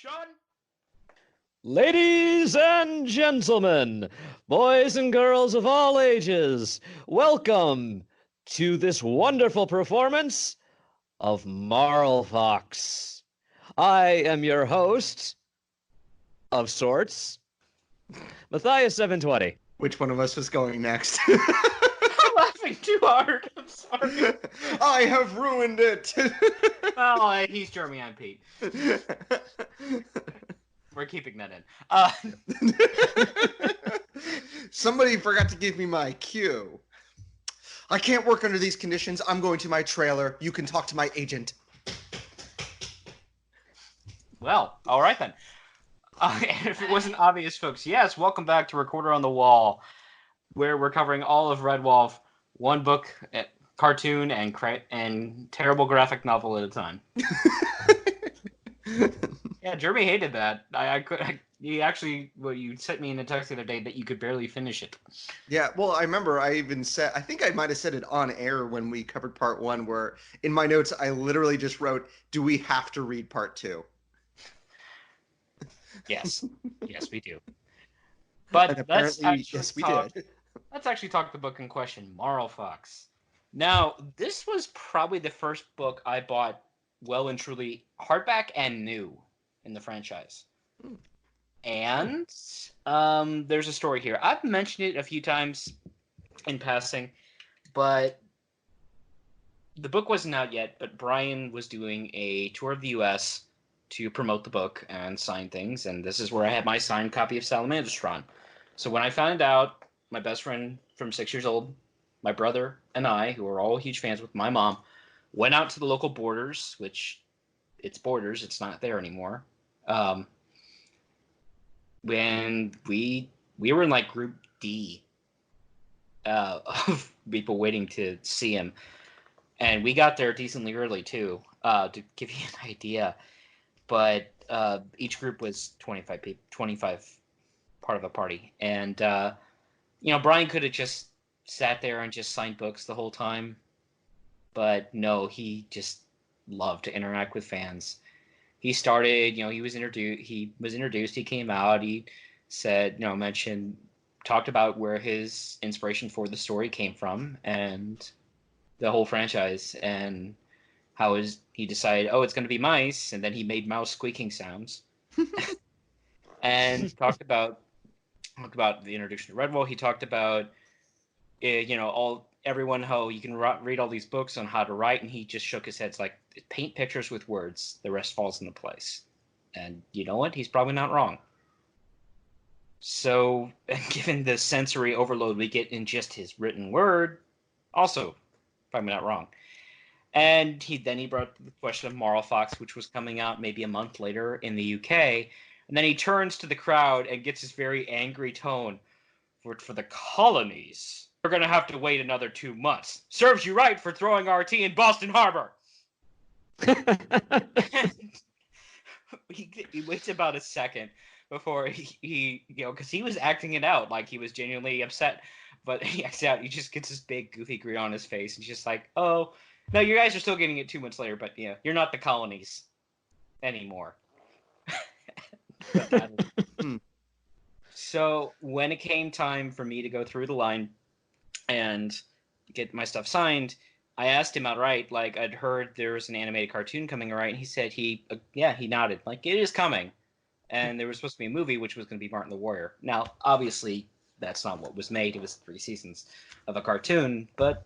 Sean? Ladies and gentlemen, boys and girls of all ages, welcome to this wonderful performance of Marlfox. I am your host, of sorts, Matthias720. Which one of us was going next? I'm laughing too hard. I'm sorry. I have ruined it. Oh, he's Jeremy. I'm Pete. We're keeping that in. Somebody forgot to give me my cue. I can't work under these conditions. I'm going to my trailer. You can talk to my agent. Well, all right then. And if it wasn't obvious, folks, yes, welcome back to Recorder on the Wall, where we're covering all of Red Wolf, one book, cartoon, and terrible graphic novel at a time. Yeah, Jeremy hated that. You sent me in a text the other day that you could barely finish it. Yeah, well, I remember I think I might have said it on air when we covered part 1, where in my notes I literally just wrote, do we have to read part 2? Yes. Yes, we do. But let's actually talk the book in question, Marlfox. Now, this was probably the first book I bought well and truly hardback and new in the franchise. And there's a story here. I've mentioned it a few times in passing, but the book wasn't out yet, but Brian was doing a tour of the U.S. to promote the book and sign things, and this is where I had my signed copy of Salamandrestron. So when I found out, my best friend from 6 years old, my brother, and I, who are all huge fans with my mom, went out to the local Borders, which it's Borders, it's not there anymore. When we were in like Group D of people waiting to see him, and we got there decently early too, to give you an idea. But each group was 25 people, 25 part of a party. And, Brian could have just sat there and just signed books the whole time. But no, he just loved to interact with fans. He started, he was introduced, he came out, he said, talked about where his inspiration for the story came from and the whole franchise, and how he decided, it's going to be mice, and then he made mouse squeaking sounds. And talked about the introduction to Red Wolf. He talked about, everyone, how you can read all these books on how to write, and he just shook his head. It's like, paint pictures with words, the rest falls into place. And you know what? He's probably not wrong. So, given the sensory overload we get in just his written word, also probably not wrong. And he brought up the question of Marlfox, which was coming out maybe a month later in the UK. And then he turns to the crowd and gets his very angry tone. For the colonies, we're going to have to wait another 2 months. Serves you right for throwing RT in Boston Harbor. He waits about a second before he because he was acting it out like he was genuinely upset. But he acts out. He just gets this big goofy grin on his face. And he's just like, oh, no, you guys are still getting it 2 months later, but you're not the colonies anymore. So when it came time for me to go through the line and get my stuff signed, I asked him outright, like, I'd heard there was an animated cartoon coming, right? And he said he nodded, like, it is coming. And there was supposed to be a movie, which was going to be Martin the Warrior. Now, obviously, that's not what was made. It was 3 seasons of a cartoon, but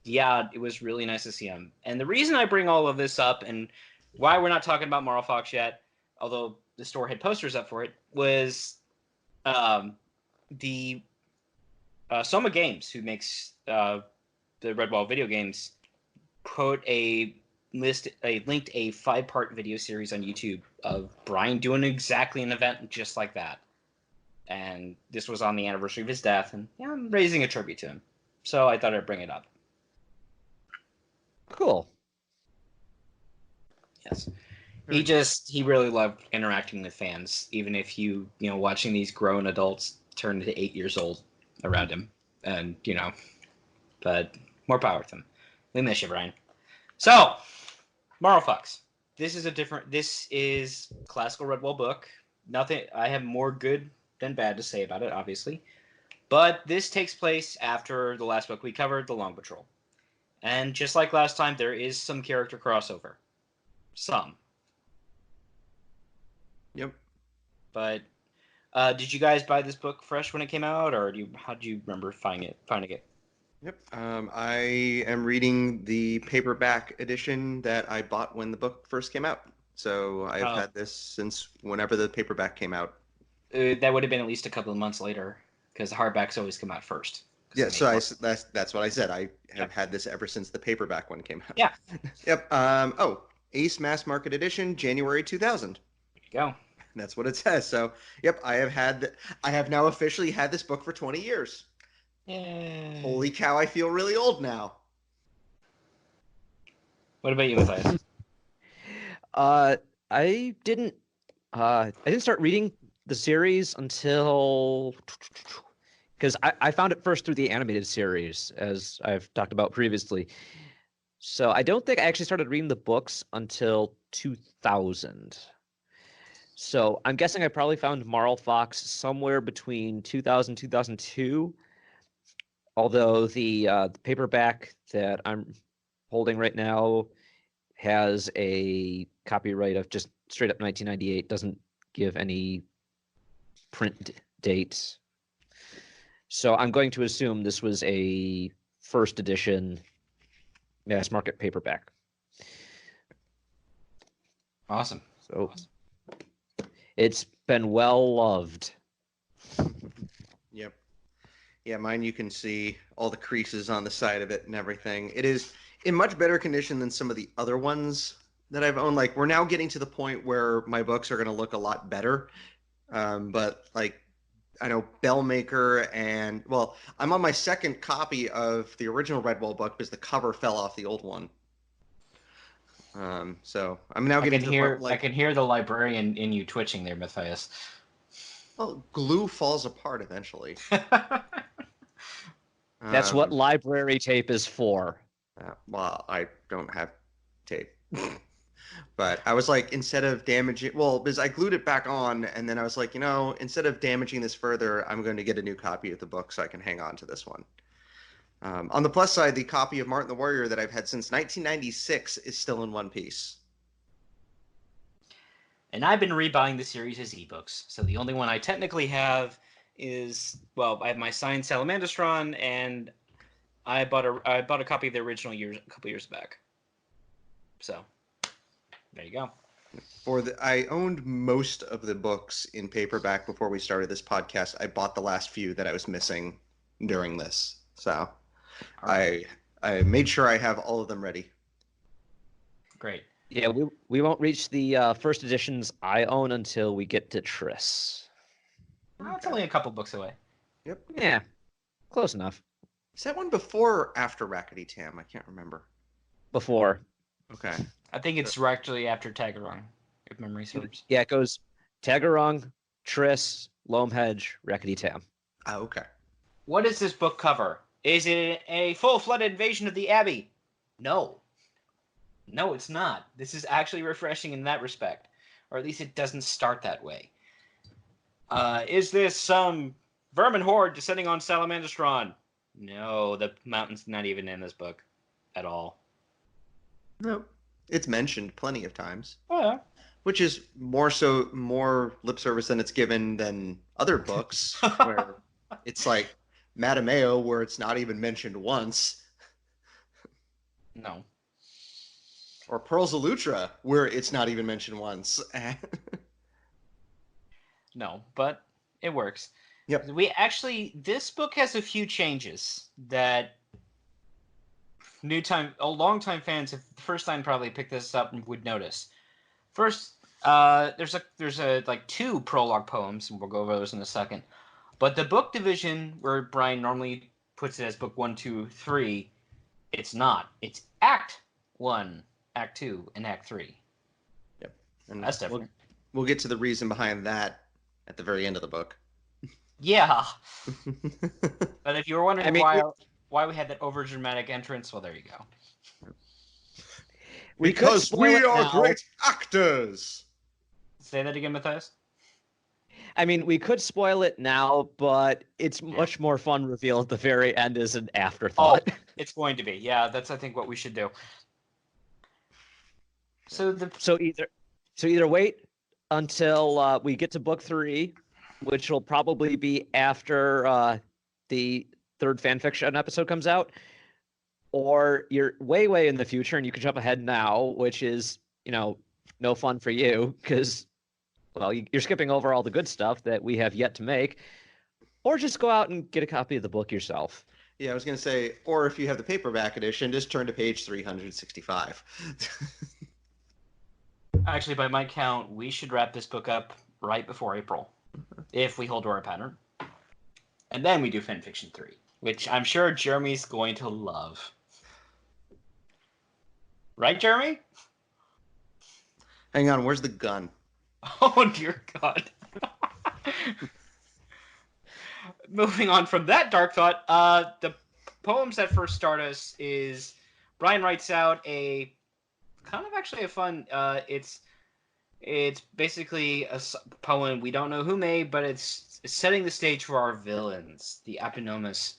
yeah, it was really nice to see him. And the reason I bring all of this up and why we're not talking about Marlfox yet, although the store had posters up for it, was the Soma Games, who makes the Red Ball video games, linked a 5-part video series on YouTube of Brian doing exactly an event just like that. And this was on the anniversary of his death, and I'm raising a tribute to him. So I thought I'd bring it up. Cool. Yes. He really loved interacting with fans, even if watching these grown adults turn to 8 years old around him. And, but more power to him. We miss you, Brian. So, Marlfox. this is classical Redwall book. Nothing. I have more good than bad to say about it, obviously. But this takes place after the last book we covered, The Long Patrol. And just like last time, there is some character crossover. Some. Yep. But did you guys buy this book fresh when it came out, or how do you remember finding it? Yep. I am reading the paperback edition that I bought when the book first came out. So I've had this since whenever the paperback came out. That would have been at least a couple of months later, because the hardbacks always come out first. Yeah, so that's what I said. I have had this ever since the paperback one came out. Yeah. Yep. Ace Mass Market Edition, January 2000. There you go. That's what it says. So, yep, I have now officially had this book for 20 years. Yay. Holy cow, I feel really old now. What about you, Matthias? I didn't start reading the series until, because I found it first through the animated series, as I've talked about previously. So I don't think I actually started reading the books until 2000. So I'm guessing I probably found Marlfox somewhere between 2000 and 2002. Although the paperback that I'm holding right now has a copyright of just straight up 1998, doesn't give any print dates. So I'm going to assume this was a first edition mass market paperback. Awesome. So it's been well loved. Yep. Yeah, mine you can see all the creases on the side of it and everything. It is in much better condition than some of the other ones that I've owned. Like, we're now getting to the point where my books are going to look a lot better. But like, I know Bellmaker and, well, I'm on my second copy of the original Redwall book because the cover fell off the old one. So I'm now getting to the point, like, I can hear the librarian in you twitching there, Matthias. well, glue falls apart eventually. That's what library tape is for. Well, I don't have tape. But I was like, instead of damaging, well, because I glued it back on, and then I was like, instead of damaging this further, I'm going to get a new copy of the book so I can hang on to this one. On the plus side, the copy of Martin the Warrior that I've had since 1996 is still in one piece. And I've been rebuying the series as ebooks. So the only one I technically have is, well, I have my signed Salamandastron, and I bought a copy of the original a couple years back. So there you go. I owned most of the books in paperback before we started this podcast. I bought the last few that I was missing during this. So right. I made sure I have all of them ready. Great. Yeah, we won't reach the first editions I own until we get to Triss. It's only a couple books away. Yep. Yeah, close enough. Is that one before or after Rackety Tam? I can't remember. Before. Okay. I think it's actually after Tagarong, if memory serves. Yeah, it goes Tagarong, Triss, Loamhedge, Rackety Tam. Oh, okay. What does this book cover? Is it a full-flooded invasion of the Abbey? No. No, it's not. This is actually refreshing in that respect. Or at least it doesn't start that way. Is this some vermin horde descending on Salamandastron? No, the mountain's not even in this book at all. Nope. It's mentioned plenty of times. Oh, yeah. Which is more lip service than it's given than other books, where it's like Matameo, where it's not even mentioned once. No. Or Pearls of Lutra, where it's not even mentioned once. No, but it works. Yep. This book has a few changes that long-time fans, if the first time probably picked this up and would notice. First, there's like two prologue poems, and we'll go over those in a second. But the book division, where Brian normally puts it as book 1, 2, 3, it's not. It's Act 1, Act 2, and Act 3. Yep. And that's different. We'll get to the reason behind that at the very end of the book. Yeah. But if you were wondering why we had that over-dramatic entrance, well, there you go. Because we are great actors. Say that again, Matthias. I mean, we could spoil it now, but it's much more fun reveal at the very end as an afterthought. Oh, it's going to be. Yeah, that's I think what we should do. So either wait until we get to book 3, which will probably be after the 3rd fanfiction episode comes out, or you're way in the future and you can jump ahead now, which is, no fun for you because, well, you're skipping over all the good stuff that we have yet to make, or just go out and get a copy of the book yourself. Yeah, I was going to say, or if you have the paperback edition, just turn to page 365. Actually, by my count, we should wrap this book up right before April, if we hold to our pattern. And then we do fanfiction 3, which I'm sure Jeremy's going to love. Right, Jeremy? Hang on, where's the gun? Oh, dear God. Moving on from that dark thought, the poems that first start us is Brian writes out a kind of actually a fun, it's basically a poem we don't know who made, but it's setting the stage for our villains, the eponymous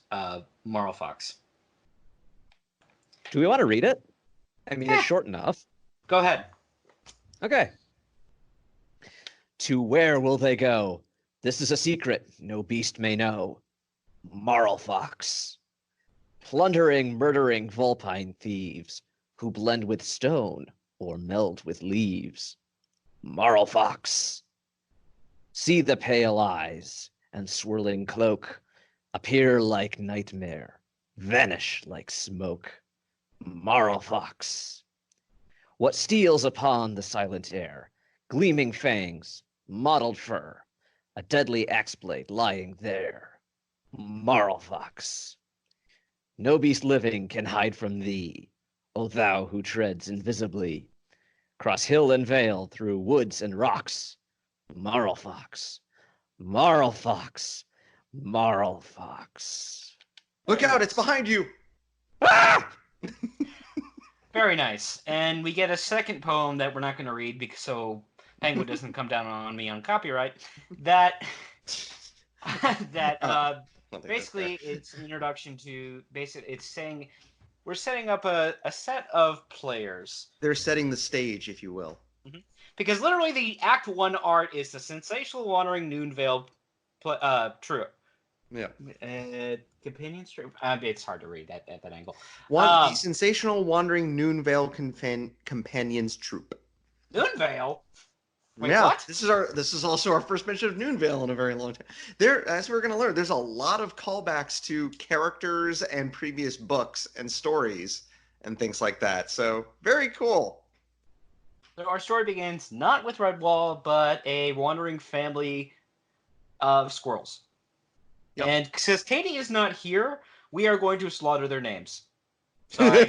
Marlfox. Do we want to read it? I mean, it's short enough. Go ahead. Okay. To where will they go? This is a secret no beast may know. Marlfox. Plundering, murdering vulpine thieves who blend with stone or meld with leaves. Marlfox. See the pale eyes and swirling cloak appear like nightmare, vanish like smoke. Marlfox. What steals upon the silent air? Gleaming fangs, mottled fur, a deadly axe blade lying there. Marlfox. No beast living can hide from thee, O thou who treads invisibly, cross hill and vale, through woods and rocks. Marlfox. Marlfox. Marlfox. Look out, it's behind you! Ah! Very nice. And we get a second poem that we're not going to read because so Penguin doesn't come down on me on copyright. That basically it's an introduction to it's saying we're setting up a set of players. They're setting the stage, if you will. Mm-hmm. Because literally the Act 1 art is the sensational wandering Noonvale troupe. Yeah. Companions troupe? It's hard to read at that angle. The sensational wandering Noonvale companions troupe. Noonvale? Wait, yeah, what? This is also our first mention of Noonvale in a very long time. As we're going to learn, there's a lot of callbacks to characters and previous books and stories and things like that. So very cool. So our story begins not with Redwall, but a wandering family of squirrels. Yep. And since Katie is not here, we are going to slaughter their names. Sorry.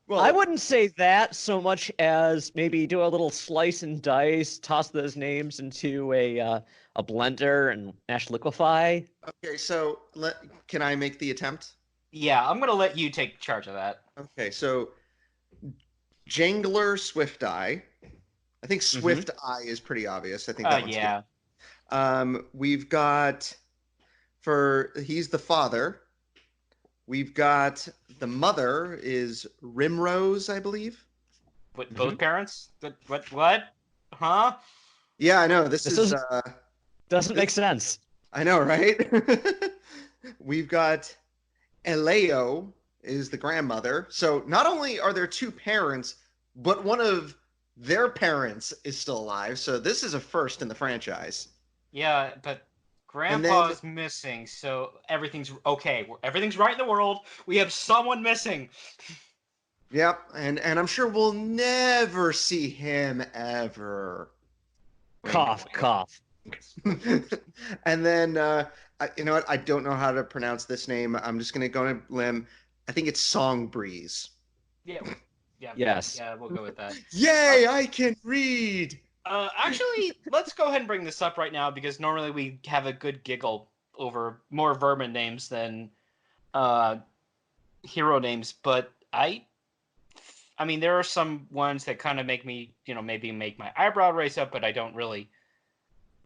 Well, I wouldn't say that so much as maybe do a little slice and dice, toss those names into a blender and mash liquefy. Okay, so can I make the attempt? Yeah, I'm going to let you take charge of that. Okay, so Jangler Swift Eye. I think Swift Eye is pretty obvious. I think that one's yeah. Good. We've got he's the father. We've got the mother is Rimrose, I believe. What, both parents? What? Huh? Yeah, I know. This is doesn't make sense. I know, right? We've got Eleo is the grandmother. So not only are there two parents, but one of their parents is still alive. So this is a first in the franchise. Yeah, but Grandpa's missing, so everything's okay. Everything's right in the world. We have someone missing. Yep, and I'm sure we'll never see him ever. Cough. And then, you know what? I don't know how to pronounce this name. I'm just going to go on a limb. I think it's Song Breeze. Yeah. Yes. Yeah, we'll go with that. Yay, I can read! Actually, let's go ahead and bring this up right now because normally we have a good giggle over more vermin names than hero names, but I I mean, there are some ones that kind of make me, maybe make my eyebrow raise up, but I don't really.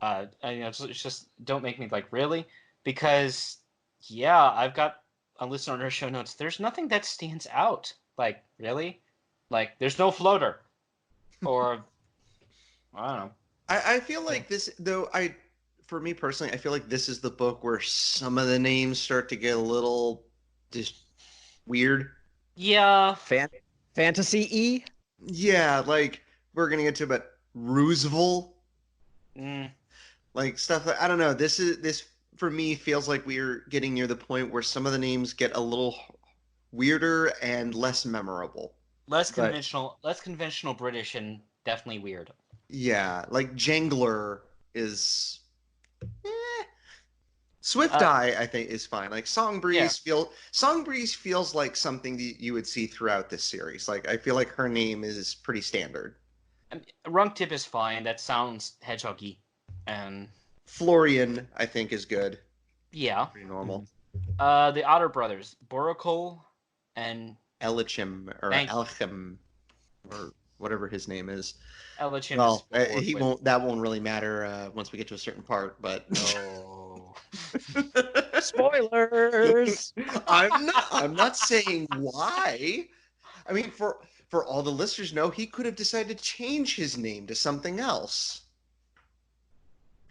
It's just don't make me like really, because yeah, I've got a list on our show notes. There's nothing that stands out. Like really, like there's no floater, or I don't know. I feel like this though. For me personally, I feel like this is the book where some of the names start to get a little just weird. Yeah. Fantasy E. Yeah, like we're gonna get to about Roosevelt, like stuff that I don't know. This for me feels like we're getting near the point where some of the names get a little weirder and less memorable. Less conventional British, and definitely weird. Yeah, like Jangler is. Swift Eye, I think, is fine. Like Song Breeze feels like something that you would see throughout this series. Like I feel like her name is pretty standard. Runk Tip is fine. That sounds hedgehoggy, and Florian, I think, is good. Yeah, pretty normal. The Otter Brothers, Borokol and Elichim or Alchem or whatever his name is. Elichim. Well, he won't. That won't really matter once we get to a certain part. But no. Spoilers. I'm not saying why. I mean, for all the listeners know, he could have decided to change his name to something else.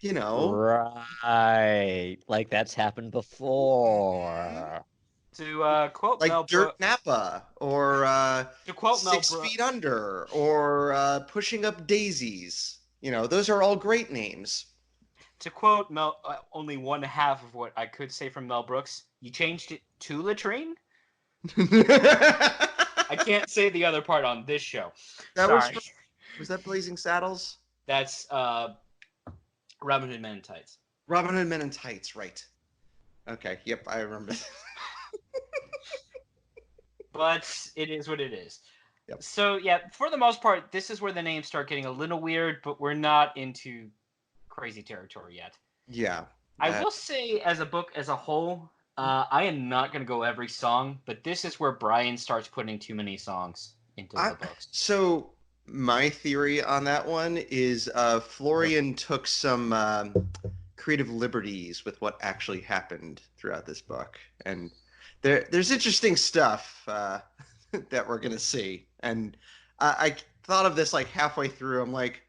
You know, right? Like that's happened before. To quote like Mel Dirt Napa, or to quote 6 Feet Under, or Pushing Up Daisies. You know, those are all great names. To quote Mel, only one half of what I could say from Mel Brooks. You changed it to latrine. I can't say the other part on this show. Sorry. Was that Blazing Saddles? That's Robin Hood Men in Tights. Robin Hood Men in Tights, right. Okay, yep, I remember. But it is what it is. Yep. So, yeah, for the most part, this is where the names start getting a little weird, but we're not into crazy territory yet. Yeah. I will say, as a book as a whole, I am not going to go every song, but this is where Brian starts putting too many songs into the books. So, my theory on that one is Florian took some creative liberties with what actually happened throughout this book. And there's interesting stuff that we're going to see. And I thought of this like halfway through. I'm like,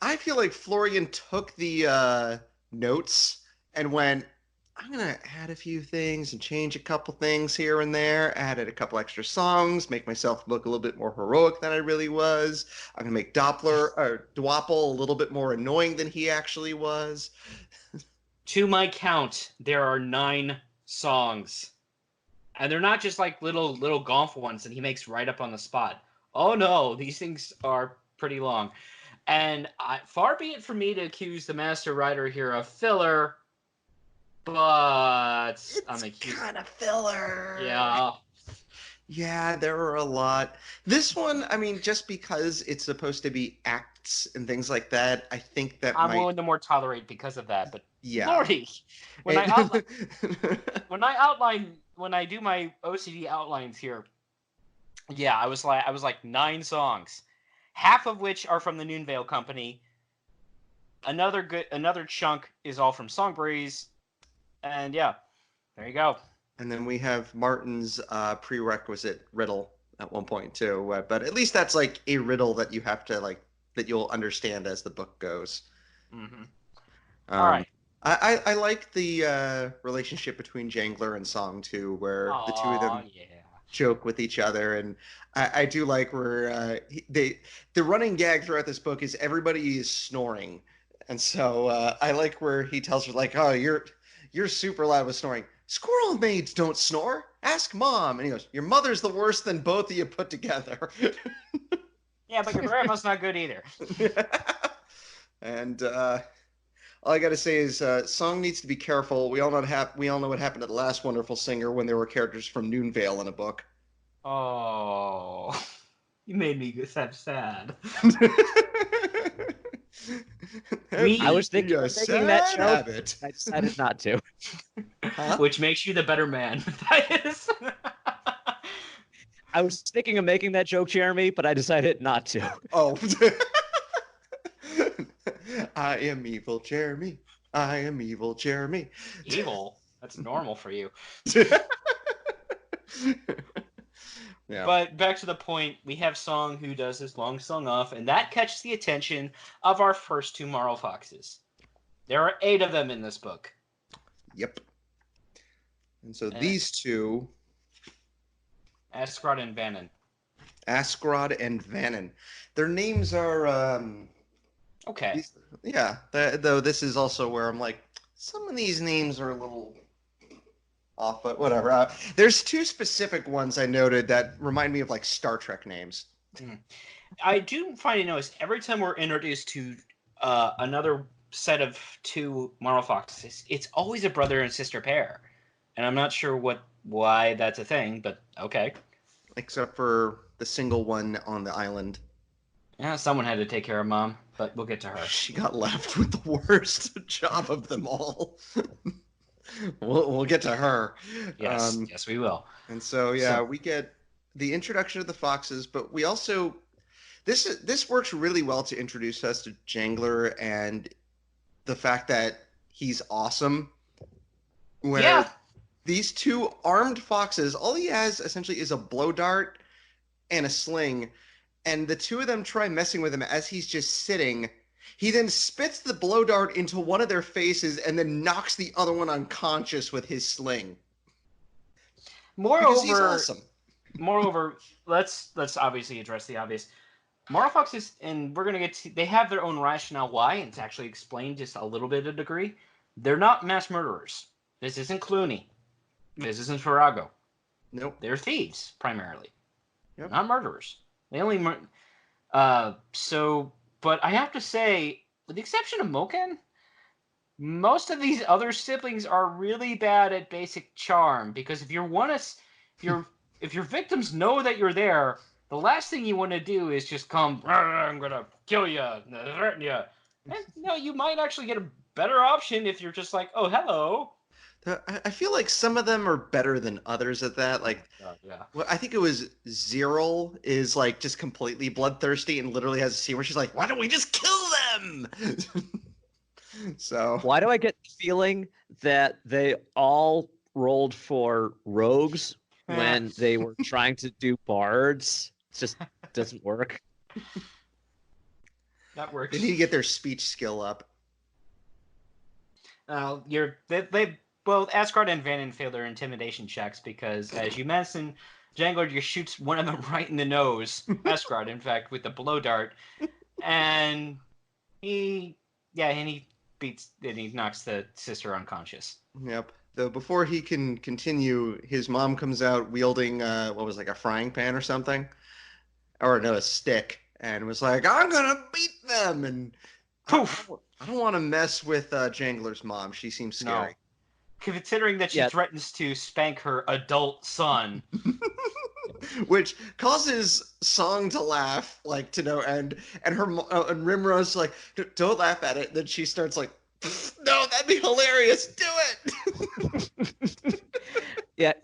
I feel like Florian took the notes and went, I'm going to add a few things and change a couple things here and there, added a couple extra songs, make myself look a little bit more heroic than I really was. I'm going to make Dwapple a little bit more annoying than he actually was. To my count, there are 9 songs. And they're not just like little golf ones that he makes right up on the spot. Oh no, these things are pretty long. And far be it from me to accuse the master writer here of filler, but it's kind of filler. Yeah. Yeah, there were a lot. This one, I mean, just because it's supposed to be acts and things like that, I think that I'm willing to more tolerate because of that. But yeah, Lordy, when I do my OCD outlines here, yeah, I was like 9 songs, half of which are from the Noonvale Company. Another chunk is all from Songbreeze. And yeah, there you go. And then we have Martin's prerequisite riddle at one point too. But at least that's like a riddle that you have to that you'll understand as the book goes. Mm-hmm. All right. I like the relationship between Jangler and Song too, where the two of them joke with each other, and I do like where the running gag throughout this book is everybody is snoring, and so I like where he tells her like, oh, you're super loud with snoring. Squirrel maids don't snore. Ask Mom. And he goes, your mother's the worst than both of you put together. Yeah, but your grandma's not good either. And all I got to say is Song needs to be careful. We all know what happened to the last Wonderful Singer when there were characters from Noonvale in a book. Oh, you made me sad. I was thinking of taking that show. Habit. I decided not to. Huh? Which makes you the better man. That is. I was thinking of making that joke, Jeremy, but I decided not to. Oh. I am evil, Jeremy. I am evil, Jeremy. Evil? That's normal for you. Yeah. But back to the point, we have Song who does his long song off, and that catches the attention of our first two Marlfoxes. There are 8 of them in this book. Yep. And so these two... Askrod and Vannon. Askrod and Vannon. Their names are... Okay. Though this is also where I'm like, some of these names are a little off, but whatever. There's 2 specific ones I noted that remind me of like Star Trek names. I do find it notice every time we're introduced to another set of 2 Marlfoxes, it's always a brother and sister pair, and I'm not sure why that's a thing, but okay. Except for the single one on the island. Yeah, someone had to take care of Mom, but we'll get to her. She got left with the worst job of them all. We'll get to her. Yes, yes, we will. And so, we get the introduction of the foxes, but we also this works really well to introduce us to Jangler and the fact that he's awesome. Where these 2 armed foxes, all he has essentially is a blow dart and a sling, and the 2 of them try messing with him as he's just sitting. He then spits the blow dart into one of their faces and then knocks the other one unconscious with his sling. Because he's awesome. Moreover, let's obviously address the obvious. Marlfoxes, and we're gonna get to, they have their own rationale why, and it's actually explained just a little bit of degree. They're not mass murderers. This isn't Clooney. This isn't Farrago. Nope. They're thieves primarily. Yep. Not murderers. They only but I have to say, with the exception of Moken, most of these other siblings are really bad at basic charm, because if your victims know that you're there, the last thing you want to do is just come, I'm gonna kill you, threaten you. And you might actually get a better option if you're just like, oh, hello. I feel like some of them are better than others at that. Like, well, I think it was Zyril is like just completely bloodthirsty and literally has a scene where she's like, "Why don't we just kill them?" So why do I get the feeling that they all rolled for rogues when they were trying to do bards? It just doesn't work. That works. They need to get their speech skill up. Both Asgard and Vannon fail their intimidation checks because, as you mentioned, Jangler just shoots one of them right in the nose. Asgard, in fact, with the blow dart, and he knocks the sister unconscious. Yep. Though before he can continue, his mom comes out wielding like a frying pan or something, or no, a stick, and was like, "I'm gonna beat them," and poof. I don't want to mess with Jangler's mom. She seems scary. No. Considering that she threatens to spank her adult son. Which causes Song to laugh, like, to no end. And her and Rimrose like, don't laugh at it. Then she starts like, no, that'd be hilarious. Do it. Yeah.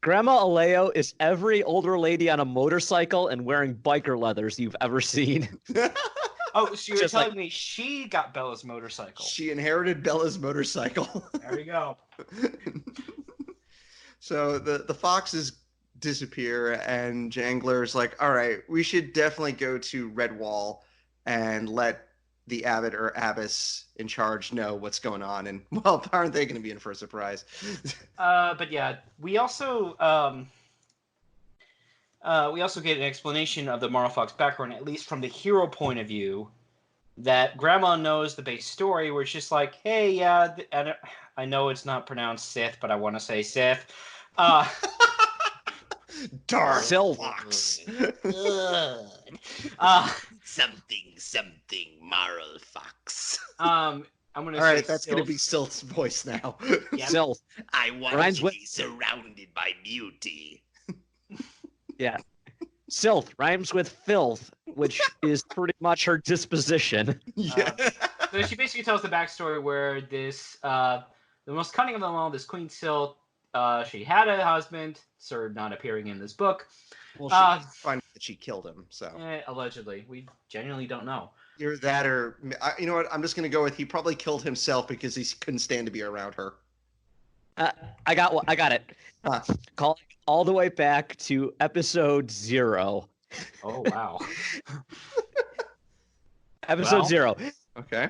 Grandma Aleo is every older lady on a motorcycle and wearing biker leathers you've ever seen. Oh, so you're telling me she got Bella's motorcycle. She inherited Bella's motorcycle. There we go. So the foxes disappear, and Jangler's like, all right, we should definitely go to Redwall and let the abbot or abbess in charge know what's going on. And, well, aren't they going to be in for a surprise? But yeah, we also get an explanation of the Marlfox background, at least from the hero point of view, that Grandma knows the base story, where it's just like, hey, I know it's not pronounced Sith, but I want to say Sith. Dark Fox. Something Marlfox. I'm gonna. All right, that's gonna be Silth's voice now. Yeah. Silth. I want to be surrounded by beauty. Yeah. Silth rhymes with filth, which is pretty much her disposition. Yeah. So she basically tells the backstory where this, the most cunning of them all, this Queen Silth, she had a husband, sir, not appearing in this book. Well, she find that she killed him, so. Allegedly. We genuinely don't know. Either that or... you know what? I'm just going to go with he probably killed himself because he couldn't stand to be around her. I got it. Calling all the way back to episode 0. Oh, wow. Episode 0. Okay.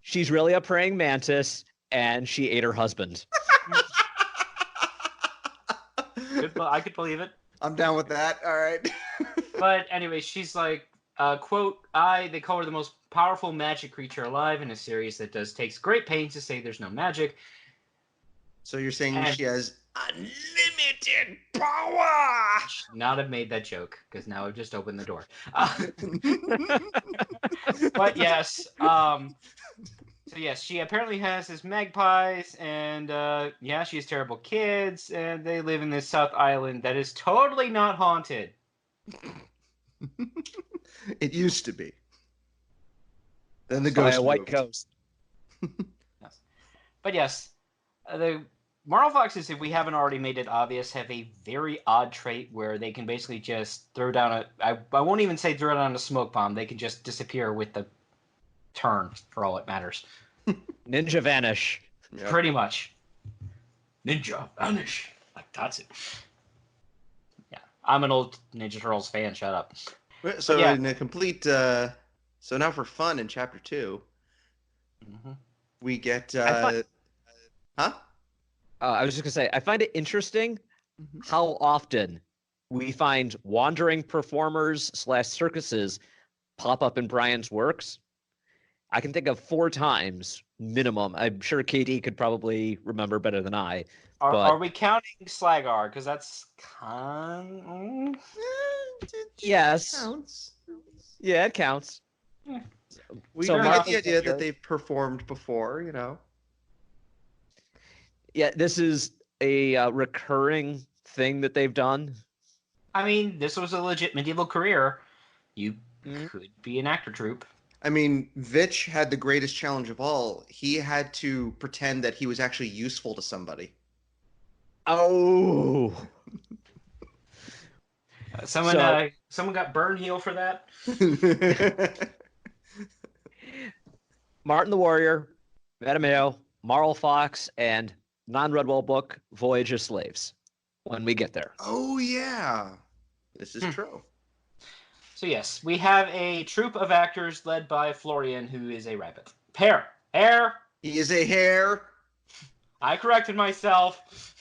She's really a praying mantis, and she ate her husband. I could believe it. I'm down with that. All right. But anyway, she's like, quote, they call her the most powerful magic creature alive in a series that takes great pains to say there's no magic. So you're saying she has unlimited power? Should not have made that joke, because now I've just opened the door. But yes, so yes, she apparently has his magpies, and yeah, she has terrible kids, and they live in this South Island that is totally not haunted. It used to be. Then the ghost White moved. Coast. Yes. But yes, the Marlfoxes, if we haven't already made it obvious, have a very odd trait where they can basically just throw down I won't even say throw down a smoke bomb. They can just disappear with the turn for all it matters. Ninja vanish. Yep. Pretty much. Ninja vanish. Like Tatsu. Yeah. I'm an old Ninja Turtles fan. Shut up. So yeah. in a complete... so now for fun in Chapter 2, we get... huh? I was just going to say, I find it interesting how often we find wandering performers / circuses pop up in Brian's works. I can think of 4 times minimum. I'm sure KD could probably remember better than I. Are we counting Slagar? Because that's Yes. Counts. Yeah, it counts. We So get the Marlfox- idea that they've performed before, you know. Yeah, this is a recurring thing that they've done. I mean, this was a legit medieval career. You could be an actor troupe. I mean, Vitch had the greatest challenge of all. He had to pretend that he was actually useful to somebody. Oh. Someone got burn heel for that. Martin the Warrior, Metameo, Marlfox, and non-Redwall book, Voyage of Slaves, when we get there. Oh, yeah. This is true. So yes, we have a troupe of actors led by Florian, who is a rabbit. Hare. He is a hare. I corrected myself.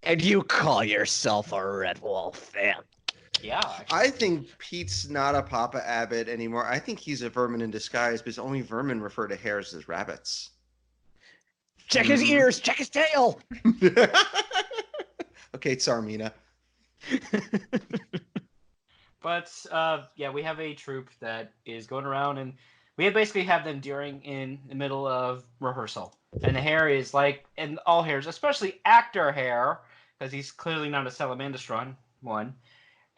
And you call yourself a Redwall fan. Yeah. Actually. I think Pete's not a Papa Abbott anymore. I think he's a vermin in disguise because only vermin refer to hares as rabbits. Check his ears, check his tail. Okay, Tsarmina. But yeah, we have a troupe that is going around, and we basically have them in the middle of rehearsal. And the hare is like, and all hares, especially actor hare, because he's clearly not a salamandastron one,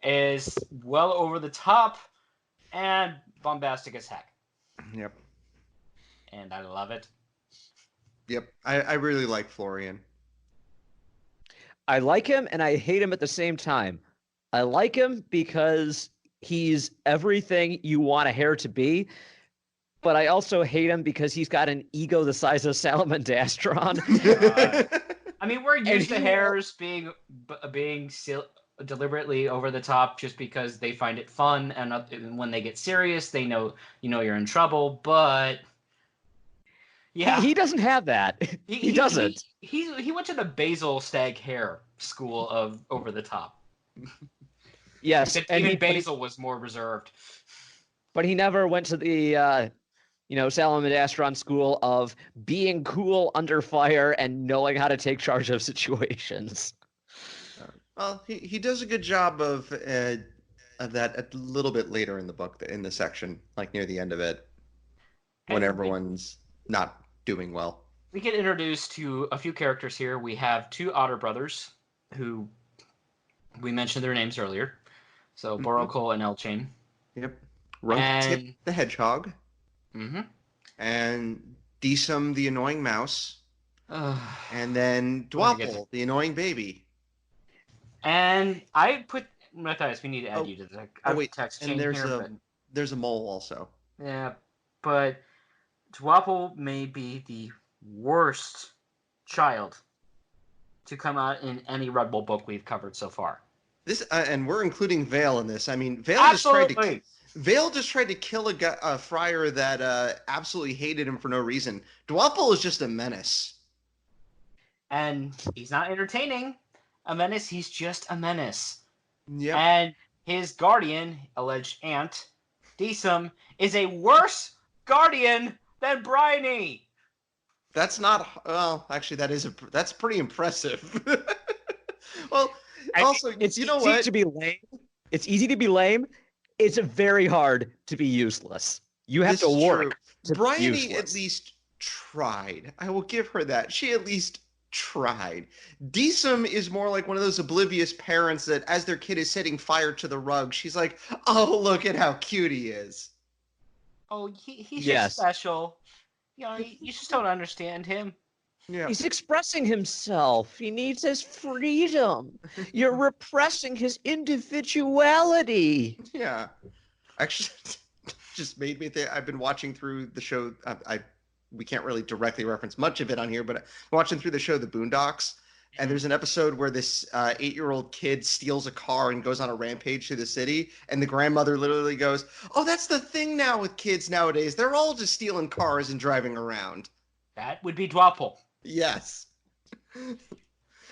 is well over the top and bombastic as heck. Yep. And I love it. Yep. I really like Florian. I like him and I hate him at the same time. I like him because he's everything you want a hare to be, but I also hate him because he's got an ego the size of Salamandastron. I mean, we're used to hares being deliberately over the top just because they find it fun, and when they get serious, they know you're in trouble. But yeah, he doesn't have that. He doesn't. He went to the Basil Stag Hare school of over the top. Yes, and even Basil was more reserved. But he never went to the Salamandastron school of being cool under fire and knowing how to take charge of situations. Well, he does a good job of that a little bit later in the book, in the section, like near the end of it, when everyone's not doing well. We get introduced to a few characters here. We have 2 Otter brothers, who we mentioned their names earlier. So Borokol and Elchain. Yep. Runktip the hedgehog. Mm-hmm. And Dsum the annoying mouse. And then Dwapple, the annoying baby. And I put Matthias. We need to add you to the wait, text and chain here. there's a mole also. Yeah, but Dwapple may be the worst child to come out in any Red Bull book we've covered so far. This and we're including Vale in this. I mean, Vale Absolutely. just tried to kill a friar that absolutely hated him for no reason. Dwapple is just a menace. And he's not entertaining. A menace, he's just a menace. Yep. And his guardian, alleged aunt, Deesum, is a worse guardian than Bryony. That's not. Well, actually, that's pretty impressive. Well, also, it's you know easy what? to be lame. It's easy to be lame. It's very hard to be useless. You have to work. Bryony at least tried. I will give her that. She at least tried. Deesum is more like one of those oblivious parents that, as their kid is setting fire to the rug, she's like, "Oh, look at how cute he is." Oh, he's just special. You know, you just don't understand him. Yeah. He's expressing himself. He needs his freedom. You're repressing his individuality. Yeah. Actually, just made me think. I've been watching through the show. We can't really directly reference much of it on here, but I'm watching through the show The Boondocks, and there's an episode where this 8-year-old kid steals a car and goes on a rampage through the city, and the grandmother literally goes, "Oh, that's the thing now with kids nowadays. They're all just stealing cars and driving around." That would be Dwapple. Yes.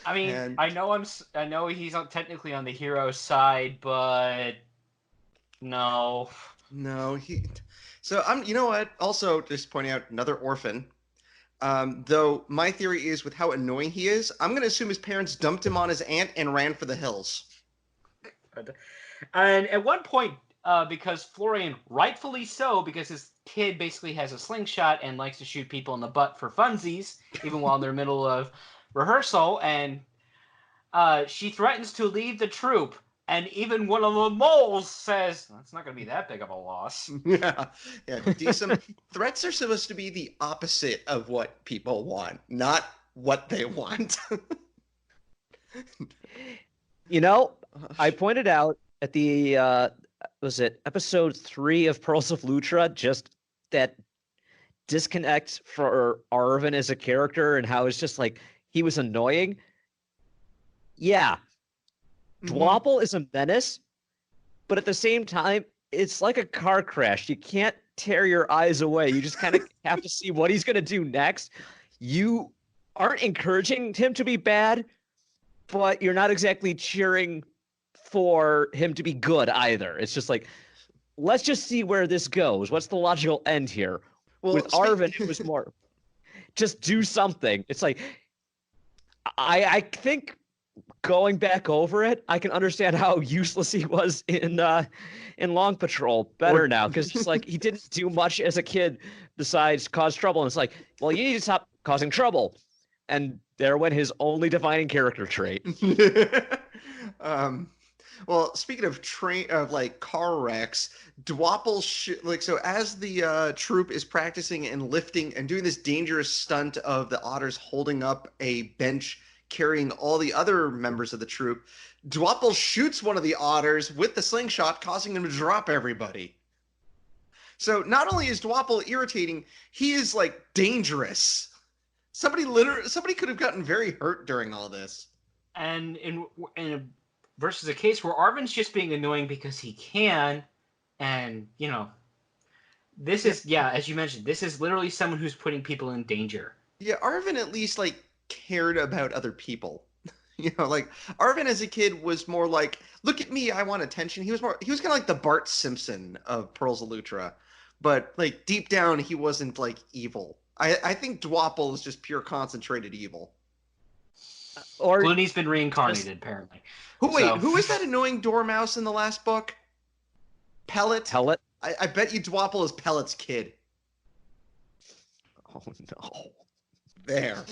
I mean, I know he's technically on the hero side, but no. So you know what? Also, just pointing out another orphan. Though my theory is, with how annoying he is, I'm going to assume his parents dumped him on his aunt and ran for the hills. And at one point, because Florian, rightfully so, because his kid basically has a slingshot and likes to shoot people in the butt for funsies, even while they're in the middle of rehearsal, and she threatens to leave the troupe. And even one of the moles says, "That's not going to be that big of a loss." Yeah. Decent. Threats are supposed to be the opposite of what people want, not what they want. You know, I pointed out at the was it episode 3 of Pearls of Lutra, just that disconnect for Arvin as a character and how it's just like he was annoying. Yeah. Dwapple is a menace, but at the same time, it's like a car crash. You can't tear your eyes away. You just kind of have to see what he's going to do next. You aren't encouraging him to be bad, but you're not exactly cheering for him to be good either. It's just like, let's just see where this goes. What's the logical end here? Well, with Arvin, it was more, just do something. It's like, I think going back over it, I can understand how useless he was in Long Patrol better now, because it's like he didn't do much as a kid besides cause trouble. And it's like, well, you need to stop causing trouble. And there went his only defining character trait. Well, speaking of car wrecks, Dwapple so as the troupe is practicing and lifting and doing this dangerous stunt of the otters holding up a bench carrying all the other members of the troupe, Dwapple shoots one of the otters with the slingshot, causing him to drop everybody. So not only is Dwapple irritating, he is like dangerous. Somebody could have gotten very hurt during all this. And versus a case where Arvin's just being annoying because he can, and this is as you mentioned, this is literally someone who's putting people in danger. Yeah, Arvin at least cared about other people. Arvin as a kid was more like, look at me, I want attention. He was kind of like the Bart Simpson of Pearls of Lutra, but deep down he wasn't evil. I think Dwapple is just pure concentrated evil. Or Clooney's been reincarnated, apparently. Who is that annoying dormouse in the last book? Pellet? I bet you Dwapple is Pellet's kid. Oh no. There.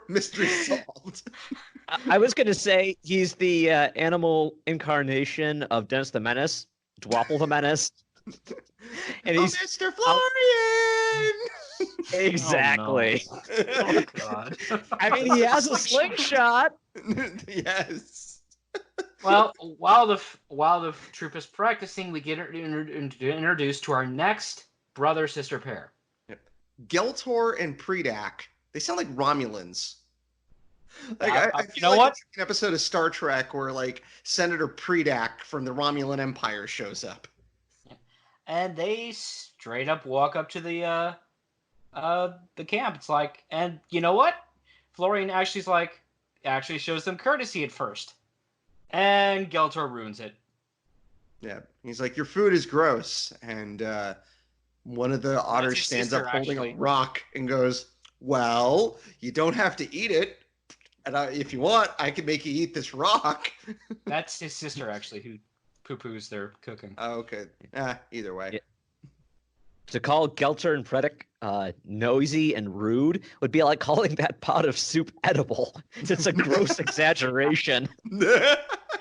Mystery solved. I was going to say he's the animal incarnation of Dennis the Menace, Dwapple the Menace. And he's Mr. Florian! Exactly. Oh, no. Oh God. I mean, he has a slingshot. Yes. Well, while the troop is practicing, we get introduced to our next brother-sister pair. Yep. Geltor and Predak. They sound like Romulans. Like I you feel know like what? it's an episode of Star Trek where like Senator Predak from the Romulan Empire shows up. And they straight up walk up to the camp. It's like, and you know what? Florian actually shows them courtesy at first, and Geltor ruins it. Yeah, he's like, your food is gross, and one of the otters his stands sister, up holding actually. a rock and goes, "Well, you don't have to eat it, and if you want, I can make you eat this rock." That's his sister, actually, who poo-poos their cooking. Oh, okay. Either way. Yeah. To call Gelter and Predic noisy and rude would be like calling that pot of soup edible. It's a gross exaggeration.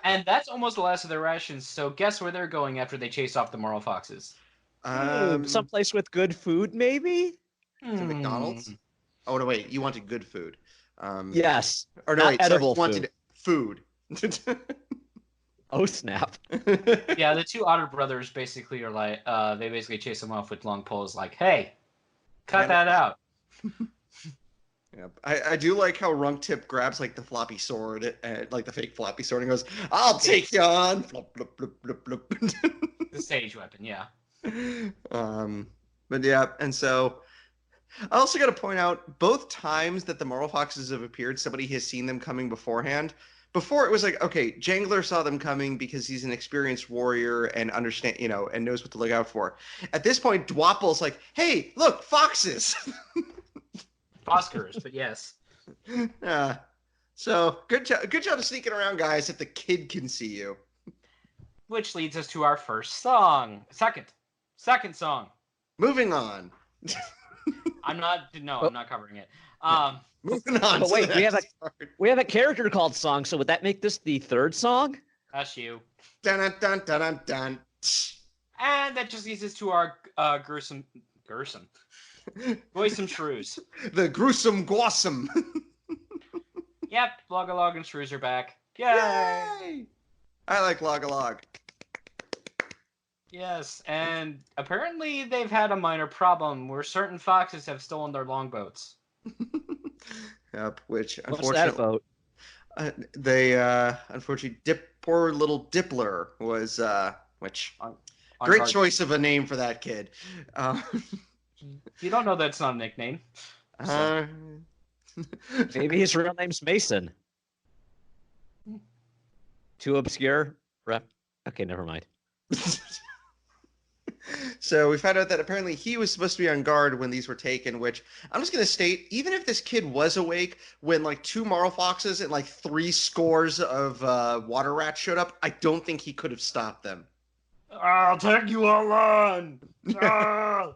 And that's almost the last of their rations, so guess where they're going after they chase off the Marlfoxes? Someplace with good food, maybe? To McDonald's? Oh, no, wait. You wanted good food. Yes. Or no, not wait. Sorry, edible you wanted food. Oh, snap. Yeah, the two Otter brothers basically are like, they basically chase them off with long poles, like, hey, cut that out. Yeah, I do like how Runktip grabs like the floppy sword, like the fake floppy sword, and goes, "I'll take you on." Flop, flop, flop, flop, flop. The stage weapon, yeah. But yeah, and so I also got to point out both times that the Marlfoxes have appeared, somebody has seen them coming beforehand. Before it was like, okay, Jangler saw them coming because he's an experienced warrior and understand, and knows what to look out for. At this point, Dwapple's like, "Hey, look, foxes." Oscars, but yes. So good job of sneaking around, guys. If the kid can see you. Which leads us to our first song. Second song. Moving on. I'm not covering it. Moving on. But wait, to the next part. we have a character called Song, so would that make this the third song? That's you. Dun, dun, dun, dun, dun, dun. And that just leads us to our gruesome Gruesome Shrews. The gruesome Gwasum. Yep, Logalog and Shrews are back. Yay! I like Logalog. Yes, and apparently they've had a minor problem where certain foxes have stolen their longboats. Yep, which What's that unfortunately about? unfortunately poor little Dippler was which On great guard. choice of a name for that kid. You don't know that's not a nickname. So. Maybe his real name's Mason. Too obscure? Okay, never mind. So we found out that apparently he was supposed to be on guard when these were taken, which I'm just going to state, even if this kid was awake when like 2 Marlfoxes and like 3 scores of water rats showed up, I don't think he could have stopped them. I'll take you all on! Ah!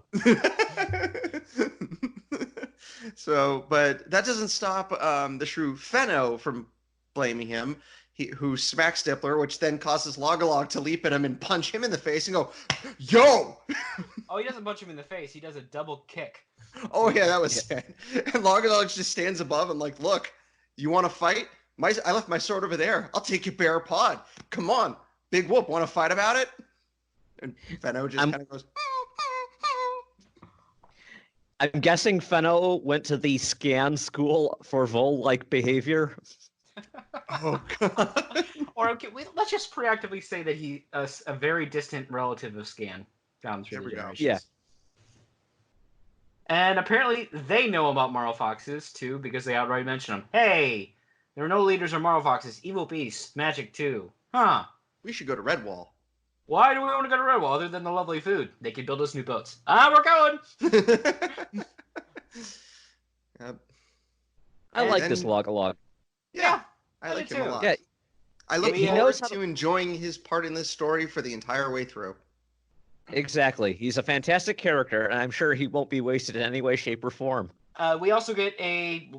So, but that doesn't stop the shrew Fenno from blaming him, who smacks Dippler, which then causes Logalog to leap at him and punch him in the face and go, "Yo!" Oh, he doesn't punch him in the face. He does a double kick. Oh yeah, that was sad. And Logalog just stands above and like, "Look, you want to fight? I left my sword over there. I'll take you bare pod. Come on, big whoop. Want to fight about it?" And Fenno just kind of goes. I'm guessing Fenno went to the scan school for vole-like behavior. Oh god. Or okay, let's just proactively say that he a very distant relative of Scan down through There the we go. generations. Yeah. And apparently they know about Marlfoxes too, because they outright mention them. Hey, there are no leaders of Marlfoxes, evil beasts, magic too. Huh. We should go to Redwall. Why do we want to go to Redwall other than the lovely food? They can build us new boats. We're going! I And like then- this Logalog. Yeah, I I like do him a too. lot. Yeah, I look he forward knows how to enjoying his part in this story for the entire way through. exactly. He's a fantastic character, and I'm sure he won't be wasted in any way, shape, or form. We also get a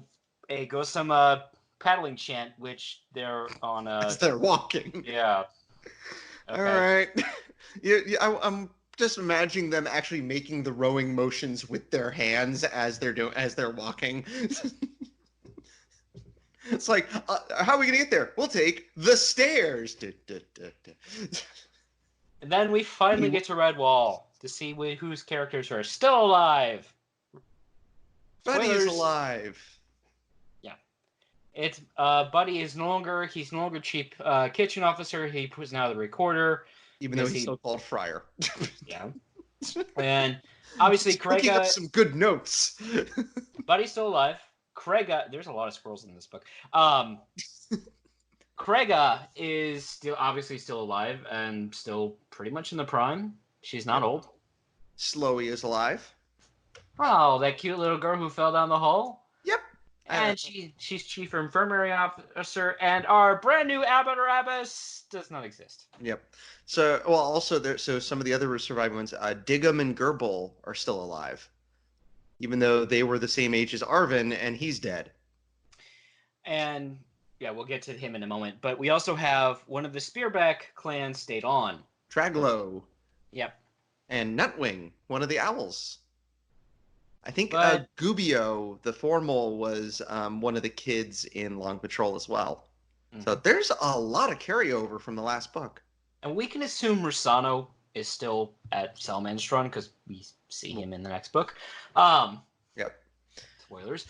Gosum paddling chant, which they're on As they're walking. yeah. All right. I'm just imagining them actually making the rowing motions with their hands as they're walking. It's like, how are we gonna get there? We'll take the stairs. And then we finally get to Redwall to see whose characters are still alive. Buddy is Spoilers. alive. Yeah, it's Buddy is he's no longer chief kitchen officer. He was now the recorder. Even though he's still called Friar. Yeah, and obviously Craig up some good notes. Buddy's still alive. Craig, there's a lot of squirrels in this book. Craig is still alive and still pretty much in the prime. She's not old. Sloey is alive. Oh, that cute little girl who fell down the hole. Yep. And she's chief infirmary officer, and our brand new abbot or abbess does not exist. Yep. So, well, also some of the other surviving ones, Diggum and Gerbil are still alive, even though they were the same age as Arvin, and he's dead. And yeah, we'll get to him in a moment. But we also have one of the Spearback clan stayed on. Traglo. Yep. And Nutwing, one of the owls. I think Gubio, the formal, was one of the kids in Long Patrol as well. Mm-hmm. So there's a lot of carryover from the last book. And we can assume Rusano is still at Selmanstron because we see him in the next book. Yep. Spoilers.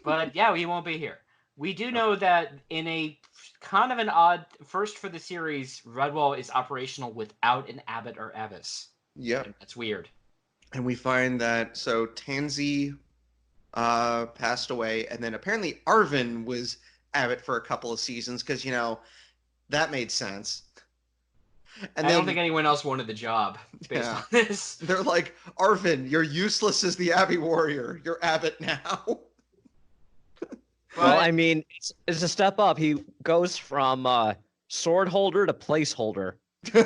But yeah, he won't be here. We do know that in a kind of an odd first for the series, Redwall is operational without an abbot or abbess. Yep. That's weird. And we find that Tansy passed away, and then apparently Arvin was abbot for a couple of seasons because that made sense. And I don't think anyone else wanted the job based on this. They're like, Arvin, you're useless as the Abbey warrior. You're abbot now. Well, I mean, it's a step up. He goes from sword holder to placeholder. So,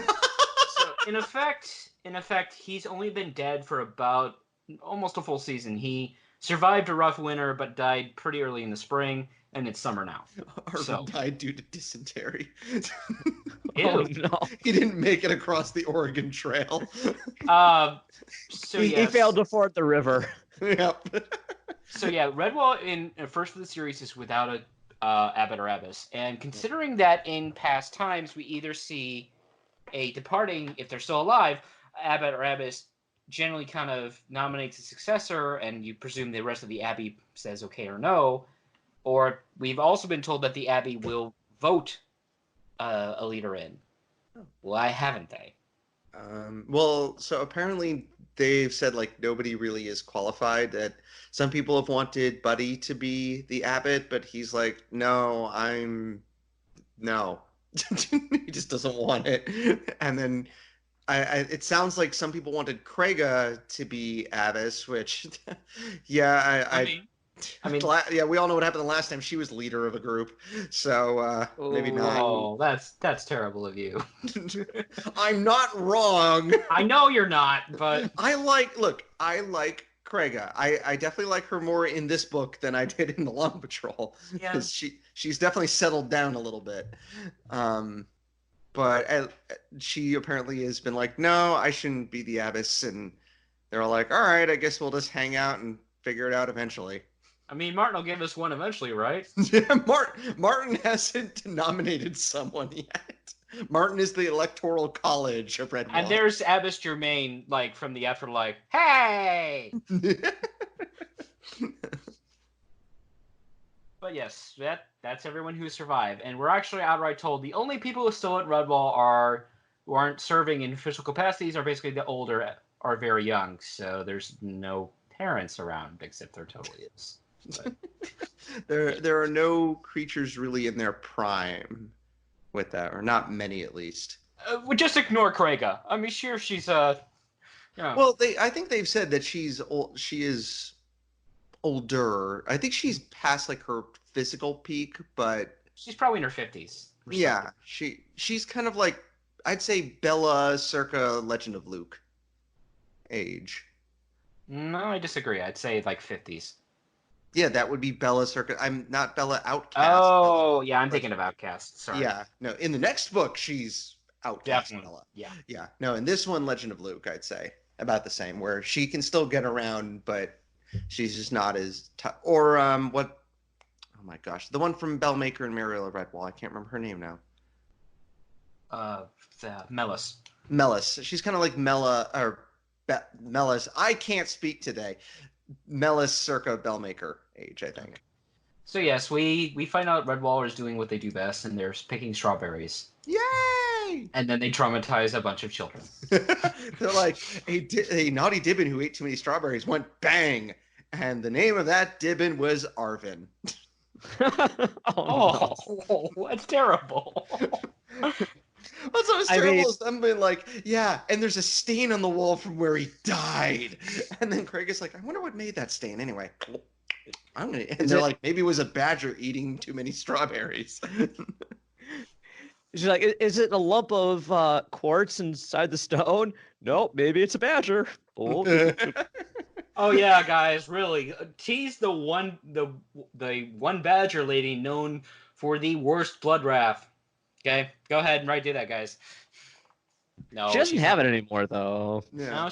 in effect, he's only been dead for about almost a full season. He survived a rough winter, but died pretty early in the spring, and it's summer now. Arvin died due to dysentery. Oh, no. He didn't make it across the Oregon Trail. He failed to ford the river. Yep. So yeah, Redwall in first for the series is without a abbot or abbess, and considering that in past times we either see a departing, if they're still alive, abbot or abbess generally kind of nominates a successor, and you presume the rest of the abbey says okay or no, or we've also been told that the abbey will vote a leader in. Why haven't they? Well, so apparently they've said nobody really is qualified. That some people have wanted Buddy to be the abbot, but he's like, no. He just doesn't want it. And then it sounds like some people wanted Craiga to be abbess, which I mean, yeah, we all know what happened the last time she was leader of a group, so maybe not. Oh, that's terrible of you. I'm not wrong. I know you're not, but I like Craiga. I definitely like her more in this book than I did in the Long Patrol, because she's definitely settled down a little bit. But she apparently has been like, no, I shouldn't be the abbess, and they're all like, all right, I guess we'll just hang out and figure it out eventually. I mean, Martin will give us one eventually, right? Yeah, Martin hasn't nominated someone yet. Martin is the Electoral College of Redwall. And there's Abbess Germain, from the afterlife. Hey! But yes, that's everyone who survived. And we're actually outright told the only people who are still at Redwall who aren't serving in official capacities are basically the older or very young. So there's no parents around, except there totally is. But there are no creatures really in their prime with that, or not many at least. We just ignore Craiga. I mean, sure, she's Well, I think they've said that she is older. I think she's past her physical peak, but she's probably in her 50s. Yeah, she's kind of I'd say Bella circa Legend of Luke age. No, I disagree. I'd say 50s. Yeah, that would be Bella circa. I'm not Bella Outcast. Oh, yeah, I'm thinking of Outcast. Sorry. Yeah, no. In the next book, she's outcast Definitely. Mela. Yeah. Yeah. No, in this one, Legend of Luke, I'd say about the same, where she can still get around, but she's just not as tough. Or what? Oh my gosh, the one from Bellmaker and Muriel Redwall. I can't remember her name now. Melis. Melis. She's kind of like Mela or Melis. I can't speak today. Melis circa Bellmaker age, I think. So yes, we find out Redwall is doing what they do best, and they're picking strawberries. Yay! And then they traumatize a bunch of children. They're like, a naughty Dibbin who ate too many strawberries went bang. And the name of that Dibbin was Arvin. Oh, that's terrible. What's always terrible is them being like, yeah, and there's a stain on the wall from where he died. And then Craig is like, I wonder what made that stain anyway. They're like, maybe it was a badger eating too many strawberries. She's like, is it a lump of quartz inside the stone? Nope, maybe it's a badger. Oh, Oh yeah, guys, really tease the one badger lady known for the worst blood wrath. Okay, go ahead and do that, guys. No, she doesn't have it anymore, though. Yeah.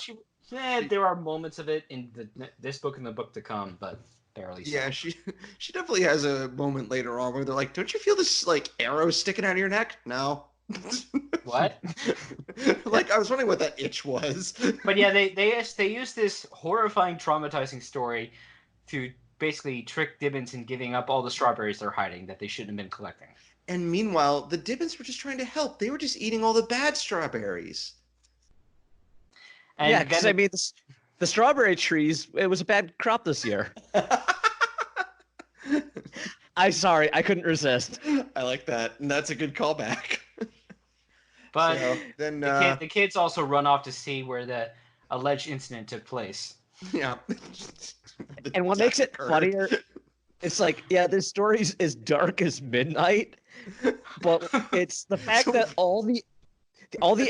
No, there are moments of it in this book and the book to come, but barely. So. Yeah, she definitely has a moment later on where they're like, "Don't you feel this like arrow sticking out of your neck?" No. What? Like, I was wondering what that itch was. But yeah, they use this horrifying, traumatizing story to basically trick Dibbins in giving up all the strawberries they're hiding that they shouldn't have been collecting. And meanwhile, the Dibbins were just trying to help. They were just eating all the bad strawberries. And yeah, because I mean, the strawberry trees, it was a bad crop this year. I'm sorry, I couldn't resist. I like that, and that's a good callback. But so, then the kids also run off to see where the alleged incident took place. Yeah. And what makes it funnier, it's like, yeah, this story's as dark as midnight, but it's the fact that all the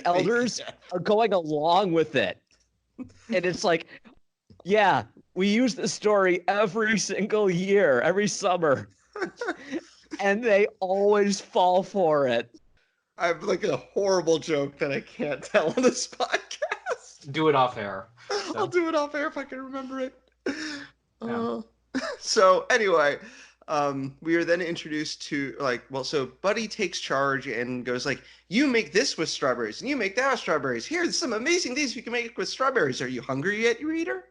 elders are going along with it. And it's like, yeah, we use this story every single year, every summer. And they always fall for it. I have like a horrible joke that I can't tell on this podcast. Do it off air. So. I'll do it off air if I can remember it. Yeah. So anyway, we are then introduced to so Buddy takes charge and goes like, you make this with strawberries and you make that with strawberries. Here's some amazing things you can make with strawberries. Are you hungry yet, you eater?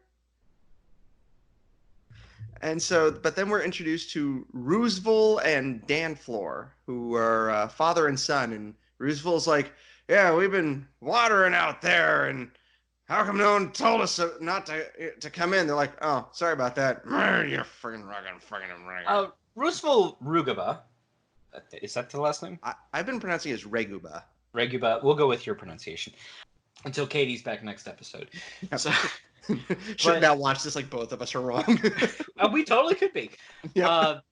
And so, but then we're introduced to Roosevelt and Danflor, who are father and son. And Roosevelt's like, yeah, we've been watering out there, and how come no one told us not to come in? They're like, oh, sorry about that. You're freaking rugged. Roosevelt Rugaba. Is that the last name? I've been pronouncing it as Reguba. Reguba. We'll go with your pronunciation. Until Katie's back next episode. Yep. So... Should now watch this like both of us are wrong. We totally could be. Yep.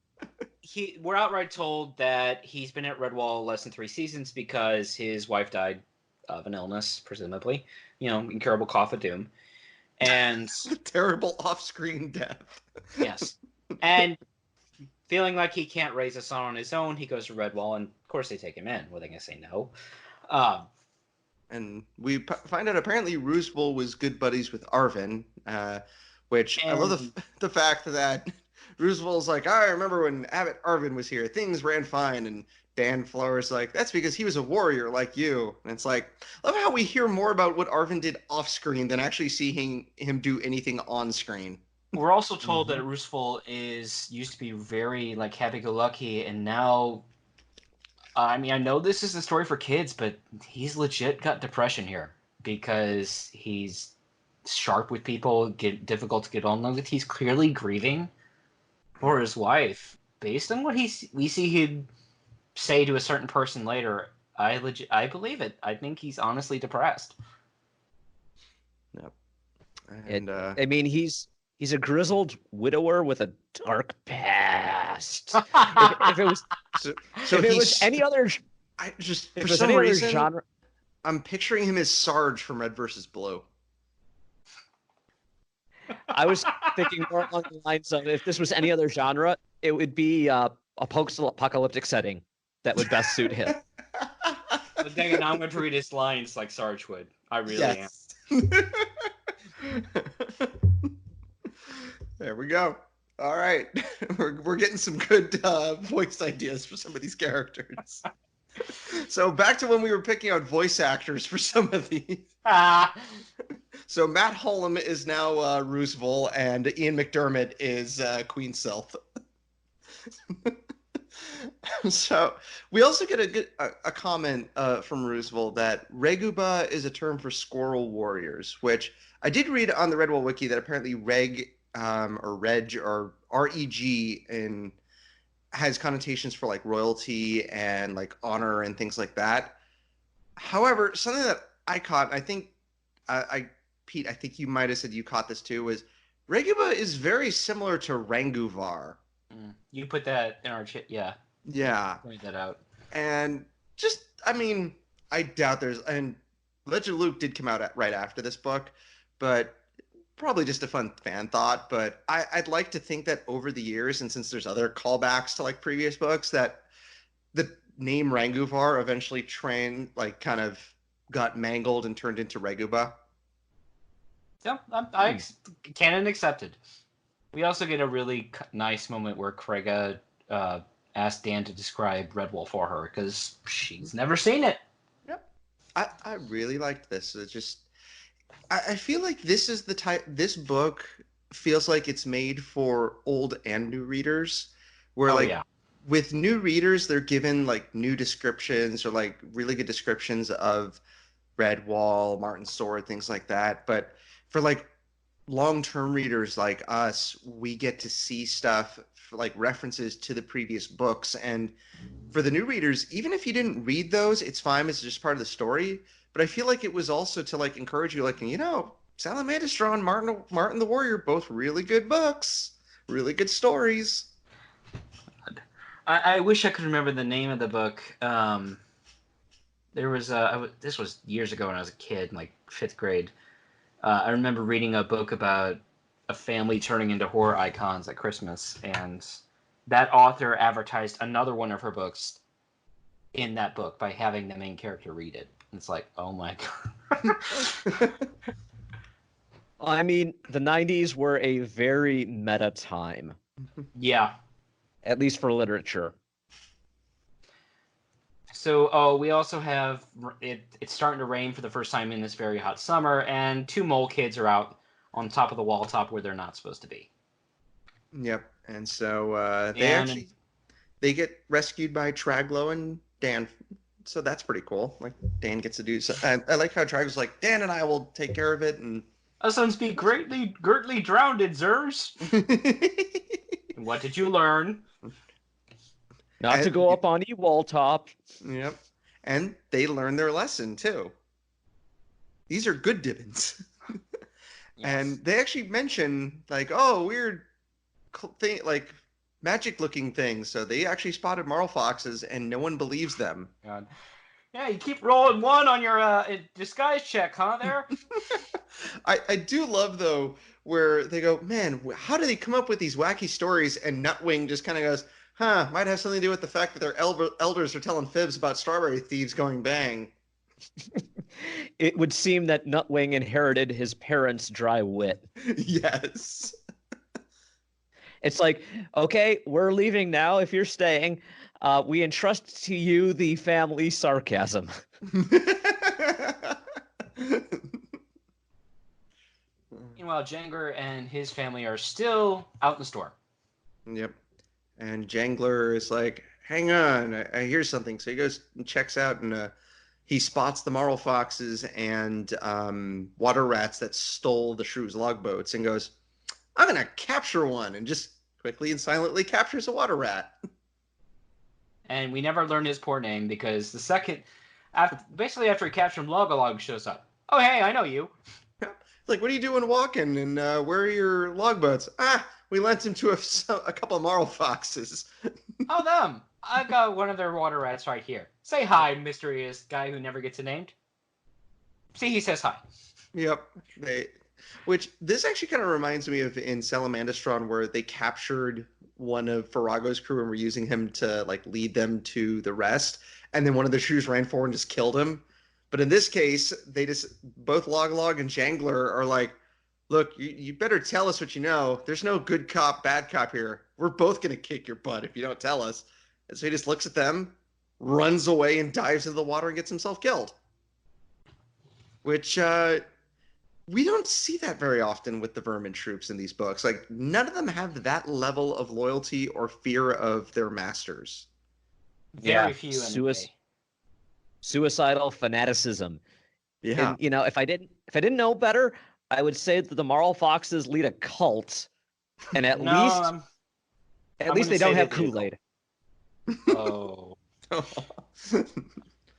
We're outright told that he's been at Redwall less than 3 seasons because his wife died of an illness, presumably. Incurable cough of doom. And terrible off-screen death. Yes. And feeling like he can't raise a son on his own, he goes to Redwall, and of course they take him in. Well, they can say no. And we find out apparently Roosevelt was good buddies with Arvin, which I love the fact that Roosevelt's like, I remember when Abbot Arvin was here, things ran fine. And Danflower's like, that's because he was a warrior like you. And it's like, I love how we hear more about what Arvin did off screen than actually seeing him do anything on screen. We're also told that Roosevelt used to be very happy-go-lucky, and now... I mean, I know this is a story for kids, but he's legit got depression here because he's sharp with people, difficult to get on with. He's clearly grieving for his wife. Based on what we see him say to a certain person later, I believe it. I think he's honestly depressed. Yep. And I mean, he's a grizzled widower with a dark past. if it was if it was any other genre, I'm picturing him as Sarge from Red vs. Blue. I was thinking more along the lines of if this was any other genre, it would be a post-apocalyptic setting that would best suit him. But dang it, now I'm going to read his lines like Sarge would. I really am. There we go. All right. We're getting some good voice ideas for some of these characters. So back to when we were picking out voice actors for some of these. So Matt Hullum is now Roosevelt, and Ian McDermott is Queen Sylph. So we also get a comment from Roosevelt that Reguba is a term for squirrel warriors, which I did read on the Redwall Wiki that apparently reg or reg or reg in has connotations for like royalty and like honor and things like that. However, something that I caught, I think Pete, I think you might have said you caught this too, was Reguba is very similar to Ranguvar. You put that in our chat, yeah. Yeah. Point that out. And just, I mean, I doubt and Legend of Luke did come out right after this book, but probably just a fun fan thought. But I'd like to think that over the years, and since there's other callbacks to like previous books, that the name Ranguvar eventually kind of got mangled and turned into Reguba. Yeah, canon accepted. We also get a really nice moment where Krega asked Dan to describe Redwall for her because she's never seen it. Yep. I really liked this. It just I feel like this is the type. This book feels like it's made for old and new readers. Where with new readers, they're given like new descriptions or like really good descriptions of Redwall, Martin's Sword, things like that. But for like long-term readers like us, we get to see stuff like references to the previous books. And for the new readers, even if you didn't read those, it's fine. It's just part of the story. But I feel like it was also to like encourage you, like, Salamandastron, Martin the Warrior, both really good books, really good stories. I wish I could remember the name of the book. There was this was years ago when I was a kid, like 5th grade. I remember reading a book about a family turning into horror icons at Christmas, and that author advertised another one of her books in that book by having the main character read it. It's like, oh my god. I mean, the 90s were a very meta time. Yeah. At least for literature. So, we also have it's starting to rain for the first time in this very hot summer, and 2 mole kids are out on top of the wall top where they're not supposed to be. Yep. And so they get rescued by Traglo and Dan. So that's pretty cool. Like Dan gets to do so. I like how Traglo's like, Dan and I will take care of it. And us sons be greatly drowned, Zers. What did you learn? Not to go up on wall top. Yep. And they learn their lesson too. These are good Dibbins. Yes. And they actually mention like, oh, weird thing, like magic looking things. So they actually spotted Marlfoxes and no one believes them. God. Yeah, you keep rolling 1 on your disguise check, huh, there? I do love, though, where they go, man, how do they come up with these wacky stories? And Nutwing just kind of goes, might have something to do with the fact that their elders are telling fibs about strawberry thieves going bang. It would seem that Nutwing inherited his parents' dry wit. Yes. It's like, okay, we're leaving now. If you're staying, we entrust to you the family sarcasm. Meanwhile, Jangler and his family are still out in the storm. Yep. And Jangler is like, hang on, I hear something. So he goes and checks out, and he spots the Marlfoxes and water rats that stole the Shrew's logboats and goes, I'm going to capture one, and just quickly and silently captures a water rat. And we never learned his poor name because the second, after he captured him, Logolog shows up. Oh, hey, I know you. Like, what are you doing walking? And where are your logboats? We lent him to a couple of Marlfoxes. Oh, them. I got one of their water rats right here. Say hi, mysterious guy who never gets named. See, he says hi. Yep. Which this actually kind of reminds me of in Salamandastron, where they captured one of Farago's crew and were using him to like lead them to the rest. and then one of the shrews ran forward and just killed him. But in this case, they just both Log and Jangler are like, look, you better tell us what you know. There's no good cop, bad cop here. We're both gonna kick your butt if you don't tell us. And so he just looks at them, runs away, and dives into the water and gets himself killed. Which we don't see that very often with the Vermin troops in these books. Like, none of them have that level of loyalty or fear of their masters. Very few. Suicidal fanaticism. Yeah. And, if I didn't know better, I would say that the Marlfoxes lead a cult, and at least they don't have Kool-Aid. Oh.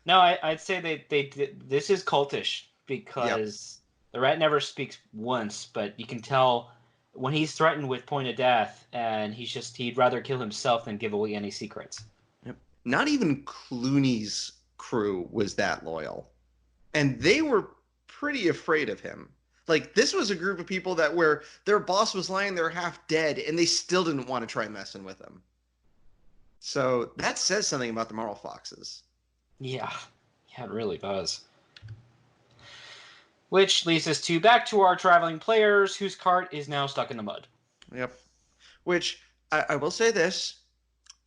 No, I'd say this is cultish because the rat never speaks once, but you can tell when he's threatened with point of death, and he'd rather kill himself than give away any secrets. Yep. Not even Clooney's crew was that loyal, and they were pretty afraid of him. Like, this was a group of people that where their boss was lying there half dead, and they still didn't want to try messing with him. So that says something about the Marlfoxes. Yeah, it really does. Which leads us back to our traveling players, whose cart is now stuck in the mud. Yep. Which, I will say this,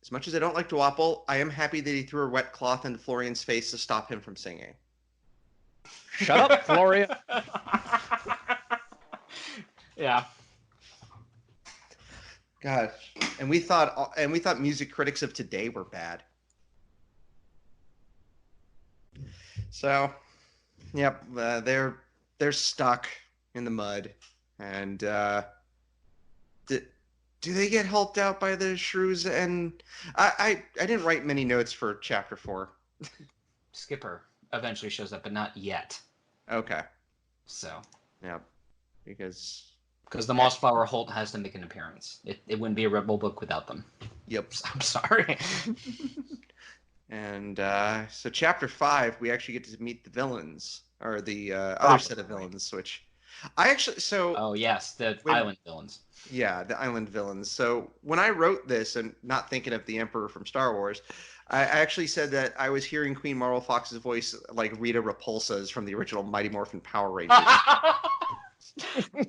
as much as I don't like Dwapple, I am happy that he threw a wet cloth into Florian's face to stop him from singing. Shut up, Florian. Yeah. God, and we thought music critics of today were bad. So, yep, they're stuck in the mud, and do they get helped out by the shrews? And I didn't write many notes for chapter 4. Skipper eventually shows up, but not yet. Okay. So. Yeah, because the Mossflower Holt has to make an appearance. It wouldn't be a Rebel book without them. Yep. I'm sorry. And so chapter 5, we actually get to meet the villains, or the other set of villains, which I actually Oh yes, the island villains. Yeah, the island villains. So when I wrote this, and not thinking of the Emperor from Star Wars, I actually said that I was hearing Queen Marlfox's voice like Rita Repulsa's from the original Mighty Morphin Power Rangers.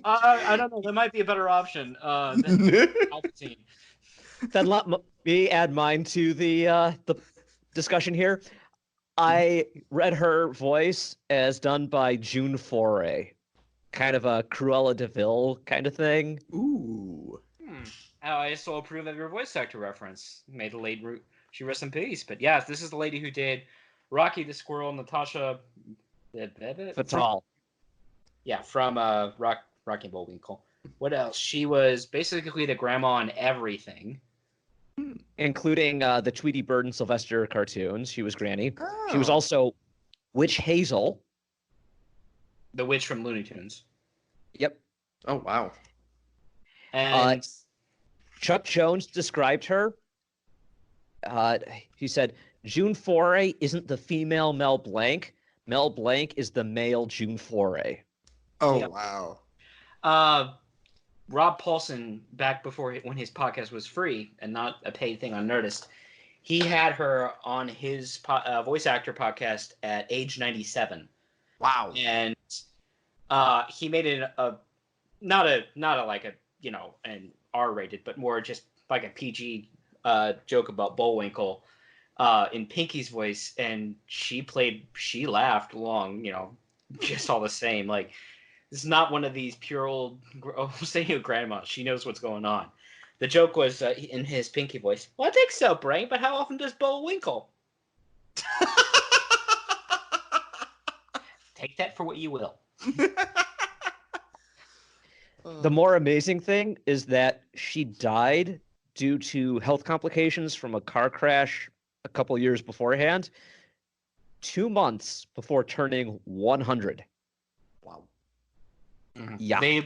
I don't know. There might be a better option than Palpatine. Then let me add mine to the discussion here. I read her voice as done by June Foray, kind of a Cruella de Vil kind of thing. Ooh. I also approve of your voice actor reference. Made a late root. She rests in peace. But yes, this is the lady who did Rocky the Squirrel, Natasha Fatal. From Rocky and Bullwinkle. What else? She was basically the grandma on everything. Including the Tweety Bird and Sylvester cartoons. She was Granny. Oh. She was also Witch Hazel. The witch from Looney Tunes. Yep. Oh, wow. And Chuck Jones described her. He said, June Foray isn't the female Mel Blanc. Mel Blanc is the male June Foray. Oh, yeah. Wow. Rob Paulson, back before when his podcast was free and not a paid thing on Nerdist, he had her on his voice actor podcast at age 97. Wow. And he made it not a like a an R-rated, but more just like a PG joke about Bullwinkle in Pinky's voice, and she laughed along, just all the same. Like, this is not one of these pure old grandma. She knows what's going on. The joke was in his Pinky voice. Well, I think so, Brain, but how often does Bullwinkle? Take that for what you will. The more amazing thing is that she died due to health complications from a car crash a couple years beforehand, 2 months before turning 100. Wow. Mm-hmm. Yeah.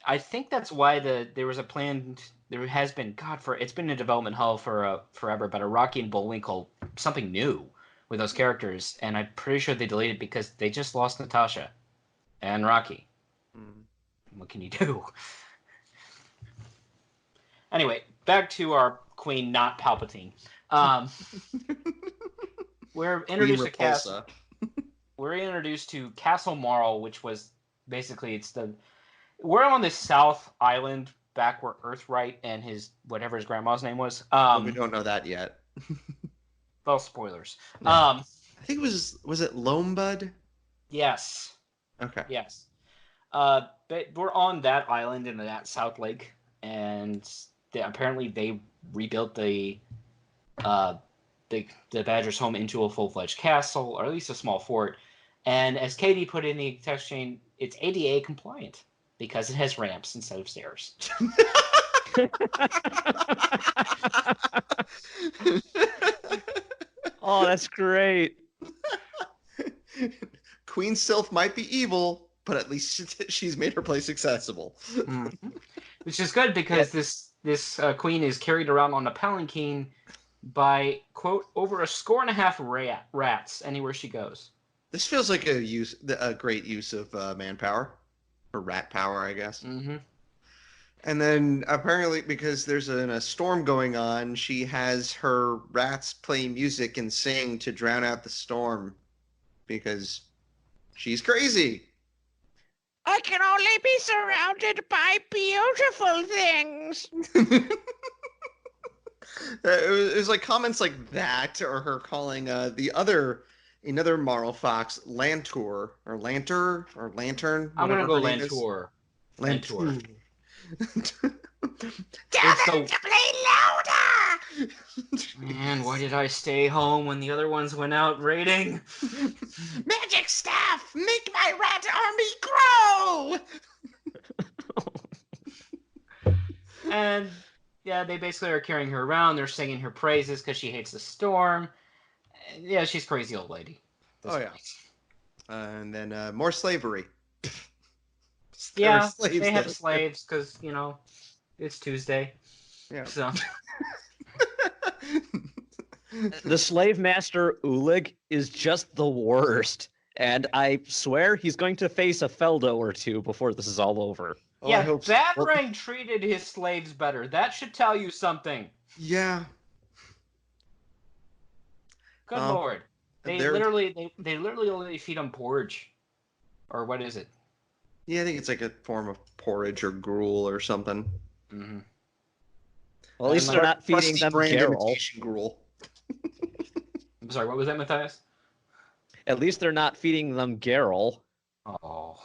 I think that's why there was a plan. There has been it's been in development hell for forever, but a Rocky and Bullwinkle, something new with those characters, and I'm pretty sure they deleted it because they just lost Natasha and Rocky. What can you do? Anyway, back to our queen, not Palpatine. we're Queen introduced to Castle. Repulsa. We're introduced to Castle Marl, which was basically we're on the South Island back where Earthright and his grandma's name was. But we don't know that yet. Well, spoilers. Yeah. I think was it Loambud? Yes. Okay. Yes. But we're on that island in that South Lake, and apparently they rebuilt the Badger's home into a full-fledged castle, or at least a small fort. And as Katie put in the text chain, it's ADA compliant because it has ramps instead of stairs. Oh, that's great. Queen Sylph might be evil, but at least she's made her place accessible. Mm-hmm. Which is good because this queen is carried around on a palanquin by, quote, over 1.5 rats anywhere she goes. This feels like a great use of manpower, or rat power, I guess. Mm-hmm. And then apparently, because there's a storm going on, she has her rats play music and sing to drown out the storm because she's crazy. I can only be surrounded by beautiful things. It was like comments like that, or her calling another Marlfox Lantour or Lanter or Lantern. I'm gonna go Lantour. Lantour. Tell them to play louder! Man, why did I stay home when the other ones went out raiding? Magic staff, make my rat army grow! And yeah, they basically are carrying her around. They're singing her praises because she hates the storm. Yeah, she's a crazy old lady. Oh yeah. And then more slavery. Yeah, they have slaves because it's Tuesday. Yeah. So The slave master Ulig is just the worst, and I swear he's going to face a Feldo or two before this is all over. Oh, yeah, I hope so. Batarang treated his slaves better. That should tell you something. Yeah. Good lord. They literally only feed them porridge. Or what is it? Yeah, I think it's like a form of porridge or gruel or something. Mm-hmm. Well, at least they're not feeding them Geralt. Gruel. I'm sorry, what was that, Matthias? At least they're not feeding them Geralt. Oh.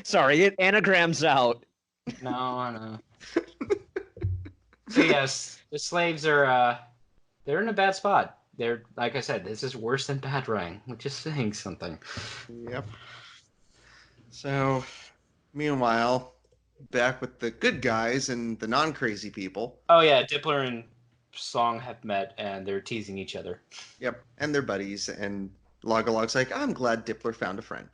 Sorry, it anagrams out. No, I know. So yes, the slaves are they're in a bad spot. They're, like I said, this is worse than Batarang, which is saying something. Yep. So, meanwhile, back with the good guys and the non-crazy people. Oh yeah, Dippler and Song have met and they're teasing each other. Yep, and they're buddies. And Logalog's like, I'm glad Dippler found a friend.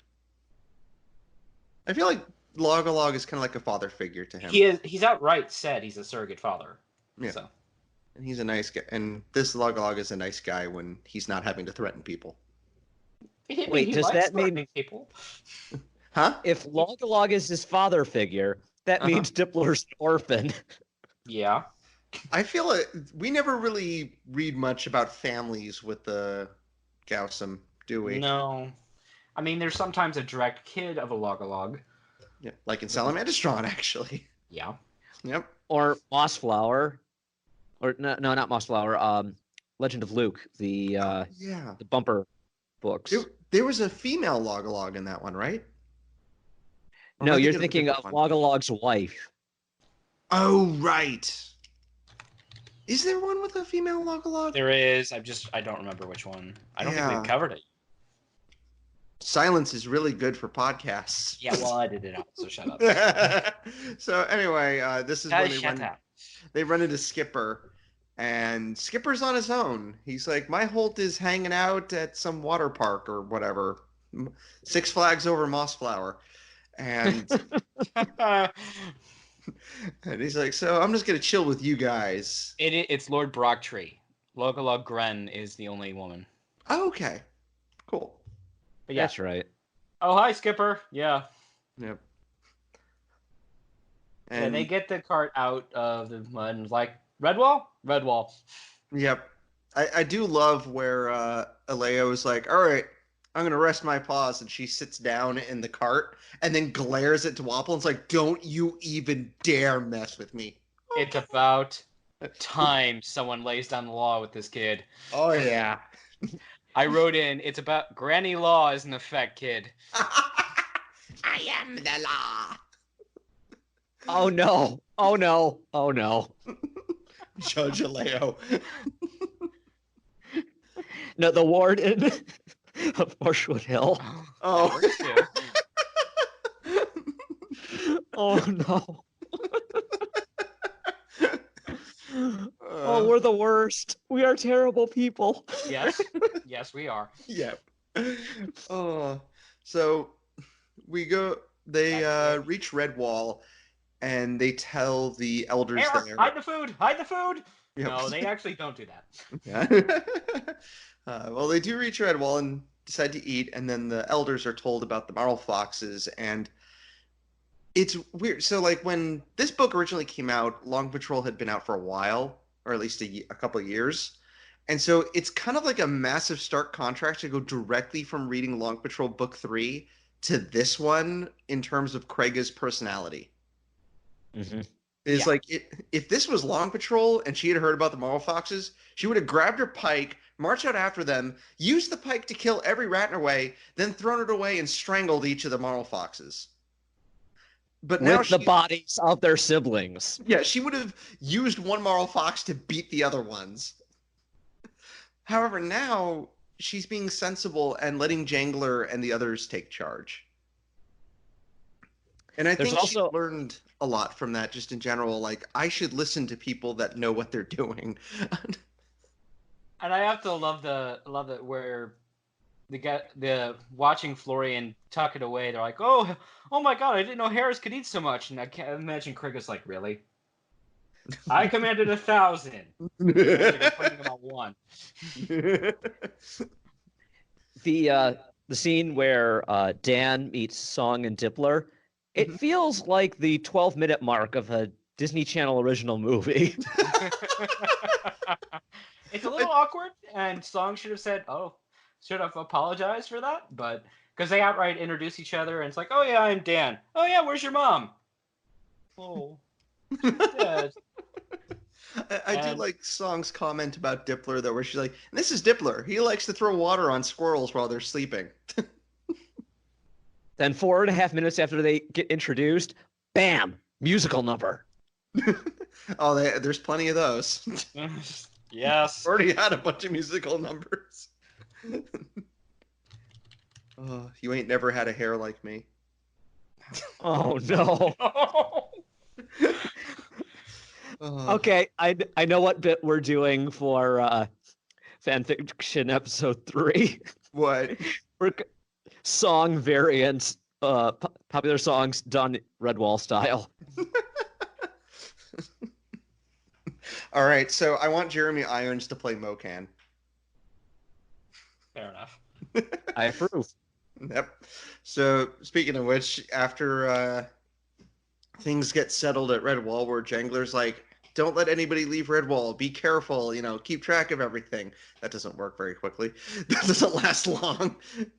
I feel like Logalog is kind of like a father figure to him. He's outright said he's a surrogate father. Yeah. So. And he's a nice guy. And this Logalog is a nice guy when he's not having to threaten people. Wait, does that mean people? Huh? If Logalog is his father figure, that means Dippler's an orphan. Yeah. I feel like we never really read much about families with the Gaussum, do we? No. I mean, there's sometimes a direct kid of a Logalog. Yeah, like in Salamandastron, actually. Yeah. Yep. Or Mossflower. Or no, not Mossflower. Legend of Luke, the bumper books. There was a female Logalog in that one, right? Or no, you're thinking of Logalog's wife. Oh, right. Is there one with a female Logalog? There is. I don't remember which one. I don't think we've covered it. Silence is really good for podcasts. Yeah, well, I did it out, so shut up. So anyway, this is when they run into Skipper, and Skipper's on his own. He's like, my Holt is hanging out at some water park or whatever. Six Flags over Mossflower. And and he's like, so I'm just going to chill with you guys. It's Lord Brocktree. Logalog Gren is the only woman. Oh, okay. Cool. But yeah. That's right. Oh, hi, Skipper. Yeah. Yep. And they get the cart out of the mud and like, Redwall? Redwall. Yep. I do love where Aleo is like, all right, I'm gonna rest my paws, and she sits down in the cart and then glares at Dwapple and is like, don't you even dare mess with me. It's about time someone lays down the law with this kid. Oh yeah. I wrote in, it's about Granny Law is in effect, kid. I am the law. Oh no! Oh no! Oh no! Judge Aleo. No, the warden of Marshwood Hill. Oh. Oh no! Oh, we're the worst. We are terrible people. Yes. Yes, we are. Yeah. Oh. So we go. They reach Redwall, and they tell the elders there. Hide the food! Hide the food! Yep. No, they actually don't do that. Yeah. Well, they do reach Redwall and decide to eat, and then the elders are told about the Marlfoxes, and it's weird. So, like, when this book originally came out, Long Patrol had been out for a while, or at least a couple of years. And so it's kind of like a massive stark contrast to go directly from reading Long Patrol Book 3 to this one in terms of Kraga's personality. Mm-hmm. Is like, if this was Long Patrol and she had heard about the Marlfoxes, she would have grabbed her pike, marched out after them, used the pike to kill every rat in her way, then thrown it away and strangled each of the Marlfoxes. But now with the bodies of their siblings. Yeah, she would have used one Marlfox to beat the other ones. However, now she's being sensible and letting Jangler and the others take charge. And I think she learned a lot from that, just in general. Like, I should listen to people that know what they're doing. And I have to love it where the watching Florian tuck it away. They're like, oh my god, I didn't know Harris could eat so much. And I can't imagine Kraga's like, really? I commanded 1,000. Putting him on 1. The scene where Dan meets Song and Dippler, it feels like the 12-minute mark of a Disney Channel original movie. It's a little awkward, and Song should have apologized for that, but because they outright introduce each other, and it's like, oh yeah, I'm Dan. Oh yeah, where's your mom? Oh, dead. I do like Song's comment about Dippler, though, where she's like, this is Dippler. He likes to throw water on squirrels while they're sleeping. Then 4.5 minutes after they get introduced, bam, musical number. Oh, there's plenty of those. Yes. Already had a bunch of musical numbers. Oh, you ain't never had a hair like me. Oh, no. Okay, I know what bit we're doing for fanfiction episode 3. What? We're song variants, popular songs done Redwall style. All right, so I want Jeremy Irons to play Mocan. Fair enough. I approve. Yep. So, speaking of which, after things get settled at Redwall, where Jangler's like, don't let anybody leave Redwall, be careful, keep track of everything. That doesn't work very quickly. That doesn't last long.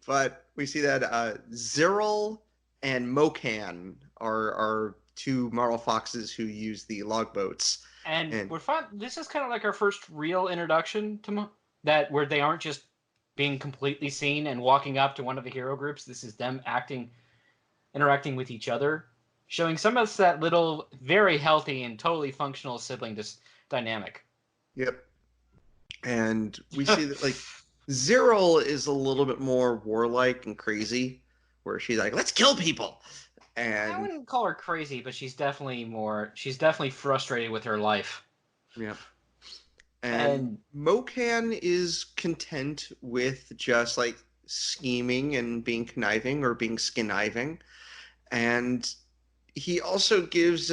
But we see that Zyril and Mocan are two Marlfoxes who use the logboats. And we're fine. This is kind of like our first real introduction to that, where they aren't just being completely seen and walking up to one of the hero groups. This is them interacting with each other, showing some of that little, very healthy and totally functional sibling dynamic. Yep. And we see that, like, Zyril is a little bit more warlike and crazy, where she's like, let's kill people. And I wouldn't call her crazy, but she's definitely frustrated with her life. Yeah. And Mocan is content with just, like, scheming and being conniving or being skonniving. And he also gives,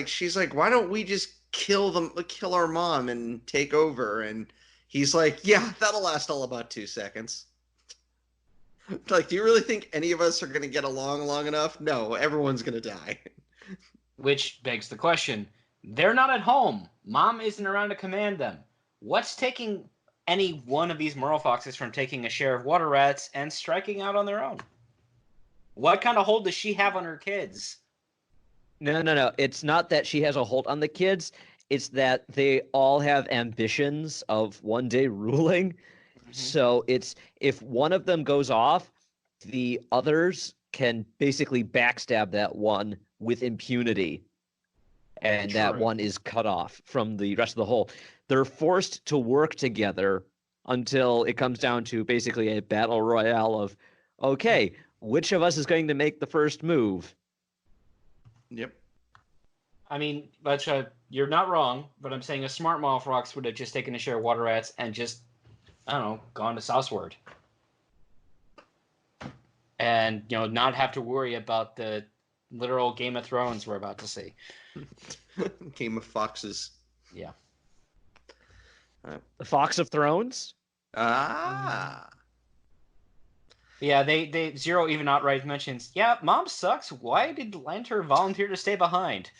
she's like, why don't we just kill our mom and take over? And he's like, yeah, that'll last all about 2 seconds. Like, do you really think any of us are going to get along long enough? No, everyone's going to die. Which begs the question, they're not at home. Mom isn't around to command them. What's taking any one of these Marlfoxes from taking a share of water rats and striking out on their own. What kind of hold does she have on her kids? No. It's not that she has a hold on the kids. It's that they all have ambitions of one day ruling. Mm-hmm. So it's if one of them goes off, the others can basically backstab that one with impunity. And that one is cut off from the rest of the whole. They're forced to work together until it comes down to basically a battle royale of, okay, which of us is going to make the first move? Yep. I mean, but you're not wrong, but I'm saying a smart Marlfox would have just taken a share of water rats and just, I don't know, gone to Southward. And, not have to worry about the literal Game of Thrones we're about to see. Game of Foxes. Yeah. The Fox of Thrones? Ah. Yeah, they Zero even outright mentions, yeah, Mom sucks. Why did Lanter volunteer to stay behind?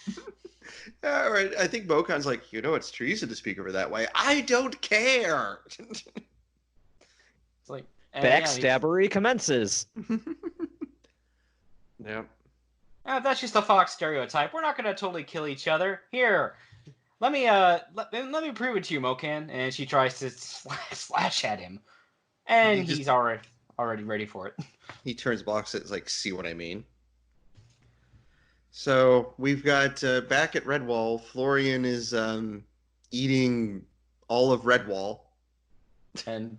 Yeah, right. I think Bokon's like, it's treason to speak of her that way. I don't care. It's like backstabbery commences. Yeah. That's just a Fox stereotype. We're not going to totally kill each other. Here, let me let me prove it to you, Mokan. And she tries to slash at him, and he's already ready for it. He turns blocks. It's like, see what I mean. So we've got back at Redwall. Florian is eating all of Redwall. And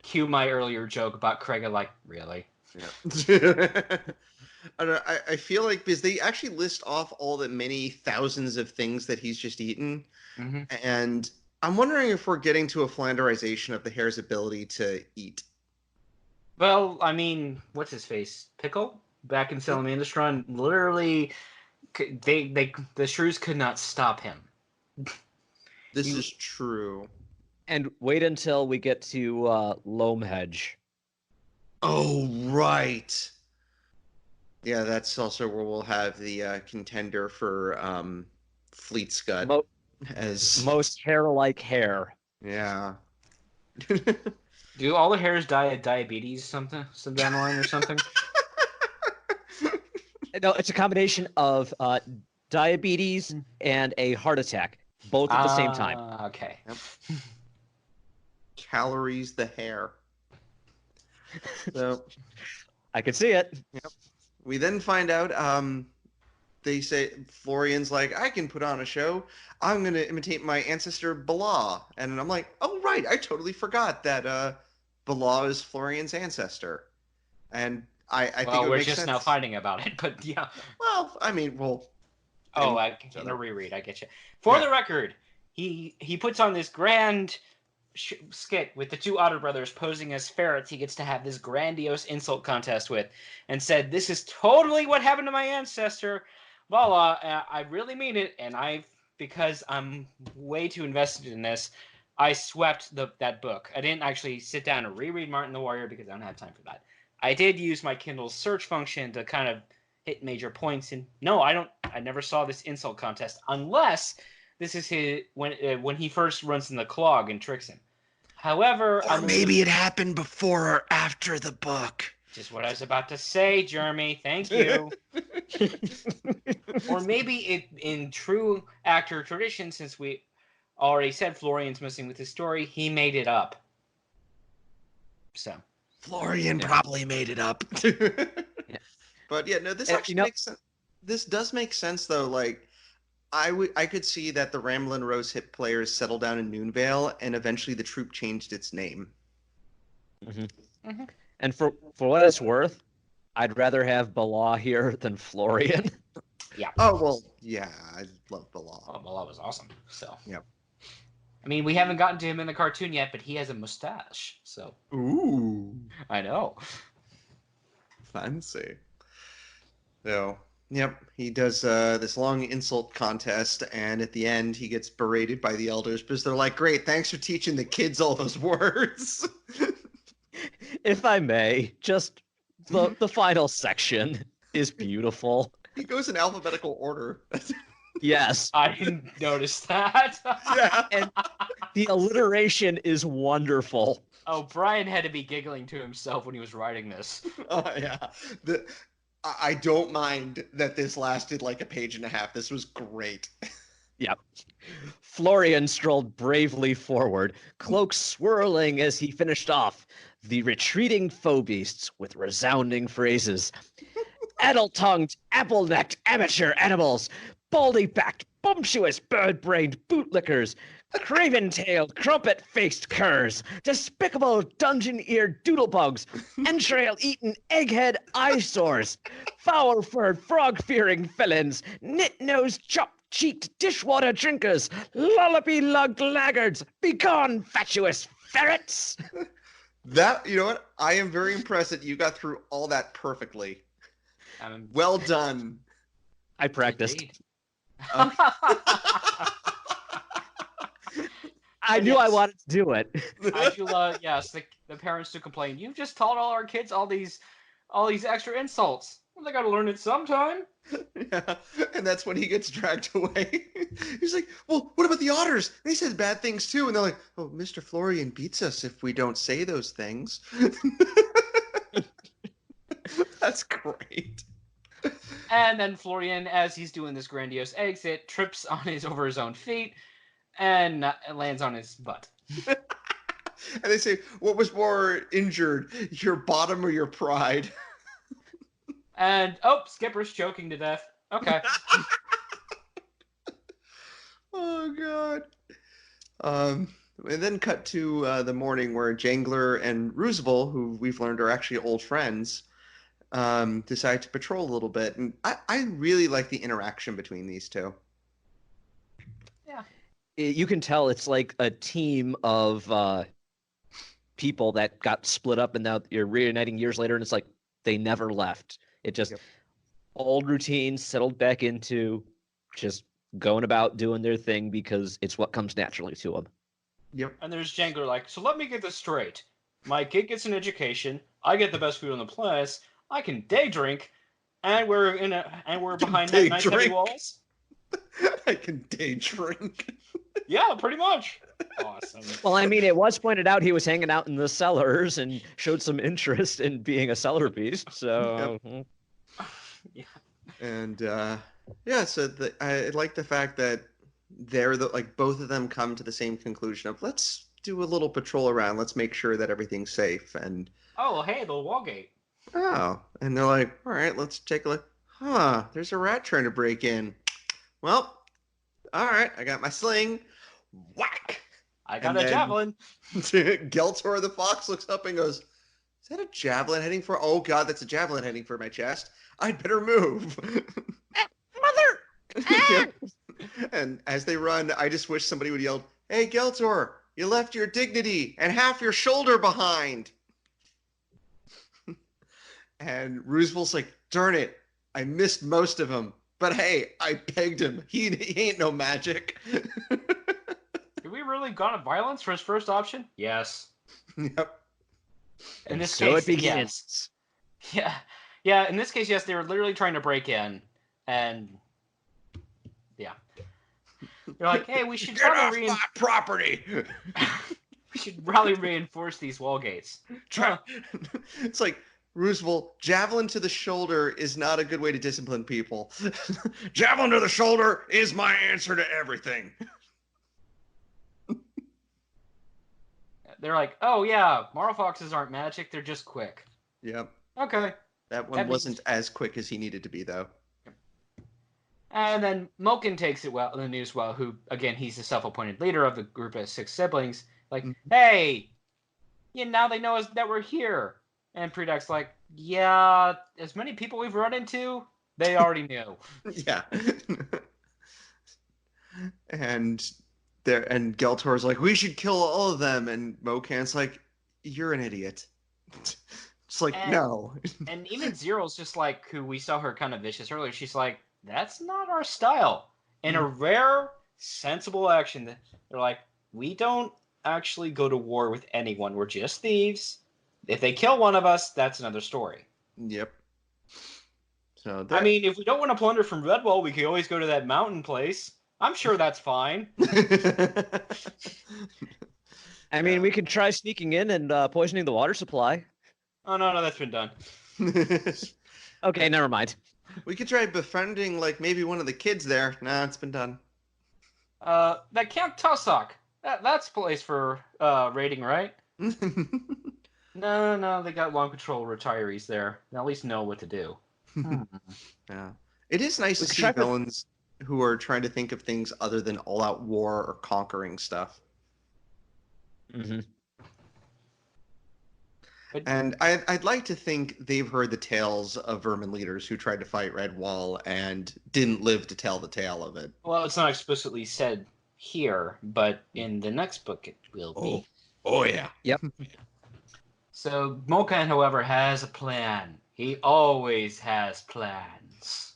cue my earlier joke about Craig. Like, really? Yeah. I feel like because they actually list off all the many thousands of things that he's just eaten, and I'm wondering if we're getting to a Flanderization of the hare's ability to eat. Well, I mean, what's his face? Pickle back in Salamandastron, literally, the shrews could not stop him. This is true. And wait until we get to Loamhedge. Oh, right. Yeah, that's also where we'll have the contender for Fleet Scud as most hair-like hair. Yeah. Do all the hares die of diabetes, some down the line or something? No, it's a combination of diabetes and a heart attack, both at the same time. Okay. Yep. Calories the hair. So I could see it. Yep. We then find out they say Florian's like, I can put on a show. I'm going to imitate my ancestor Bala. And I'm like, oh, right. I totally forgot that Bala is Florian's ancestor. And I think it we're makes just sense. now finding about it, but yeah. Well, I mean, in a reread, I get you. For the record, he puts on this grand skit with the two Otter brothers posing as ferrets he gets to have this grandiose insult contest with, and said, this is totally what happened to my ancestor. Well, I really mean it, and because I'm way too invested in this, I swept that book. I didn't actually sit down and reread Martin the Warrior because I don't have time for that. I did use my Kindle's search function to kind of hit major points, and no, I never saw this insult contest unless this is his when he first runs in the clog and tricks him. However, or maybe it happened before or after the book. Just what I was about to say, Jeremy. Thank you. Or maybe in true actor tradition, since we already said Florian's messing with his story, he made it up. So Florian probably made it up. But yeah, no, this actually makes sense. This does make sense though. Like, I could see that the Ramblin' Rose hit players settled down in Noonvale, and eventually the troop changed its name. And for what it's worth, I'd rather have Bala here than Florian. Yeah. Oh well, yeah, I love Bala. Oh, Bala was awesome. So. Yep. I mean, we haven't gotten to him in the cartoon yet, but he has a mustache. So. Ooh. I know. Fancy. So, yep, he does this long insult contest, and at the end, he gets berated by the elders because they're like, "Great, thanks for teaching the kids all those words." If I may, just the final section is beautiful. He goes in alphabetical order. Yes. I didn't notice that. Yeah. And the alliteration is wonderful. Oh, Brian had to be giggling to himself when he was writing this. Oh yeah. I don't mind that this lasted like a page and a half. This was great. Yep. Florian strolled bravely forward, cloak swirling as he finished off the retreating foe beasts with resounding phrases. Addle-tongued, apple-necked amateur animals, baldy-backed, bumptious, bird-brained bootlickers, craven-tailed, crumpet-faced curs, despicable dungeon-eared doodlebugs, entrail-eaten egghead eyesores, foul-furred, frog-fearing felons, knit-nosed, chop-cheeked dishwater drinkers, lollopy-lugged laggards, begone, fatuous ferrets! That, you know what? I am very impressed that you got through all that perfectly. Well done. I practiced. Indeed. I knew I wanted to do it. I do love, yes, the parents do complain. You just taught all our kids all these extra insults. Well, they got to learn it sometime. Yeah, and that's when he gets dragged away. He's like, well, what about the otters? They said bad things too. And they're like, oh, Mr. Florian beats us if we don't say those things. That's great. And then Florian, as he's doing this grandiose exit, trips over his own feet and lands on his butt. And they say, what was more injured, your bottom or your pride? And, Skipper's choking to death. Okay. Oh, God. And then cut to the morning where Jangler and Roosevelt, who we've learned are actually old friends, decide to patrol a little bit. And I really like the interaction between these two. Yeah. You can tell it's like a team of people that got split up and now you're reuniting years later and it's like they never left. It just old routines settled back into just going about doing their thing because it's what comes naturally to them. Yep. And there's Jangler like, so let me get this straight. My kid gets an education, I get the best food on the place, I can day drink, and we're behind nice heavy walls. I can day drink. Yeah, pretty much. Awesome. Well, I mean, it was pointed out he was hanging out in the cellars and showed some interest in being a cellar beast. So, Yeah. And so I like the fact that they're both of them come to the same conclusion of let's do a little patrol around. Let's make sure that everything's safe. And oh, hey, the wall gate. oh, and they're like, all right, let's take a look. Huh, there's a rat trying to break in. Well, all right, I got my sling. Whack! I got a javelin. Geltor the fox looks up and goes, is that a javelin heading for? Oh, God, that's a javelin heading for my chest. I'd better move. Mother! Yeah. And as they run, I just wish somebody would yell, hey, Geltor, you left your dignity and half your shoulder behind. And Roosevelt's like, darn it, I missed most of him. But hey, I pegged him. He ain't no magic. Did we really gone to violence for his first option? Yes. Yep. In this so case, it begins. yes. Yeah. In this case, yes, they were literally trying to break in, and yeah, they're like, "Hey, we should Get off probably my property." we should probably reinforce these wall gates." It's like, Roosevelt, javelin to the shoulder is not a good way to discipline people. Javelin to the shoulder is my answer to everything. They're like, "Oh yeah, Marlfoxes aren't magic; they're just quick." Yep. Okay. That one wasn't as quick as he needed to be, though. And then Moken takes it the news well, who, again, he's the self-appointed leader of the group of 6 siblings. Like, hey, now they know that we're here. And Predac's like, yeah, as many people we've run into, they already knew. Yeah. And Geltor's like, we should kill all of them. And Mokan's like, you're an idiot. It's like, no. And even Zero's just like, who we saw her kind of vicious earlier, she's like, that's not our style. In a rare, sensible action, they're like, we don't actually go to war with anyone. We're just thieves. If they kill one of us, that's another story. Yep. So I mean, if we don't want to plunder from Redwall, we could always go to that mountain place. I'm sure that's fine. I mean, we could try sneaking in and poisoning the water supply. Oh, no, that's been done. Okay, never mind. We could try befriending, like, maybe one of the kids there. Nah, it's been done. That Camp Tussock. That's a place for raiding, right? No, they got long patrol retirees there. They at least know what to do. Yeah. It is nice to see villains who are trying to think of things other than all-out war or conquering stuff. Mm-hmm. And I'd like to think they've heard the tales of vermin leaders who tried to fight Redwall and didn't live to tell the tale of it. Well, it's not explicitly said here, but in the next book it will be. Oh yeah. Yep. So Mokan, however, has a plan. He always has plans.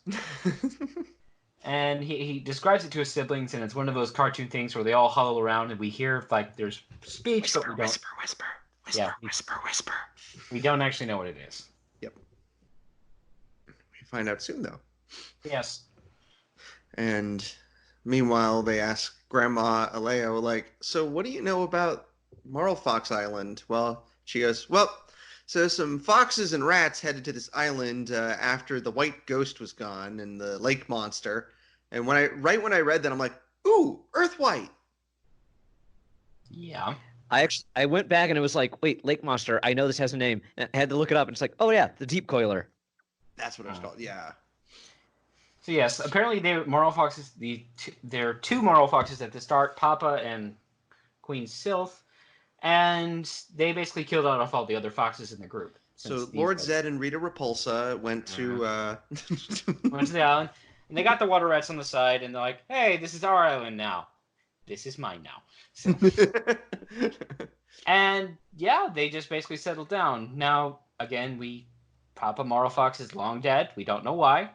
And he describes it to his siblings, and it's one of those cartoon things where they all huddle around and we hear, like, there's speech, but we don't... Whisper. We don't actually know what it is. Yep. We find out soon, though. Yes. And meanwhile, they ask Grandma Aleo, like, so what do you know about Marlfox Island? Well, she goes, well, so some foxes and rats headed to this island after the white ghost was gone and the lake monster. And when I read that, I'm like, ooh, Earth White. Yeah. I went back and it was like, wait, Lake Monster. I know this has a name. And I had to look it up, and it's like, oh yeah, the Deep Coiler. That's what it was called. Yeah. So yes, apparently Marlfoxes. There are two Marlfoxes at the start, Papa and Queen Sylph, and they basically killed off all the other foxes in the group. So Lord Zed and Rita Repulsa went to went to the island, and they got the water rats on the side, and they're like, "Hey, this is our island now. This is mine now." So, and yeah, they just basically settled down. Now, again, Papa Marlfox is long dead. We don't know why.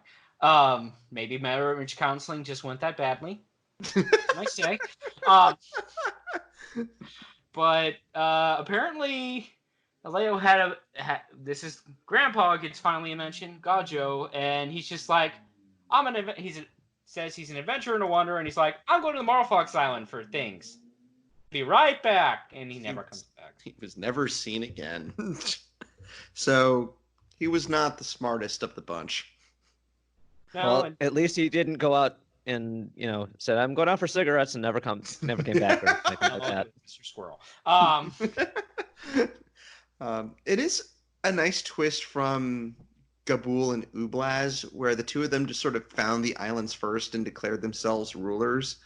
Maybe marriage counseling just went that badly. I say. But apparently, Aleo had this is Grandpa gets finally mentioned, Gajo, and he's just like, says he's an adventurer and a wanderer, and he's like, I'm going to the Marlfox Island for things. Be right back, and he never comes back. He was never seen again. So he was not the smartest of the bunch. No, Well, at least he didn't go out and said, I'm going out for cigarettes, and never came back or anything like that. Mr. Squirrel. It is a nice twist from Gabul and Ublaz, where the two of them just sort of found the islands first and declared themselves rulers.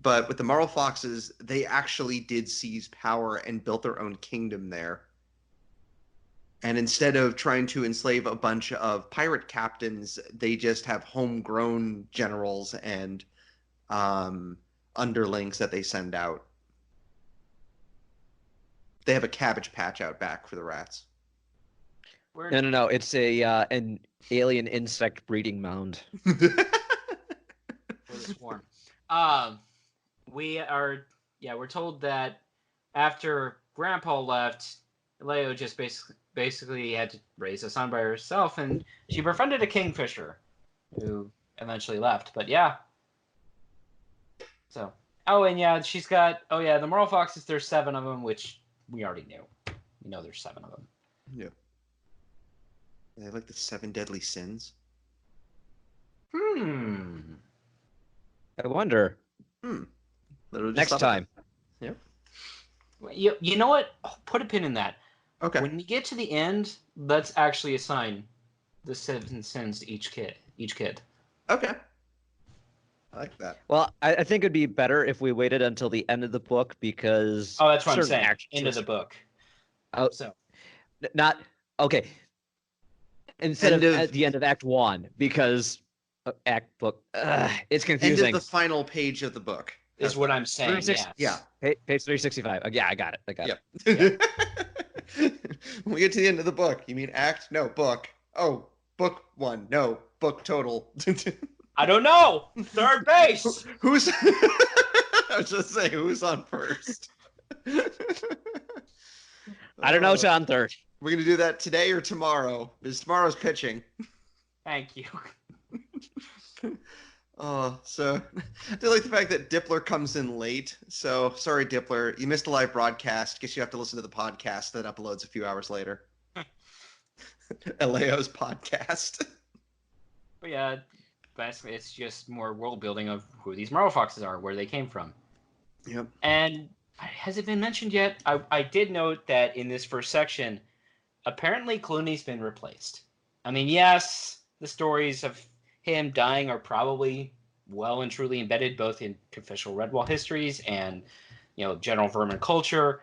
But with the Marlfoxes, they actually did seize power and built their own kingdom there. And instead of trying to enslave a bunch of pirate captains, they just have homegrown generals and underlings that they send out. They have a cabbage patch out back for the rats. No. It's an alien insect breeding mound. Swarm. We're told that after Grandpa left, Leo just basically had to raise a son by herself, and she befriended a kingfisher who eventually left. But yeah. So, she's got, the Marlfoxes, there's 7 of them, which we already knew. We know there's 7 of them. Yeah. They have like the 7 deadly sins. I wonder. Next time. Yep. You know what? Put a pin in that. Okay. When we get to the end, let's actually assign the 7 sins to each kid. Okay. I like that. Well, I think it'd be better if we waited until the end of the book, because... Oh, that's what I'm saying. End of the book. Oh, so. Not... Okay. Instead of at the end of Act 1, because... Act book. It's confusing. End of the final page of the book. Is what I'm saying, yes. Yeah. Page 365. Yeah, I got it. Yep. When we get to the end of the book, you mean act? No, book. Oh, book 1. No, book total. I don't know. Third base. Who's... I was just saying, who's on first? I don't know, John. Third. We're going to do that today or tomorrow, because tomorrow's pitching. Thank you. Oh, so I do like the fact that Dippler comes in late. So sorry, Dippler, you missed a live broadcast. Guess you have to listen to the podcast that uploads a few hours later. Aleo's podcast. But yeah, basically it's just more world building of who these Marlfoxes are, where they came from. Yep. And has it been mentioned yet? I did note that in this first section, apparently Clooney's been replaced. I mean, yes, the stories of him dying are probably well and truly embedded both in official Redwall histories and, general vermin culture.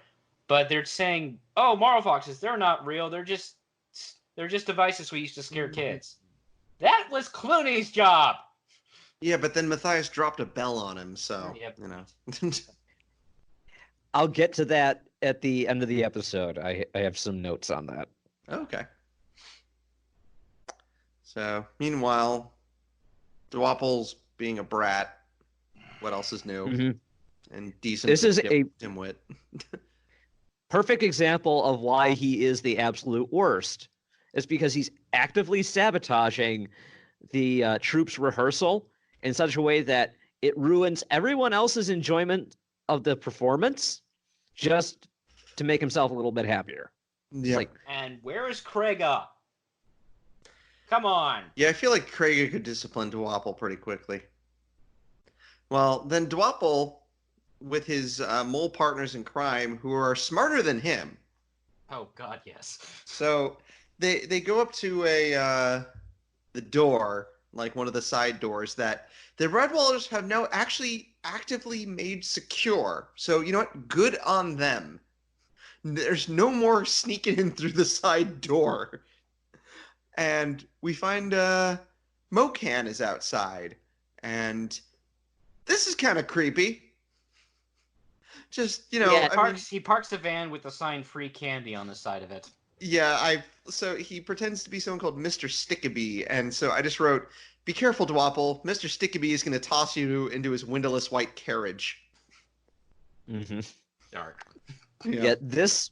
But they're saying, oh, Marlfoxes, they're not real. They're just devices we used to scare kids. That was Clooney's job. Yeah, but then Matthias dropped a bell on him, so, Yep. I'll get to that at the end of the episode. I have some notes on that. Okay. So, meanwhile, Dwapple's being a brat. What else is new? Mm-hmm. And decent. This is a dimwit. perfect example of why he is the absolute worst. It's because he's actively sabotaging the troops' rehearsal in such a way that it ruins everyone else's enjoyment of the performance just to make himself a little bit happier. Yeah. And where is Krega? Come on. Yeah, I feel like Krega could discipline Dwapple pretty quickly. Well, then Dwapple, with his mole partners in crime, who are smarter than him. Oh God, yes. So they go up to the door, like one of the side doors that the Redwallers have now actually actively made secure. So you know what? Good on them. There's no more sneaking in through the side door. And we find Mocan is outside. And this is kind of creepy. Just, Yeah, he parks the van with the sign "Free Candy" on the side of it. Yeah, so he pretends to be someone called Mr. Stickabee, and so I just wrote, "Be careful, Dwapple. Mr. Stickabee is going to toss you into his windowless white carriage." Mm-hmm. Dark. Yeah, this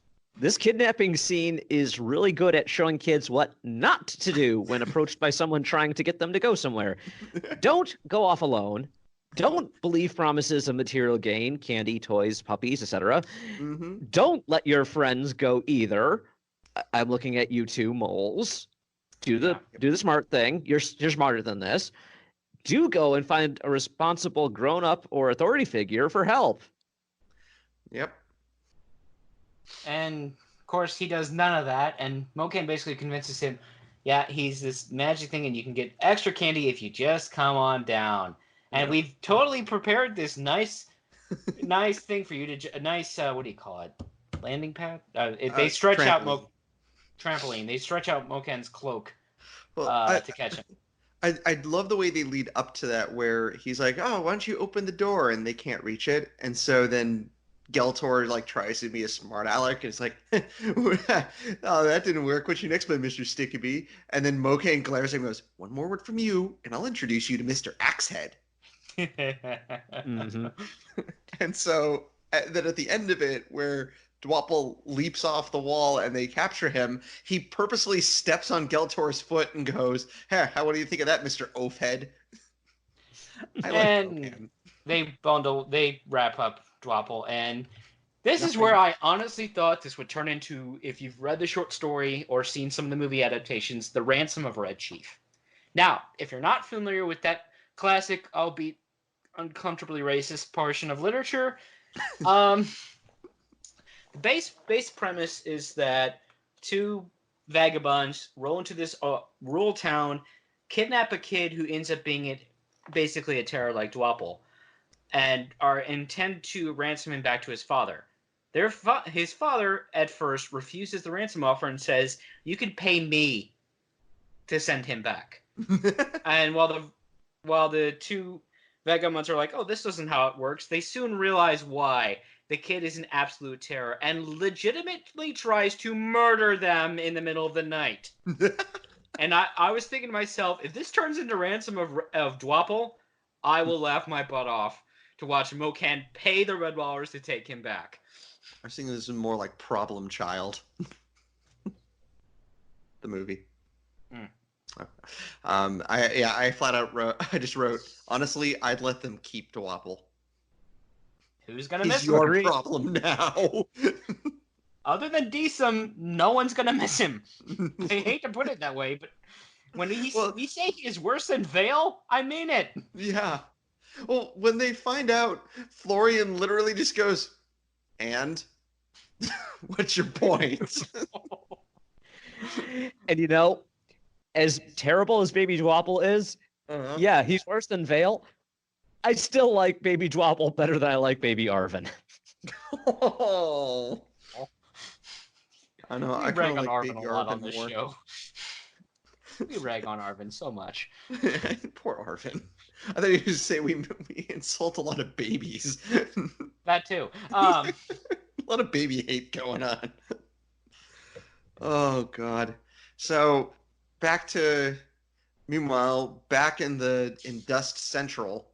kidnapping scene is really good at showing kids what not to do when approached by someone trying to get them to go somewhere. Don't go off alone. Don't believe promises of material gain, candy, toys, puppies, etc. Mm-hmm. Don't let your friends go either. I'm looking at you two moles. Do the smart thing. You're smarter than this. Do go and find a responsible grown-up or authority figure for help. Yep. And of course, he does none of that. And Mocan basically convinces him, yeah, he's this magic thing, and you can get extra candy if you just come on down. And we've totally prepared this nice thing for you to what do you call it? Landing pad? They stretch trampoline. out trampoline. They stretch out Mocan's cloak to catch him. I love the way they lead up to that, where he's like, "Oh, why don't you open the door?" and they can't reach it, and so then Geltor tries to be a smart aleck, and it's like, "Oh, that didn't work. What's your next one, Mr. Stickabee?" And then Mocan glares at him and goes, "One more word from you, and I'll introduce you to Mr. Axehead." Mm-hmm. And so then at the end of it, where Dwapple leaps off the wall and they capture him, he purposely steps on Geltor's foot and goes, "Hey, what do you think of that, Mr. Oafhead?" And they wrap up Dwapple, and this is where I honestly thought this would turn into, if you've read the short story or seen some of the movie adaptations, The Ransom of Red Chief. Now, if you're not familiar with that classic, albeit uncomfortably racist portion of literature, the base premise is that two vagabonds roll into this rural town, kidnap a kid who ends up being basically a terror like Dwapple, and intend to ransom him back to his father. His father at first refuses the ransom offer and says, "You can pay me to send him back." And while the two vagabonds are like, "Oh, this isn't how it works," they soon realize why. The kid is an absolute terror and legitimately tries to murder them in the middle of the night. And I was thinking to myself, if this turns into Ransom of Dwapple, I will laugh my butt off to watch Mocan pay the Redwallers to take him back. I was thinking this is more like Problem Child. The movie. I flat out wrote. I just wrote. Honestly, I'd let them keep Dwapple. Who's gonna He's miss your him? problem now. Other than Deesum, no one's gonna miss him. I hate to put it that way, but when we say he is worse than Vale, I mean it. Yeah. Well, when they find out, Florian literally just goes, "And what's your point?" And as terrible as Baby Dwapple is, yeah, he's worse than Vale. I still like Baby Dwapple better than I like Baby Arvin. Oh. I know. We I rag kind on of like Arvin Baby a lot on Arvin this more. show. We rag on Arvin so much. Poor Arvin. I thought you were going to say we insult a lot of babies. That too. A lot of baby hate going on. Oh God. So meanwhile, back in Dust Central.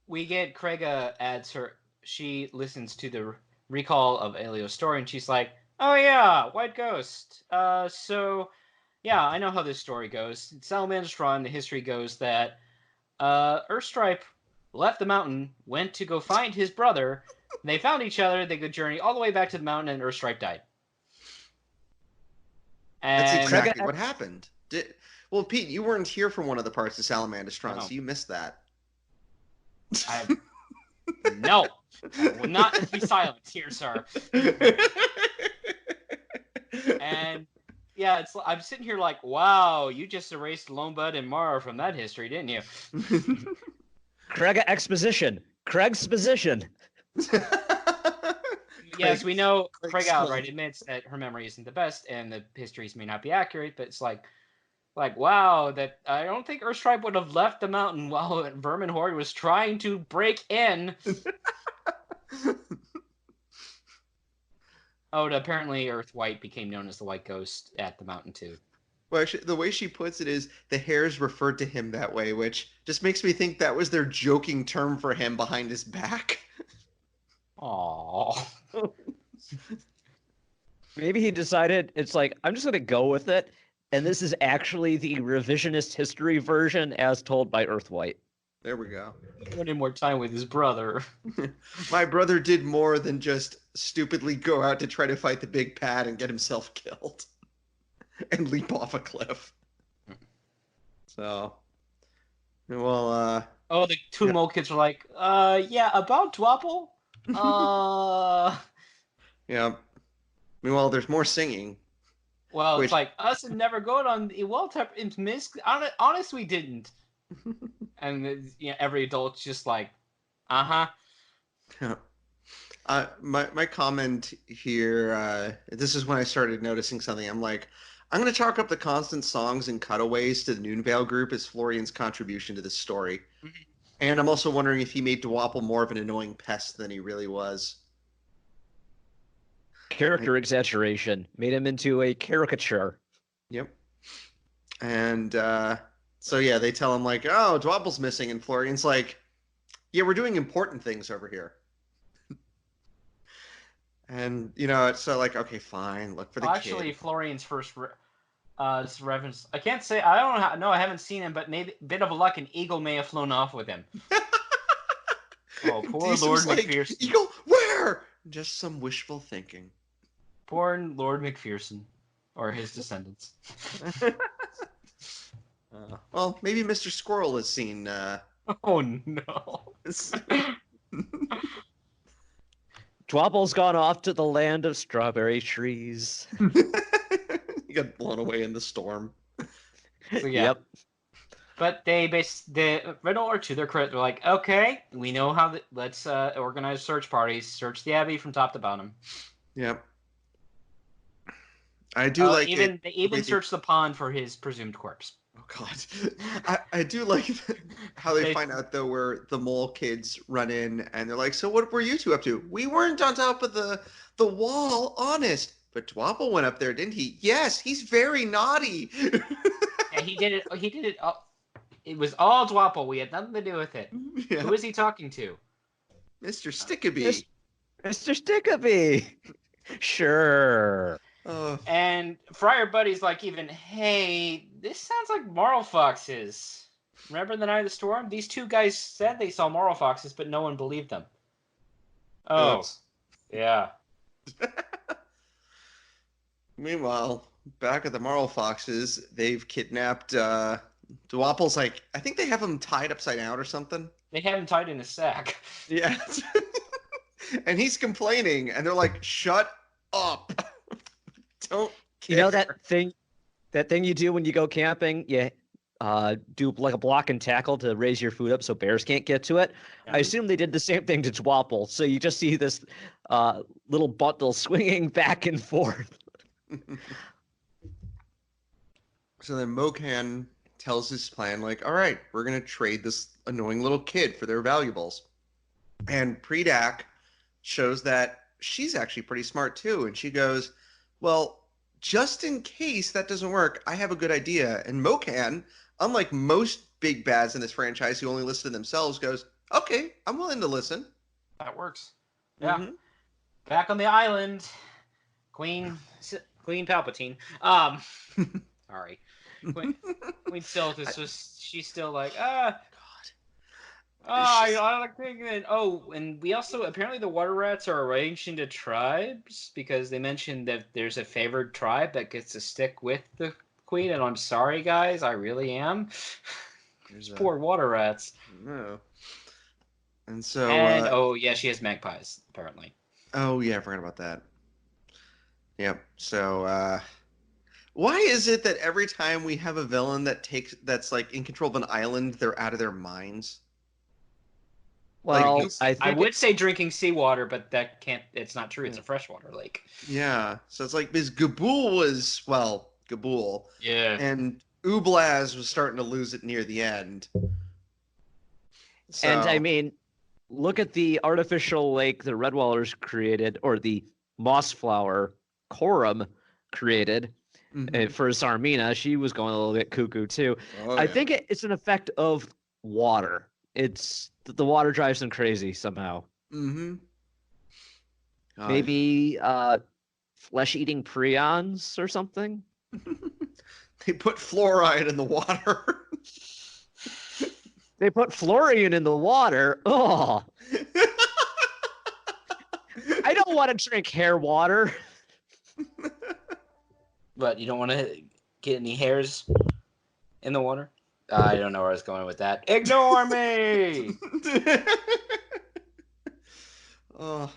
We get Krega adds her. She listens to the recall of Elio's story, and she's like, "Oh yeah, White Ghost. So yeah, I know how this story goes. In Salamander's Run, the history goes that Earthstripe left the mountain, went to go find his brother. They found each other. They could journey all the way back to the mountain, and Earthstripe died. And That's exactly what happened. Well, Pete, you weren't here for one of the parts of Salamander's Run, No. so you missed that. No, I will not be silent here, sir. And yeah, I'm sitting here like, wow, you just erased Lonebud and Mara from that history, didn't you? Krega exposition. Craig's position. Yes, we know Craig Craig's outright admits that her memory isn't the best and the histories may not be accurate, but it's like wow, that I don't think Earthstripe would have left the mountain while Vermin Horde was trying to break in. Oh, and apparently Earth White became known as the White Ghost at the mountain too. Well, actually, the way she puts it is the hares referred to him that way, which just makes me think that was their joking term for him behind his back. Aww. Maybe he decided it's like, I'm just going to go with it. And this is actually the revisionist history version as told by Earthwhite. There we go. He wanted more time with his brother. My brother did more than just stupidly go out to try to fight the big pad and get himself killed. And leap off a cliff. So, well, Oh, the two mole kids were like, yeah, about Dwapple? Yeah. Meanwhile, there's more singing. Well, it's like, us and never go on the Waltep in Minsk. Honest, we didn't. And every adult's just like, uh-huh. Yeah. My comment here, this is when I started noticing something. I'm like, I'm going to chalk up the constant songs and cutaways to the Noonvale group as Florian's contribution to this story. Mm-hmm. And I'm also wondering if he made Dwapple more of an annoying pest than he really was. Character exaggeration made him into a caricature. Yep. And so, yeah, they tell him, like, oh, Dwapple's missing. And Florian's like, yeah, we're doing important things over here. And, so, like, okay, fine, look for the kid. Actually, Florian's first reference, I can't say, I don't know how, no, I haven't seen him, but maybe a bit of luck, an eagle may have flown off with him. Oh, poor Lord McPherson. Eagle, where? Just some wishful thinking. Poor Lord McPherson, or his descendants. Well, maybe Mr. Squirrel has seen... Oh, no. Dwapple's gone off to the land of strawberry trees. He got blown away in the storm. So, yeah. Yep. But they Riddle or to their credit, they're like, okay, we know how. Let's organize search parties, search the Abbey from top to bottom. Yep. I do like even it. They even search the pond for his presumed corpse. Oh God, I do like how they find out though where the mole kids run in and they're like, so what were you two up to? We weren't on top of the wall, honest. But Dwapple went up there, didn't he? Yes, he's very naughty. Yeah, he did it. He did it. It was all Dwapple. We had nothing to do with it. Yeah. Who is he talking to? Mr. Stickaby. Mr. Stickaby. Sure. And Friar Buddy's like, even, hey, this sounds like Marlfoxes. Remember the night of the storm? These two guys said they saw Marlfoxes, but no one believed them. Oh, Oops. yeah. Meanwhile, back at the Marlfoxes, they've kidnapped Dwapple's like, I think they have him tied upside down or something. They have him tied in a sack. Yeah. And he's complaining, and they're like, shut up. Don't care. You know that thing you do when you go camping? You do like a block and tackle to raise your food up so bears can't get to it. I assume they did the same thing to Dwapple. So you just see this little bundle swinging back and forth. So then Mokan tells his plan, like, all right, we're going to trade this annoying little kid for their valuables. And Predak shows that she's actually pretty smart too. And she goes, well, just in case that doesn't work, I have a good idea. And Mokan, unlike most big bads in this franchise who only listen to themselves, goes, okay, I'm willing to listen. That works. Yeah. Back on the island, Queen Palpatine. Sorry. Queen Sylph is just, she's still like, I like thinking that. Oh, and we also, apparently the water rats are arranged into tribes because they mentioned that there's a favored tribe that gets to stick with the queen, and I'm sorry, guys, I really am. Poor water rats. No. And so... And, oh, yeah, she has magpies, apparently. Oh, yeah, I forgot about that. Yep, so, why is it that every time we have a villain that's like in control of an island, they're out of their minds? Well, like, I would say drinking seawater, but that can't. It's not true. It's a freshwater lake. Yeah, so it's like because Gabul was Gabul. Yeah. And Ublaz was starting to lose it near the end. So, And I mean, look at the artificial lake the Redwallers created, or the moss flower Corum created for Sarmina. She was going a little bit cuckoo too. I think it's an effect of water. It's the water drives them crazy somehow. Maybe flesh-eating prions or something. They put fluoride in the water. They put fluorine in the water. Oh, I don't want to drink hair water. But you don't want to get any hairs in the water? I don't know where I was going with that. Ignore me! Yeah,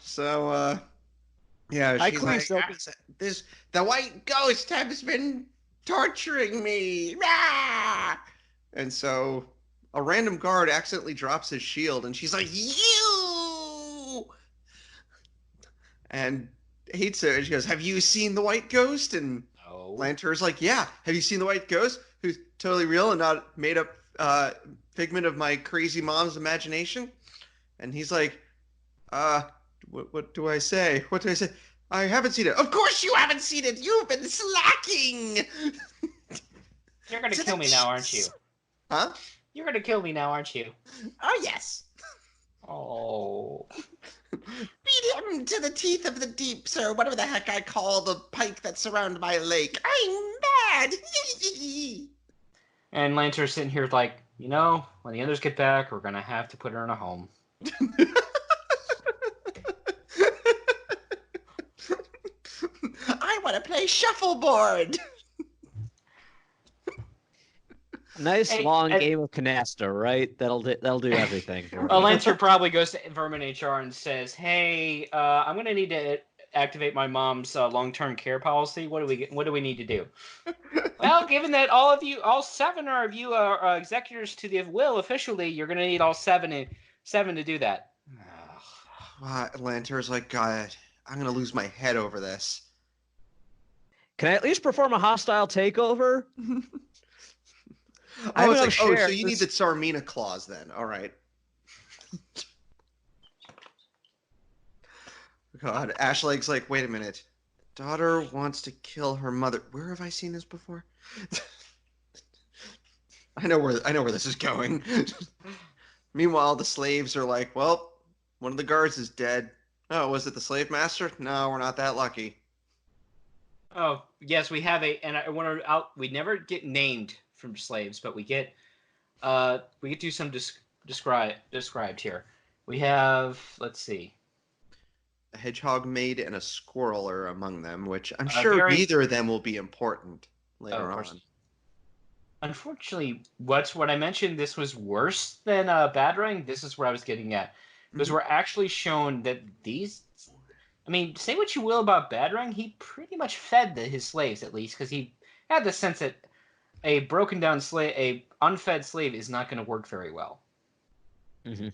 she's like, the white ghost has been torturing me. Rah! And so a random guard accidentally drops his shield, and she's like, you! And hates her, and she goes, have you seen the white ghost? And Lanter's like, yeah. Have you seen the white ghost? Who's totally real and not made up figment of my crazy mom's imagination? And he's like, what do I say? What do I say? I haven't seen it. Of course you haven't seen it. You've been slacking. You're going to kill me now, aren't you? Huh? You're going to kill me now, aren't you? Oh, yes. Oh. Beat him to the teeth of the deep, sir. Whatever the heck I call the pike that surround my lake. I'm mad. And Lanter's sitting here like, you know, when the others get back, we're going to have to put her in a home. I want to play shuffleboard. Nice long game of canasta, right? That'll do everything. Lancer probably goes to Vermin HR and says, "Hey, I'm gonna need to activate my mom's long-term care policy. What do we need to do?" Well, given that all seven of you are executors to the will officially, you're gonna need all seven to do that. Lanter's like, God, I'm gonna lose my head over this. Can I at least perform a hostile takeover? So you need the Sarmina clause then. All right. God, Ashleg's like, wait a minute. Daughter wants to kill her mother. Where have I seen this before? I know where this is going. Meanwhile, the slaves are like, well, one of the guards is dead. Oh, was it the slave master? No, we're not that lucky. Oh, yes, we have and I want to we never get named from slaves, but we get do some described here. We have, let's see. A hedgehog maid and a squirrel are among them, which I'm A sure very neither of them will be important of later course. on. Unfortunately, what I mentioned, this was worse than Batarang. This is where I was getting at. Because we're actually shown that these... I mean, say what you will about Batarang, he pretty much fed his slaves, at least, because he had the sense that a broken down slave, a unfed slave, is not going to work very well. Mm-hmm.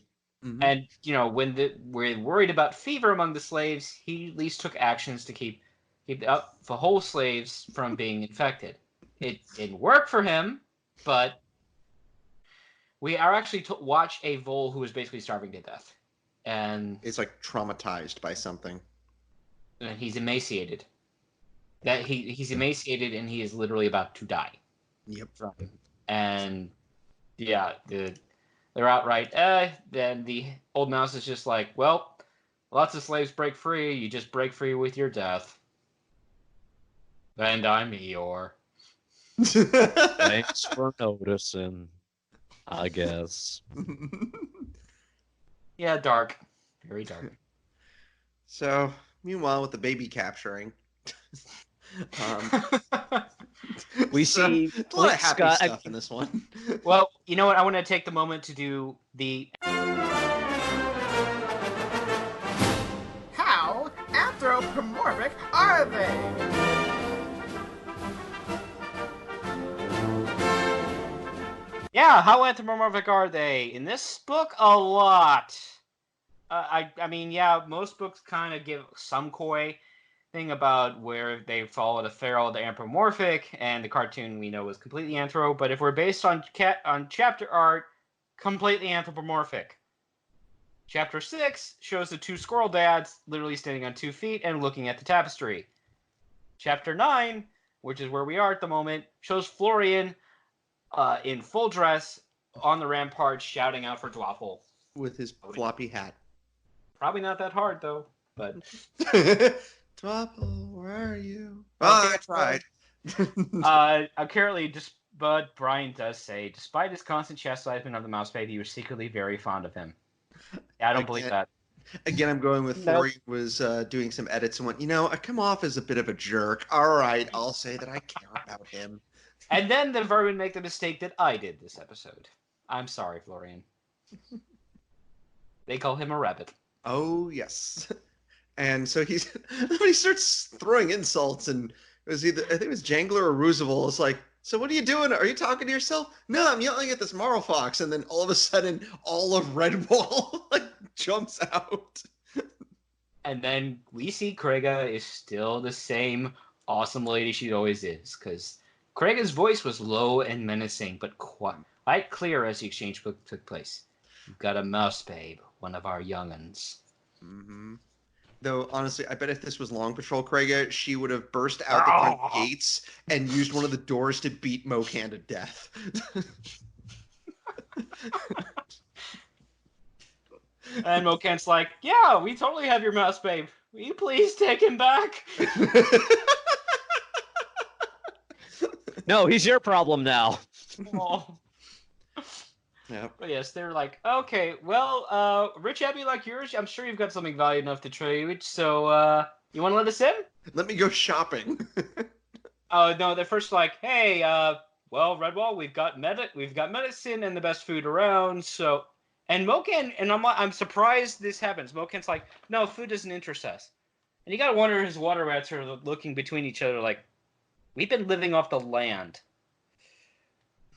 Mm-hmm. And, you know, when we're worried about fever among the slaves, he at least took actions to keep the whole slaves from being infected. It didn't work for him, but we are actually to watch a vole who is basically starving to death. And It's like traumatized by something. and he's emaciated. That he's emaciated and he is literally about to die. Yep. And yeah, they're outright. Then the old mouse is just like, well, lots of slaves break free. You just break free with your death. And I'm Eeyore. Thanks for noticing, I guess. Yeah, dark. Very dark. So, meanwhile, with the baby capturing, we see a lot of happy Scott, stuff in this one. Well, you know what? I want to take the moment to do the... How anthropomorphic are they? Yeah, how anthropomorphic are they? In this book, a lot. I mean, yeah, most books kind of give some coy thing about where they followed a feral to anthropomorphic, and the cartoon we know was completely anthro. But if we're based on chapter art, completely anthropomorphic. Chapter 6 shows the two squirrel dads literally standing on 2 feet and looking at the tapestry. Chapter 9, which is where we are at the moment, shows Florian in full dress on the ramparts shouting out for Dwaffle. With his floppy hat. Probably not that hard, though. But Dwaffle, where are you? Okay, I tried. Apparently, but Brian does say, despite his constant chastisement of the mouse baby, he was secretly very fond of him. Yeah, I don't believe that. Again, I'm going with Florian was doing some edits and went, I come off as a bit of a jerk. All right, I'll say that I care about him. And then the Vermin make the mistake that I did this episode. I'm sorry, Florian. They call him a rabbit. Oh, yes. And so he starts throwing insults, and it was either, I think it was Jangler or Roosevelt. It's like, so what are you doing? Are you talking to yourself? No, I'm yelling at this Marlfox. And then all of a sudden, all of Redwall jumps out. And then we see Krega is still the same awesome lady she always is, because Krega's voice was low and menacing, but quite clear as the exchange took place. You've got a mouse babe, one of our young'uns. Mm-hmm. Though, honestly, I bet if this was Long Patrol Krega, she would have burst out the front gates and used one of the doors to beat Mokan to death. And Mokan's like, yeah, we totally have your mouse babe. Will you please take him back? No, he's your problem now. Oh. Yep. But yes, they're like, okay, well, rich abbey like yours, I'm sure you've got something valuable enough to trade, so, you want to let us in? Let me go shopping. Oh, no, they're first like, hey, well, Redwall, we've got medicine and the best food around, so... And Mokan, and I'm surprised this happens. Mokan's like, no, food doesn't interest us. And you gotta wonder his water rats are looking between each other like, we've been living off the land.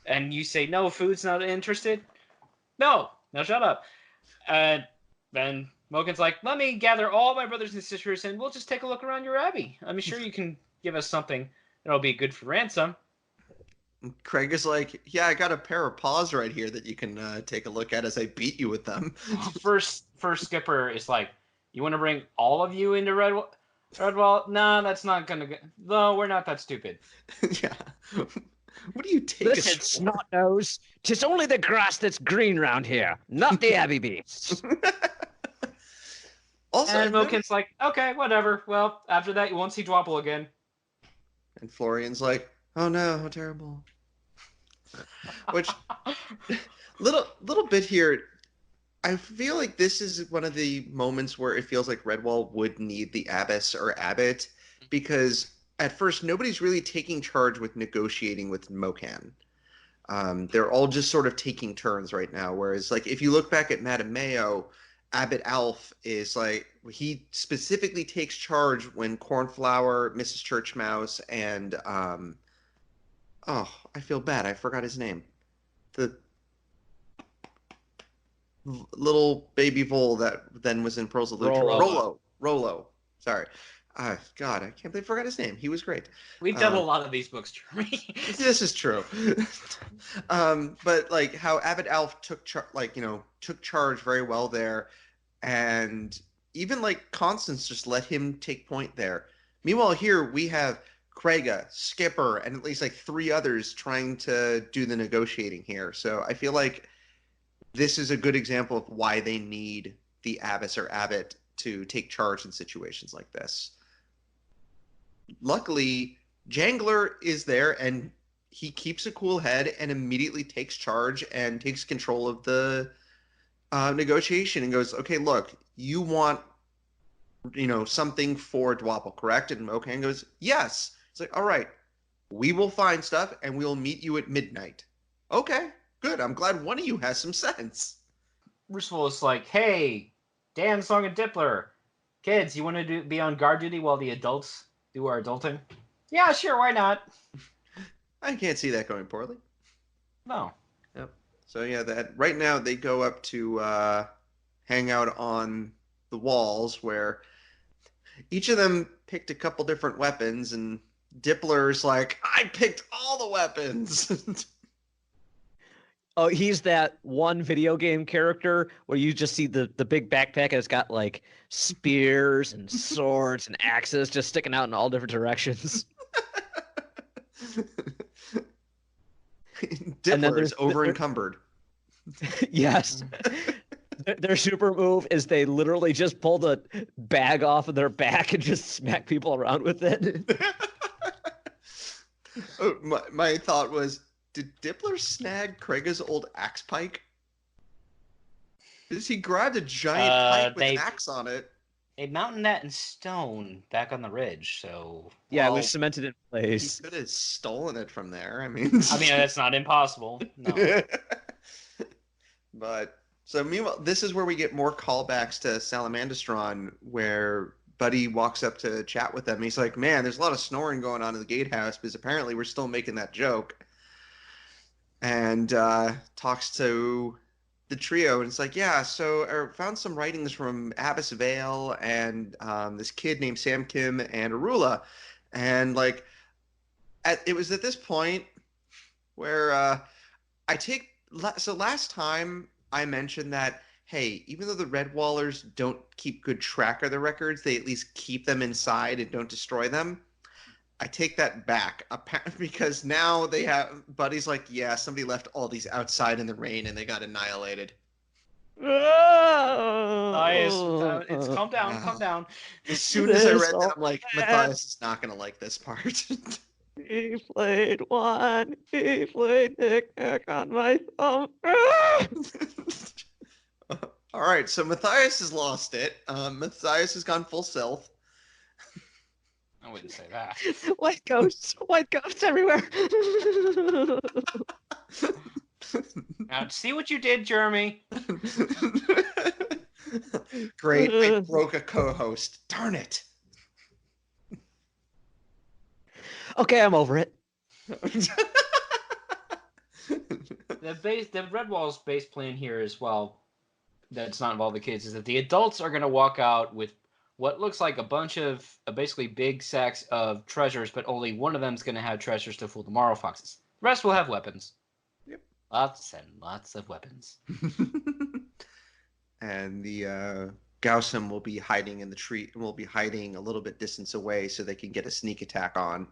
And you say, no, food's not interested? No, now shut up. And then Mokan's like, let me gather all my brothers and sisters and we'll just take a look around your abbey. I'm sure you can give us something that'll be good for ransom. Craig is like, yeah, I got a pair of paws right here that you can take a look at as I beat you with them. First Skipper is like, you want to bring all of you into Redwall? No, that's not gonna go. No, we're not that stupid. Yeah. What do you take? Listen, snot nose. 'Tis only the grass that's green round here, not the abbey beasts. Also, and Mokan's like, okay, whatever. Well, after that, you won't see Dwapple again. And Florian's like, oh no, how terrible. Which, little bit here, I feel like this is one of the moments where it feels like Redwall would need the abbess or abbot, because at first nobody's really taking charge with negotiating with Mokan. They're all just sort of taking turns right now. Whereas, like, if you look back at Madame Mayo, Abbot Alf is like, he specifically takes charge when Cornflower, Mrs. Churchmouse, and oh, I feel bad. I forgot his name. The little baby vole that then was in Pearls of Lucha. Rollo. Sorry. God, I can't believe I forgot his name. He was great. We've done a lot of these books, Jeremy. This is true. But like how Abbot Alf took charge very well there, and even like Constance just let him take point there. Meanwhile, here we have Craiga, Skipper, and at least like 3 others trying to do the negotiating here. So I feel like this is a good example of why they need the abbess or abbot to take charge in situations like this. Luckily, Jangler is there, and he keeps a cool head and immediately takes charge and takes control of the negotiation and goes, okay, look, you want, something for Dwapple, correct? And Mokan goes, yes. It's like, all right, we will find stuff and we'll meet you at midnight. Okay, good. I'm glad one of you has some sense. Roosevelt is like, hey, Dan, Song, and Dippler, kids, you want to be on guard duty while the adults do our adulting? Yeah, sure, why not? I can't see that going poorly. No. Yep. So yeah, that right now they go up to hang out on the walls where each of them picked a couple different weapons, and Dippler's like, I picked all the weapons. Oh, he's that one video game character where you just see the big backpack and it's got like spears and swords and axes just sticking out in all different directions. Dippler is over encumbered. Yes. Their super move is they literally just pull the bag off of their back and just smack people around with it. Oh, my thought was, did Dippler snag Craiga's old axe pike? Because he grabbed a giant pike with an axe on it. They mounted that in stone back on the ridge, so... Yeah, it was cemented in place. He could have stolen it from there. I mean, that's not impossible. No. But, so meanwhile, this is where we get more callbacks to Salamandastron, where Buddy walks up to chat with them. And he's like, man, there's a lot of snoring going on in the gatehouse, because apparently we're still making that joke. And talks to the trio, and it's like, yeah, so I found some writings from Abbess Vale and this kid named Sam Kim and Arula. And like, it was at this point where last time I mentioned that, hey, even though the Redwallers don't keep good track of the records, they at least keep them inside and don't destroy them. I take that back, because now they have Buddy's like, yeah, somebody left all these outside in the rain and they got annihilated. It's calm down. As soon as I read that, I'm like, Matthias is not going to like this part. He played one. He played knick-knack on my thumb. All right, so Matthias has lost it. Matthias has gone full stealth. I wouldn't say that. White ghosts everywhere. Now, see what you did, Jeremy. Great, I broke a co-host. Darn it. Okay, I'm over it. The Redwall's base plan here as well, that's not involved the kids, is that the adults are going to walk out with what looks like a bunch of basically big sacks of treasures, but only one of them is going to have treasures to fool the Marlfoxes. The rest will have weapons. Yep. Lots and lots of weapons. And the Gaussum will be hiding in the tree, will be hiding a little bit distance away so they can get a sneak attack on.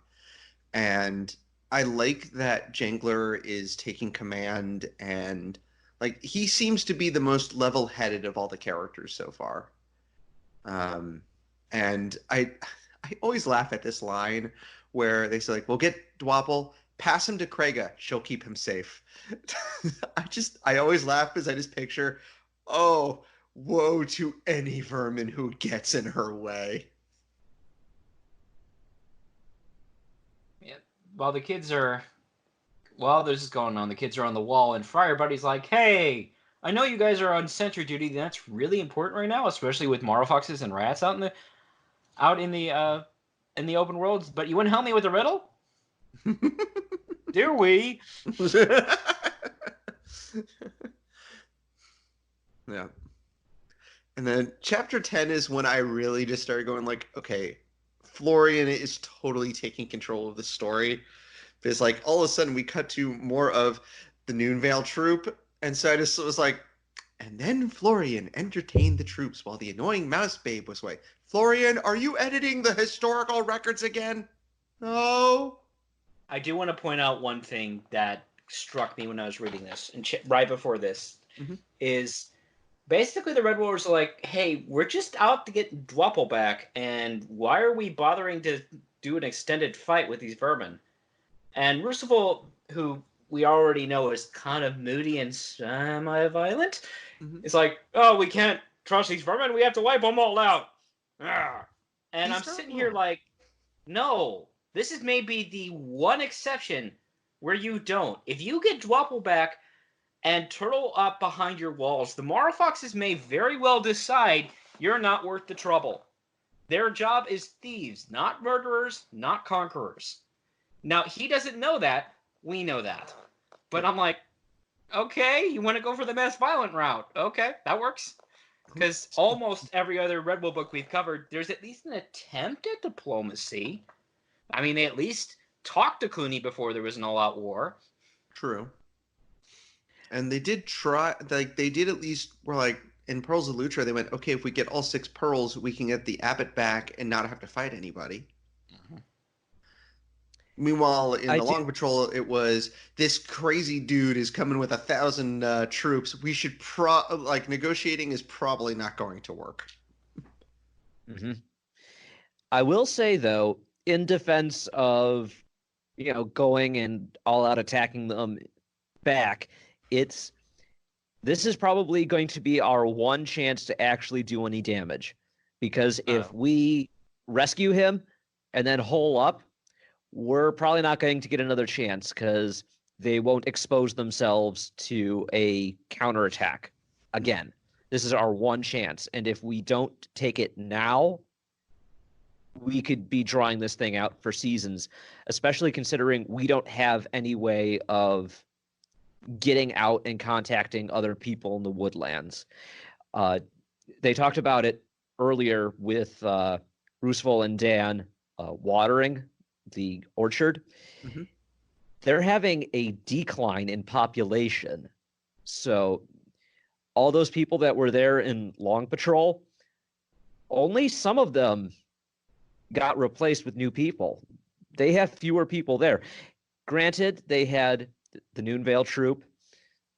And I like that Jangler is taking command, and like he seems to be the most level-headed of all the characters so far. And I always laugh at this line where they say like, "We'll get Dwapple, pass him to Krega, she'll keep him safe." I always laugh because I just picture, oh, woe to any vermin who gets in her way. Yeah. While the kids are, while this is going on, the kids are on the wall, and Friar Buddy's like, "Hey, I know you guys are on sentry duty. That's really important right now, especially with Marlfoxes and rats out in the open worlds. But you wouldn't help me with the riddle, do we?" Yeah. And then chapter 10 is when I really just started going like, okay, Florian is totally taking control of the story. Because like all of a sudden we cut to more of the Noonvale troop. And so I just was like, and then Florian entertained the troops while the annoying mouse babe was away. Florian, are you editing the historical records again? No. I do want to point out one thing that struck me when I was reading this, and right before this, is basically the Red Warriors are like, "Hey, we're just out to get Dwapple back, and why are we bothering to do an extended fight with these vermin?" And Roosevelt, who we already know is kind of moody and semi-violent, is like, "Oh, we can't trust these vermin. We have to wipe them all out." Arrgh. And I'm sitting here like, no, this is maybe the one exception where you don't. If you get Dwapple back and turtle up behind your walls, the Marlfoxes may very well decide you're not worth the trouble. Their job is thieves, not murderers, not conquerors. Now, he doesn't know that. We know that. But I'm like, okay, you want to go for the mass violent route. Okay, that works. Because almost every other Red Bull book we've covered, there's at least an attempt at diplomacy. I mean, they at least talked to Clooney before there was an all-out war. True. And they did try, like, they did at least, were like, in Pearls of Lutra, they went, okay, if we get all 6 pearls, we can get the Abbot back and not have to fight anybody. Meanwhile, in the Long Patrol, it was, this crazy dude is coming with 1,000 troops. We should negotiating is probably not going to work. I will say, though, in defense of, going and all out attacking them back, this is probably going to be our one chance to actually do any damage. Because if we rescue him and then hole up, we're probably not going to get another chance because they won't expose themselves to a counterattack again. This is our one chance. And if we don't take it now, we could be drawing this thing out for seasons, especially considering we don't have any way of getting out and contacting other people in the woodlands. They talked about it earlier with Roosevelt and Dan watering the orchard. They're having a decline in population. So all those people that were there in Long Patrol, only some of them got replaced with new people. They have fewer people there. Granted, they had the Noonvale troop,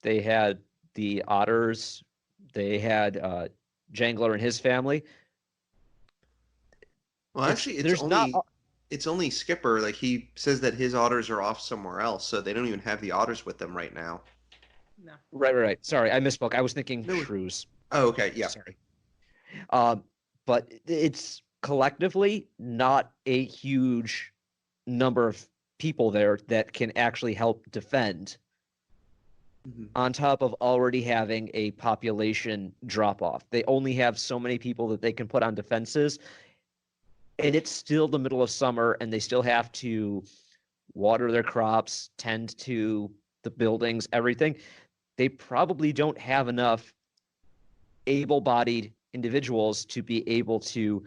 they had the Otters, they had Jangler and his family. Well, actually, it's only Skipper. Like, he says that his Otters are off somewhere else, so they don't even have the Otters with them right now. No. Right. Sorry, I misspoke. I was thinking shrews. Oh, okay, yeah. Sorry. But it's collectively not a huge number of people there that can actually help defend, on top of already having a population drop-off. They only have so many people that they can put on defenses, and it's still the middle of summer, and they still have to water their crops, tend to the buildings, everything. They probably don't have enough able-bodied individuals to be able to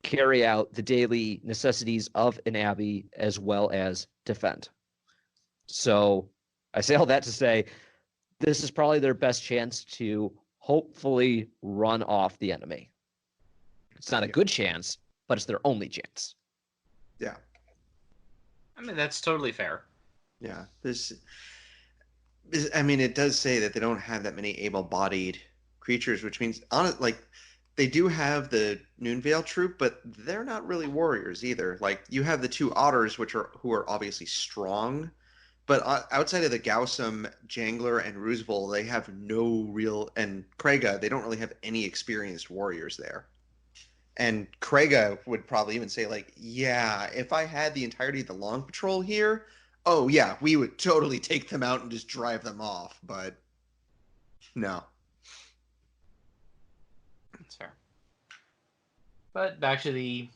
carry out the daily necessities of an abbey as well as defend. So I say all that to say this is probably their best chance to hopefully run off the enemy. It's not a good chance, but it's their only chance. Yeah. I mean, that's totally fair. Yeah. I mean, it does say that they don't have that many able-bodied creatures, which means, like, they do have the Noonvale troop, but they're not really warriors either. Like you have the two otters, who are obviously strong, but outside of the Gaussum, Jangler, and Roosevelt, they have no real, and Krega, they don't really have any experienced warriors there. And Krega would probably even say, like, yeah, if I had the entirety of the Long Patrol here, oh yeah, we would totally take them out and just drive them off. But no. That's fair. But back to the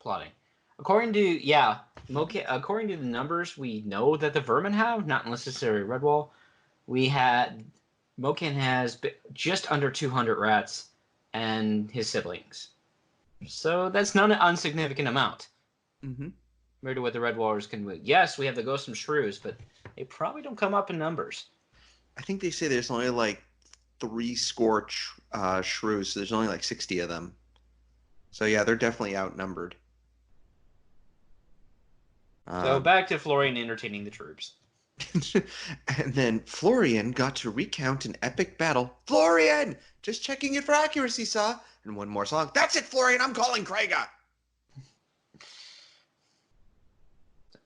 plotting. According to according to the numbers we know that the vermin have, not necessarily Redwall, Mokin has just under 200 rats and his siblings. So that's not an insignificant amount. Mm-hmm. Compared to what the Red Wallers can do. Yes, we have the Ghosts and Shrews, but they probably don't come up in numbers. I think they say there's only like 70 shrews, so there's only like 60 of them. So yeah, they're definitely outnumbered. So back to Florian entertaining the troops. And then Florian got to recount an epic battle. Florian! Just checking it for accuracy, sir. And one more song. That's it, Florian! I'm calling Krega!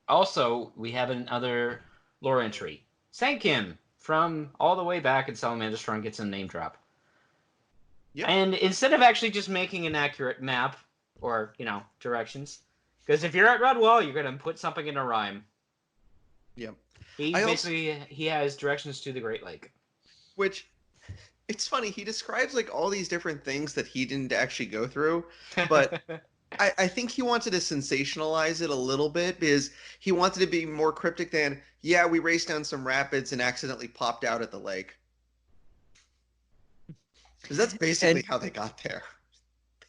Also, we have another lore entry. Sankim from all the way back in Salamander Strong gets a name drop. Yep. And instead of actually just making an accurate map or, directions, because if you're at Redwall, you're going to put something in a rhyme. Yep. He has directions to the Great Lake. Which, it's funny, he describes like all these different things that he didn't actually go through, but I think he wanted to sensationalize it a little bit because he wanted to be more cryptic than, yeah, we raced down some rapids and accidentally popped out at the lake. Because that's basically how they got there.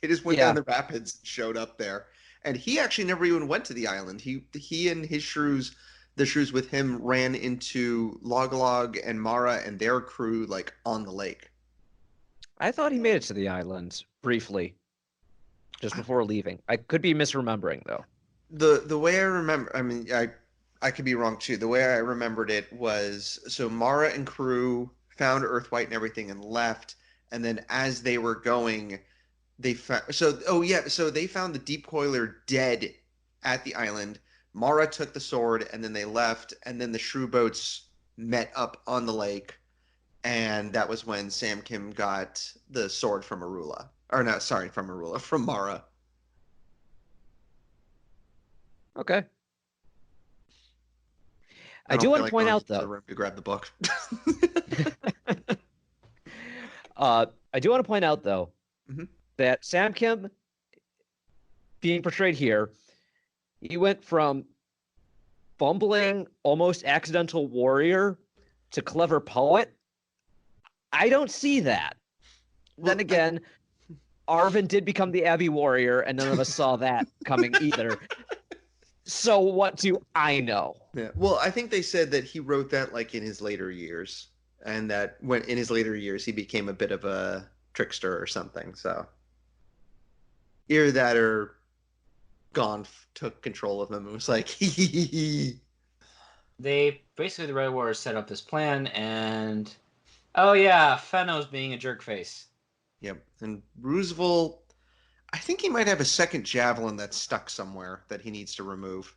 They just went down the rapids and showed up there. And he actually never even went to the island. He and his shrews, the shrews with him, ran into Log and Mara and their crew like on the lake. I thought he made it to the island briefly, just before leaving. I could be misremembering though. The way I remember, I mean, I could be wrong too. The way I remembered it was, so Mara and crew found Earthwhite and everything and left, and then as they were going, they found so they found the Deep Coiler dead at the island. Mara took the sword and then they left, and then the shrew boats met up on the lake, and that was when Sam Kim got the sword from Arula. Or no, sorry, from Mara. Okay. I do want to point out, though. The room to grab the book. I do want to point out, though, that Sam Kim, being portrayed here, he went from fumbling, almost accidental warrior to clever poet. I don't see that. Well, then again, Arvin did become the Abbey warrior, and none of us saw that coming either. So what do I know? Yeah. Well, I think they said that he wrote that like in his later years, and that when in his later years he became a bit of a trickster or something. So either that or Gonf took control of him and was like, They basically, the Red Warriors set up this plan, and oh yeah, Fenno's being a jerkface. Yep. And Roosevelt, I think he might have a second javelin that's stuck somewhere that he needs to remove.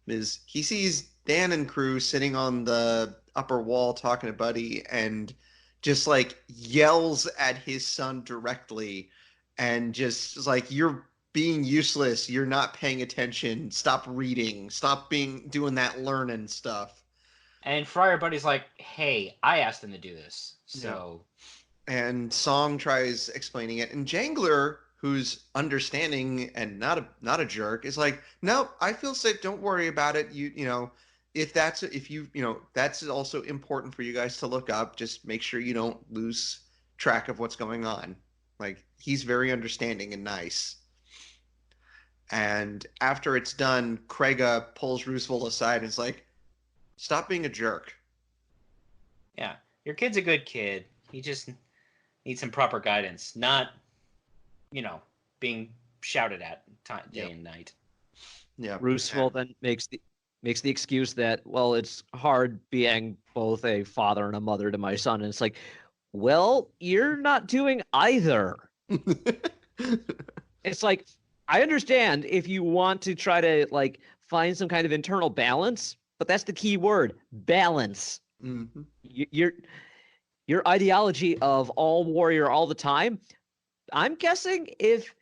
He sees Dan and crew sitting on the upper wall talking to Buddy and just like yells at his son directly and just is like, you're being useless, you're not paying attention, stop reading, stop doing that learning stuff. And Friar Buddy's like, hey, I asked him to do this. So and Song tries explaining it, and Jangler, who's understanding and not a jerk, is like, no, I feel safe, don't worry about it. That's also important for you guys to look up, just make sure you don't lose track of what's going on. Like, he's very understanding and nice. And after it's done, Krega pulls Roosevelt aside and is like, stop being a jerk. Yeah, your kid's a good kid. He just needs some proper guidance, not, being shouted at day and night. Yeah. Roosevelt then makes the excuse that, well, it's hard being both a father and a mother to my son. And it's like, Well, you're not doing either. It's like, I understand if you want to try to like find some kind of internal balance, but that's the key word, balance. Mm-hmm. Your ideology of all warrior all the time, I'm guessing if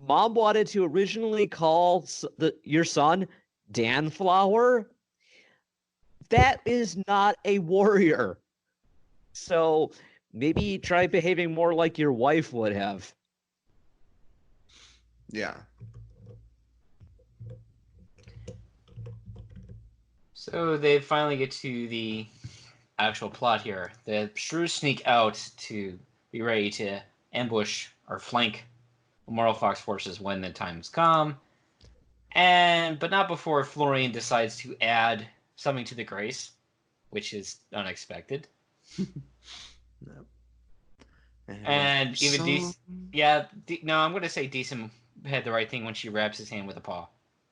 Mom wanted to originally call your son Danflower, that is not a warrior. So maybe try behaving more like your wife would have. Yeah. So they finally get to the actual plot here. The shrews sneak out to be ready to ambush or flank Marlfox forces when the times come. But not before Florian decides to add something to the grace, which is unexpected. No. And even no, I'm going to say Decent had the right thing when she wraps his hand with a paw.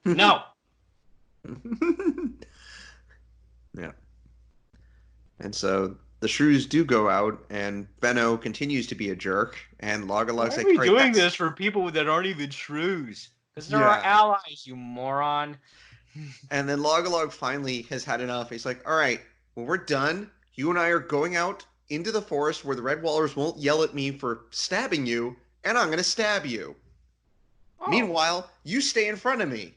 No! Yeah. And so the shrews do go out, and Benno continues to be a jerk, and Logalog's like, why are we doing this for people that aren't even shrews? Because they're our allies, you moron. And then Logalog finally has had enough. He's like, all right, when we're done, you and I are going out into the forest where the Red Wallers won't yell at me for stabbing you, and I'm going to stab you. Oh. Meanwhile, you stay in front of me.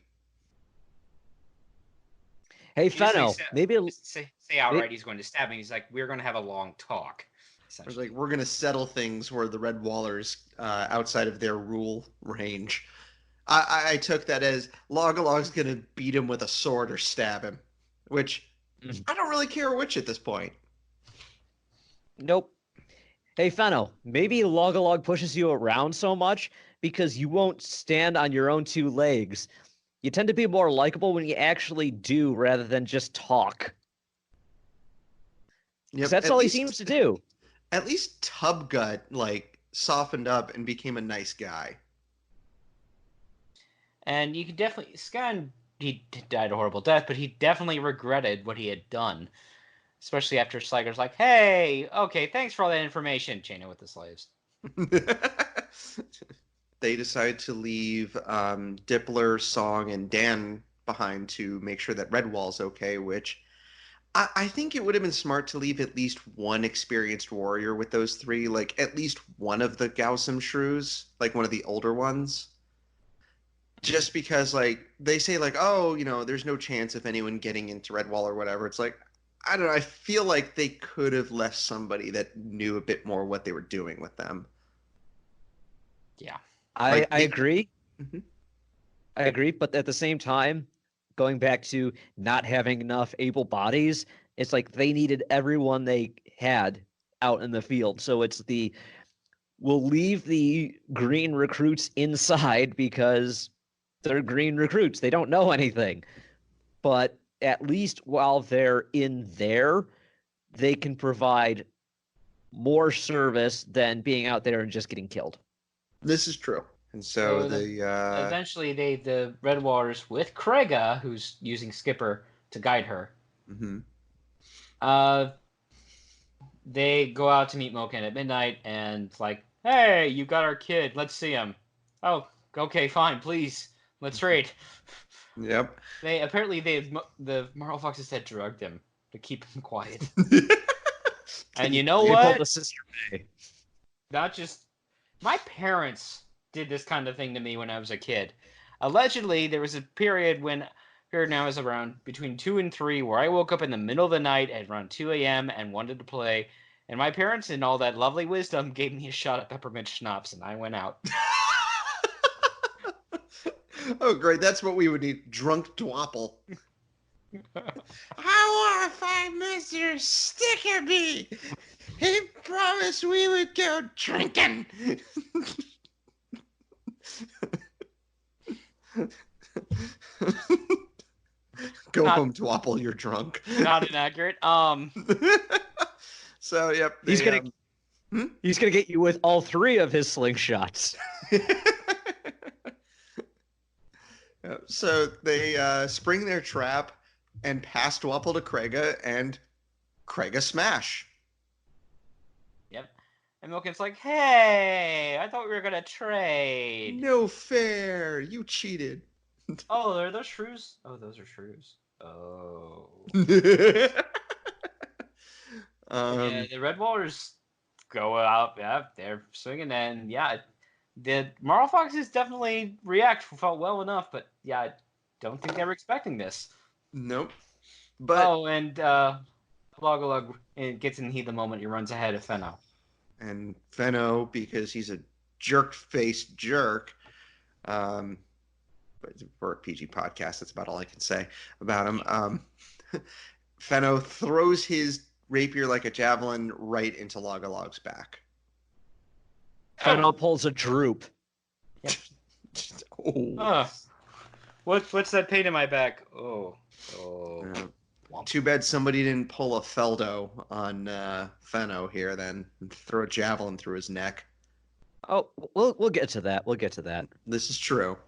Hey, Fenno, maybe say outright he's going to stab me. He's like, we're going to have a long talk. It's like, we're going to settle things where the Red Wallers outside of their rule range. I took that as Logalog's going to beat him with a sword or stab him, which I don't really care which at this point. Nope. Hey, Fenno, maybe Logalog pushes you around so much because you won't stand on your own two legs. You tend to be more likable when you actually do rather than just talk. Yep, that's all he seems to do. At least Tubgut, like, softened up and became a nice guy. And you can definitely... Scan, he died a horrible death, but he definitely regretted what he had done. Especially after Slager's like, hey, okay, thanks for all that information. Chain it with the slaves. They decide to leave Dippler, Song, and Dan behind to make sure that Redwall's okay, which I think it would have been smart to leave at least one experienced warrior with those three, like at least one of the Gaussum shrews, like one of the older ones. Just because, like, they say, like, oh, you know, there's no chance of anyone getting into Redwall or whatever. It's like, I don't know, I feel like they could have left somebody that knew a bit more what they were doing with them. Yeah. I agree. Mm-hmm. I agree, but at the same time, going back to not having enough able bodies, it's like they needed everyone they had out in the field. So it's we'll leave the green recruits inside because they're green recruits. They don't know anything. But at least while they're in there, they can provide more service than being out there and just getting killed. This is true. And so eventually the Red Wallers with Krega, who's using Skipper to guide her. Mm-hmm. They go out to meet Moken at midnight and like, hey, you got our kid. Let's see him. Oh, okay, fine, please. Let's trade. Yep. The Marlfoxes had drugged him to keep him quiet. And you know what? The sister May. Not just my parents did this kind of thing to me when I was a kid. Allegedly, there was a period now is around between 2 and 3 where I woke up in the middle of the night at around 2 a.m. and wanted to play. And my parents, in all that lovely wisdom, gave me a shot of peppermint schnapps, and I went out. Oh, great. That's what we would need. Drunk Dwapple. I want to find Mr. Stickerby. He promised we would go drinking. Go home, Dwapple. You're drunk. Not inaccurate. So, yep. He's gonna get you with all 3 of his slingshots. So they spring their trap and pass Dwapple to Krega, and Krega smash. Yep. And Milken's like, hey, I thought we were going to trade. No fair. You cheated. Oh, are those shrews? Oh, those are shrews. Oh. Yeah, the Redwallers go out. Yeah, they're swinging. And yeah, the Marlfoxes definitely felt well enough. But yeah, I don't think they were expecting this. Nope. But and Logolog gets in the heat of the moment. He runs ahead of Fenno. And Fenno, because he's a jerk-faced jerk, but we're a PG podcast. That's about all I can say about him. Fenno throws his rapier like a javelin right into Logolog's back. Fenno pulls a droop. Yep. Oh. What's that pain in my back? Oh. Too bad somebody didn't pull a Feldo on Fenno here then and throw a javelin through his neck. Oh, we'll get to that. We'll get to that. This is true.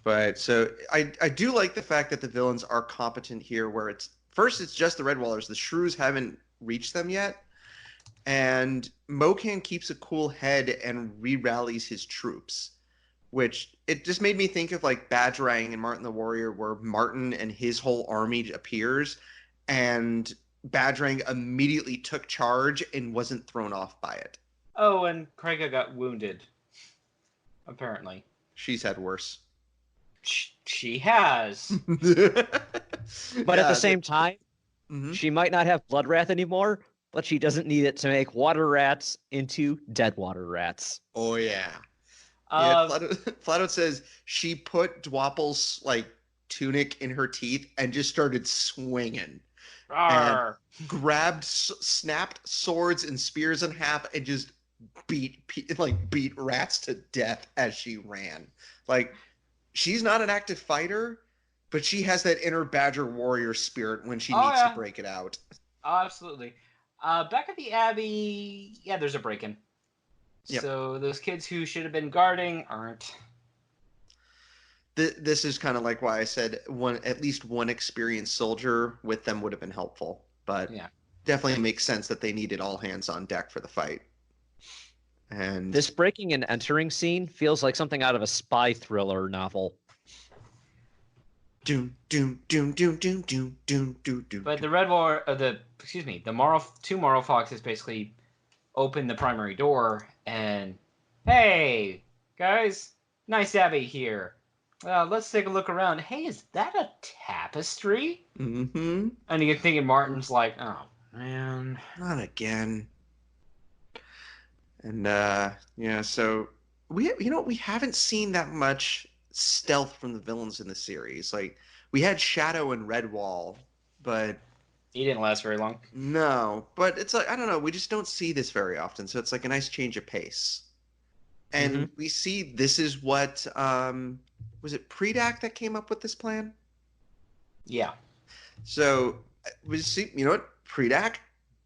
But so I do like the fact that the villains are competent here where it's just the Redwallers. The shrews haven't reached them yet. And Mokan keeps a cool head and re-rallies his troops. Which it just made me think of like Bajrang and Martin the Warrior, where Martin and his whole army appears, and Bajrang immediately took charge and wasn't thrown off by it. Oh, and Krega got wounded. Apparently, she's had worse. She has. But at the same time, she might not have blood wrath anymore, but she doesn't need it to make water rats into dead water rats. Oh yeah. Yeah, Flatout says she put Dwapple's like tunic in her teeth and just started swinging. And snapped swords and spears in half and just beat rats to death as she ran. Like, she's not an active fighter, but she has that inner Badger warrior spirit when she needs to break it out. Oh, absolutely. Back at the Abbey, there's a break-in. Yep. So those kids who should have been guarding aren't. This is kind of like why I said at least one experienced soldier with them would have been helpful. But definitely makes sense that they needed all hands on deck for the fight. And this breaking and entering scene feels like something out of a spy thriller novel. Doom, doom, doom, doom, doom, doom, doom, doom, doom. But the the Marlfoxes basically open the primary door and, hey, guys, nice Abbey here. Let's take a look around. Hey, is that a tapestry? Mm-hmm. And you're thinking Martin's like, oh, man. Not again. And, so we haven't seen that much stealth from the villains in the series. Like, we had Shadow and Redwall, but he didn't last very long. No, but it's like, I don't know, we just don't see this very often, so it's like a nice change of pace. And we see this is what was it Predak that came up with this plan? Yeah. So we see, Predak,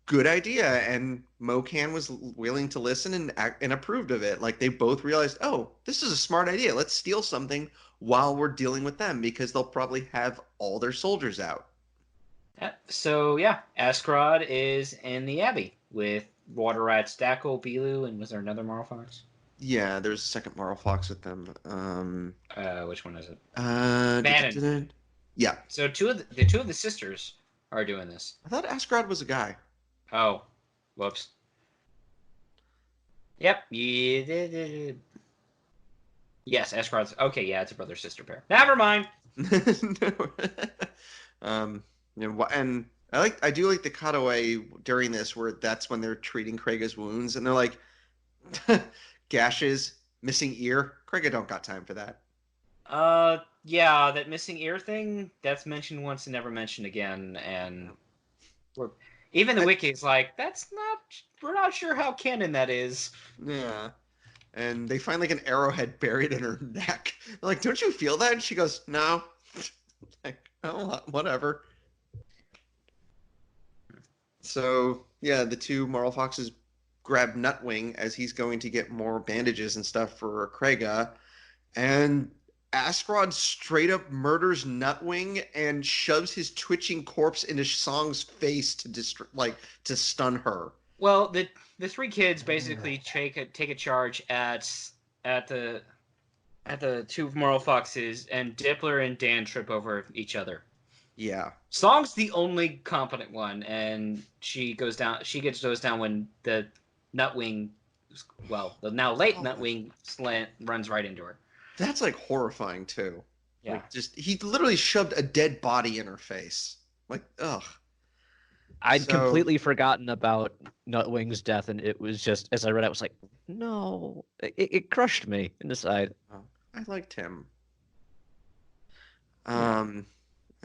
good idea, and Mokan was willing to listen and approved of it. Like, they both realized, oh, this is a smart idea. Let's steal something while we're dealing with them, because they'll probably have all their soldiers out. So, Askrod is in the Abbey with Water Rat, Stackle, Bilu, and was there another Marlfox? Yeah, there's a second Marlfox with them. Which one is it? Bannon. Yeah. So two of the sisters are doing this. I thought Askrod was a guy. Oh, whoops. Yep. Yes, Askrod's. Okay, yeah, it's a brother-sister pair. Never mind. And I do like the cutaway during this where that's when they're treating Krega's wounds and they're like, gashes, missing ear. Krega don't got time for that. Yeah, that missing ear thing, that's mentioned once and never mentioned again, and even the wiki's like, we're not sure how canon that is. Yeah. And they find like an arrowhead buried in her neck. They're like, don't you feel that? And she goes, no. Like, oh, whatever. So, the two Marlfoxes grab Nutwing as he's going to get more bandages and stuff for Krega. And Askrod straight up murders Nutwing and shoves his twitching corpse into Song's face to stun her. Well, the three kids basically take a charge at the two Marlfoxes, and Dippler and Dan trip over each other. Yeah. Song's the only competent one, and she goes down. She goes down when the Nutwing, the now late Nutwing slant runs right into her. That's like horrifying too. Yeah. Like, just he literally shoved a dead body in her face. Like, ugh. I'd completely forgotten about Nutwing's death, and it was just, as I read it, I was like, no, it crushed me inside. Oh, I liked him. And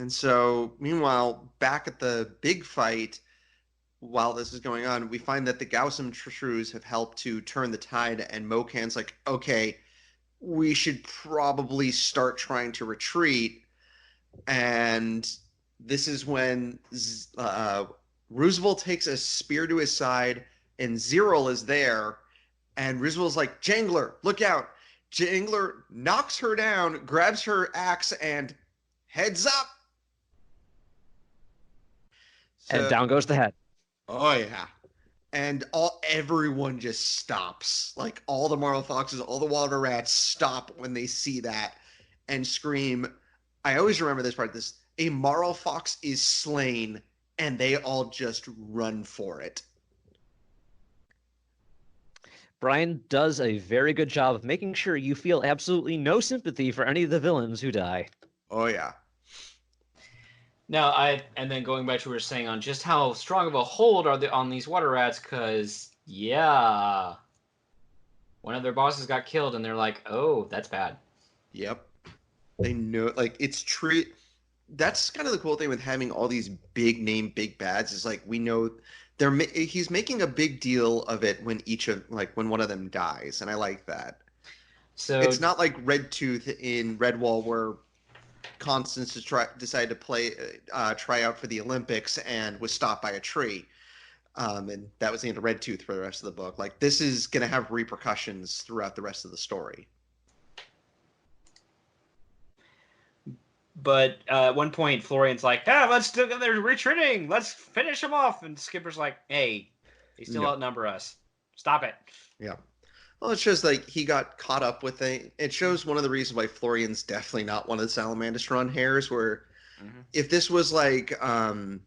so, meanwhile, back at the big fight, while this is going on, we find that the Gaussum shrews have helped to turn the tide, and Mokan's like, okay, we should probably start trying to retreat. And this is when Roosevelt takes a spear to his side, and Zeril is there, and Roosevelt's like, Jangler, look out. Jangler knocks her down, grabs her axe, and heads up. And down goes the head. Oh, yeah. And everyone just stops. Like, all the Marlfoxes, all the water rats stop when they see that and scream. I always remember this part. A Marlfox is slain, and they all just run for it. Brian does a very good job of making sure you feel absolutely no sympathy for any of the villains who die. Oh, yeah. Now, and then going back to what we were saying on just how strong of a hold are they on these water rats, because, yeah, one of their bosses got killed, and they're like, oh, that's bad. Yep. They know, like, it's true. That's kind of the cool thing with having all these big name, big bads, is like, we know he's making a big deal of it when when one of them dies, and I like that. So it's not like Red Tooth in Redwall, where Constance decided to try out for the Olympics and was stopped by a tree. And that was the end of Red Tooth for the rest of the book. Like, this is going to have repercussions throughout the rest of the story. But at one point, Florian's like, they're retreating. Let's finish them off. And Skipper's like, hey, they still outnumber us. Stop it. Yeah. Well, it shows like he got caught up with it. It shows one of the reasons why Florian's definitely not one of the Salamandastron hairs, where if this was like, wow,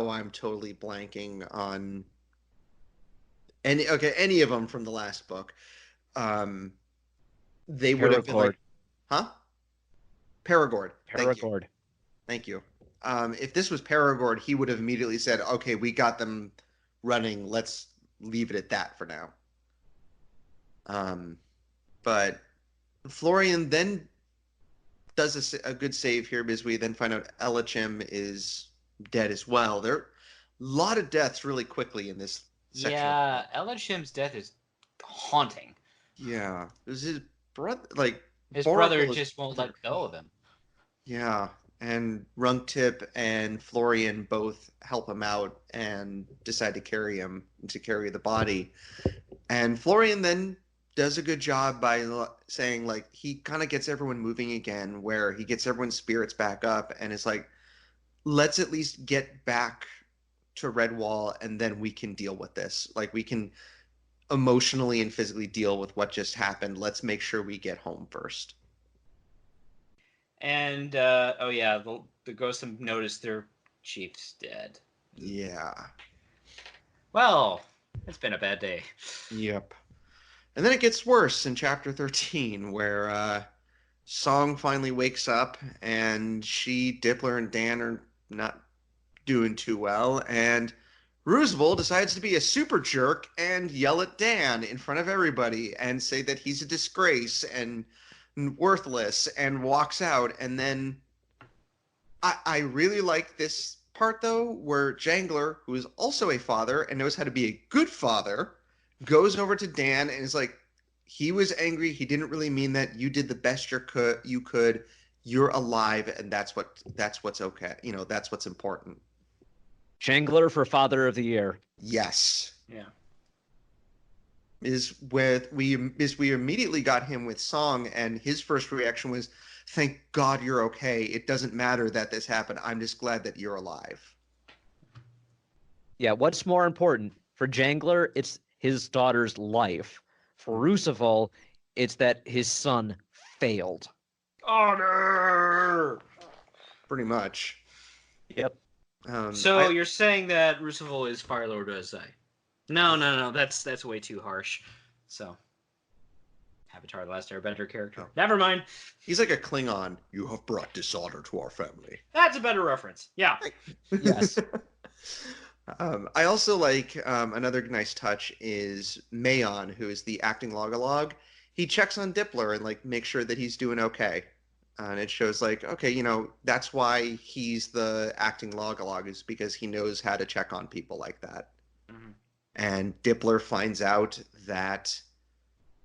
I'm totally blanking on any of them from the last book. They would have been like, huh? Paragord. Thank you. If this was Paragord, he would have immediately said, okay, we got them running. Let's leave it at that for now. But Florian then does a good save here, because we then find out Elichim is dead as well. There are a lot of deaths really quickly in this section. Yeah, Elichim's death is haunting. Yeah. It was his brother, his brother just won't let go of him. Yeah. And Runktip and Florian both help him out and decide to carry the body. And Florian then does a good job by saying, like, he kind of gets everyone moving again, where he gets everyone's spirits back up and is like, let's at least get back to Redwall, and then we can deal with this. Like, we can emotionally and physically deal with what just happened. Let's make sure we get home first. And the ghosts have noticed their chief's dead. Yeah. Well, it's been a bad day. Yep. And then it gets worse in chapter 13, where Song finally wakes up, and Dippler, and Dan are not doing too well, and Roosevelt decides to be a super jerk and yell at Dan in front of everybody and say that he's a disgrace and worthless, and walks out. And then I really like this part, though, where Jangler, who is also a father and knows how to be a good father, goes over to Dan and is like, he was angry, he didn't really mean that, you did the best you could, you're alive, and that's what's okay, that's what's important. Jangler for Father of the Year. Yes. Yeah. We immediately got him with Song, and his first reaction was, thank God you're okay. It doesn't matter that this happened. I'm just glad that you're alive. Yeah, what's more important? For Jangler, it's his daughter's life. For Roosevelt, it's that his son failed. Honor! Pretty much. Yep. So you're saying that Roosevelt is Fire Lord Ozai? No. That's way too harsh. So, Avatar: The Last Airbender character. Oh. Never mind. He's like a Klingon. You have brought dishonor to our family. That's a better reference. Yeah. Yes. I also like another nice touch is Mayon, who is the acting log-a-log. He checks on Dippler and like makes sure that he's doing okay. And it shows like, okay, you know, that's why he's the acting log-a-log, is because he knows how to check on people like that. Mm-hmm. And Dippler finds out that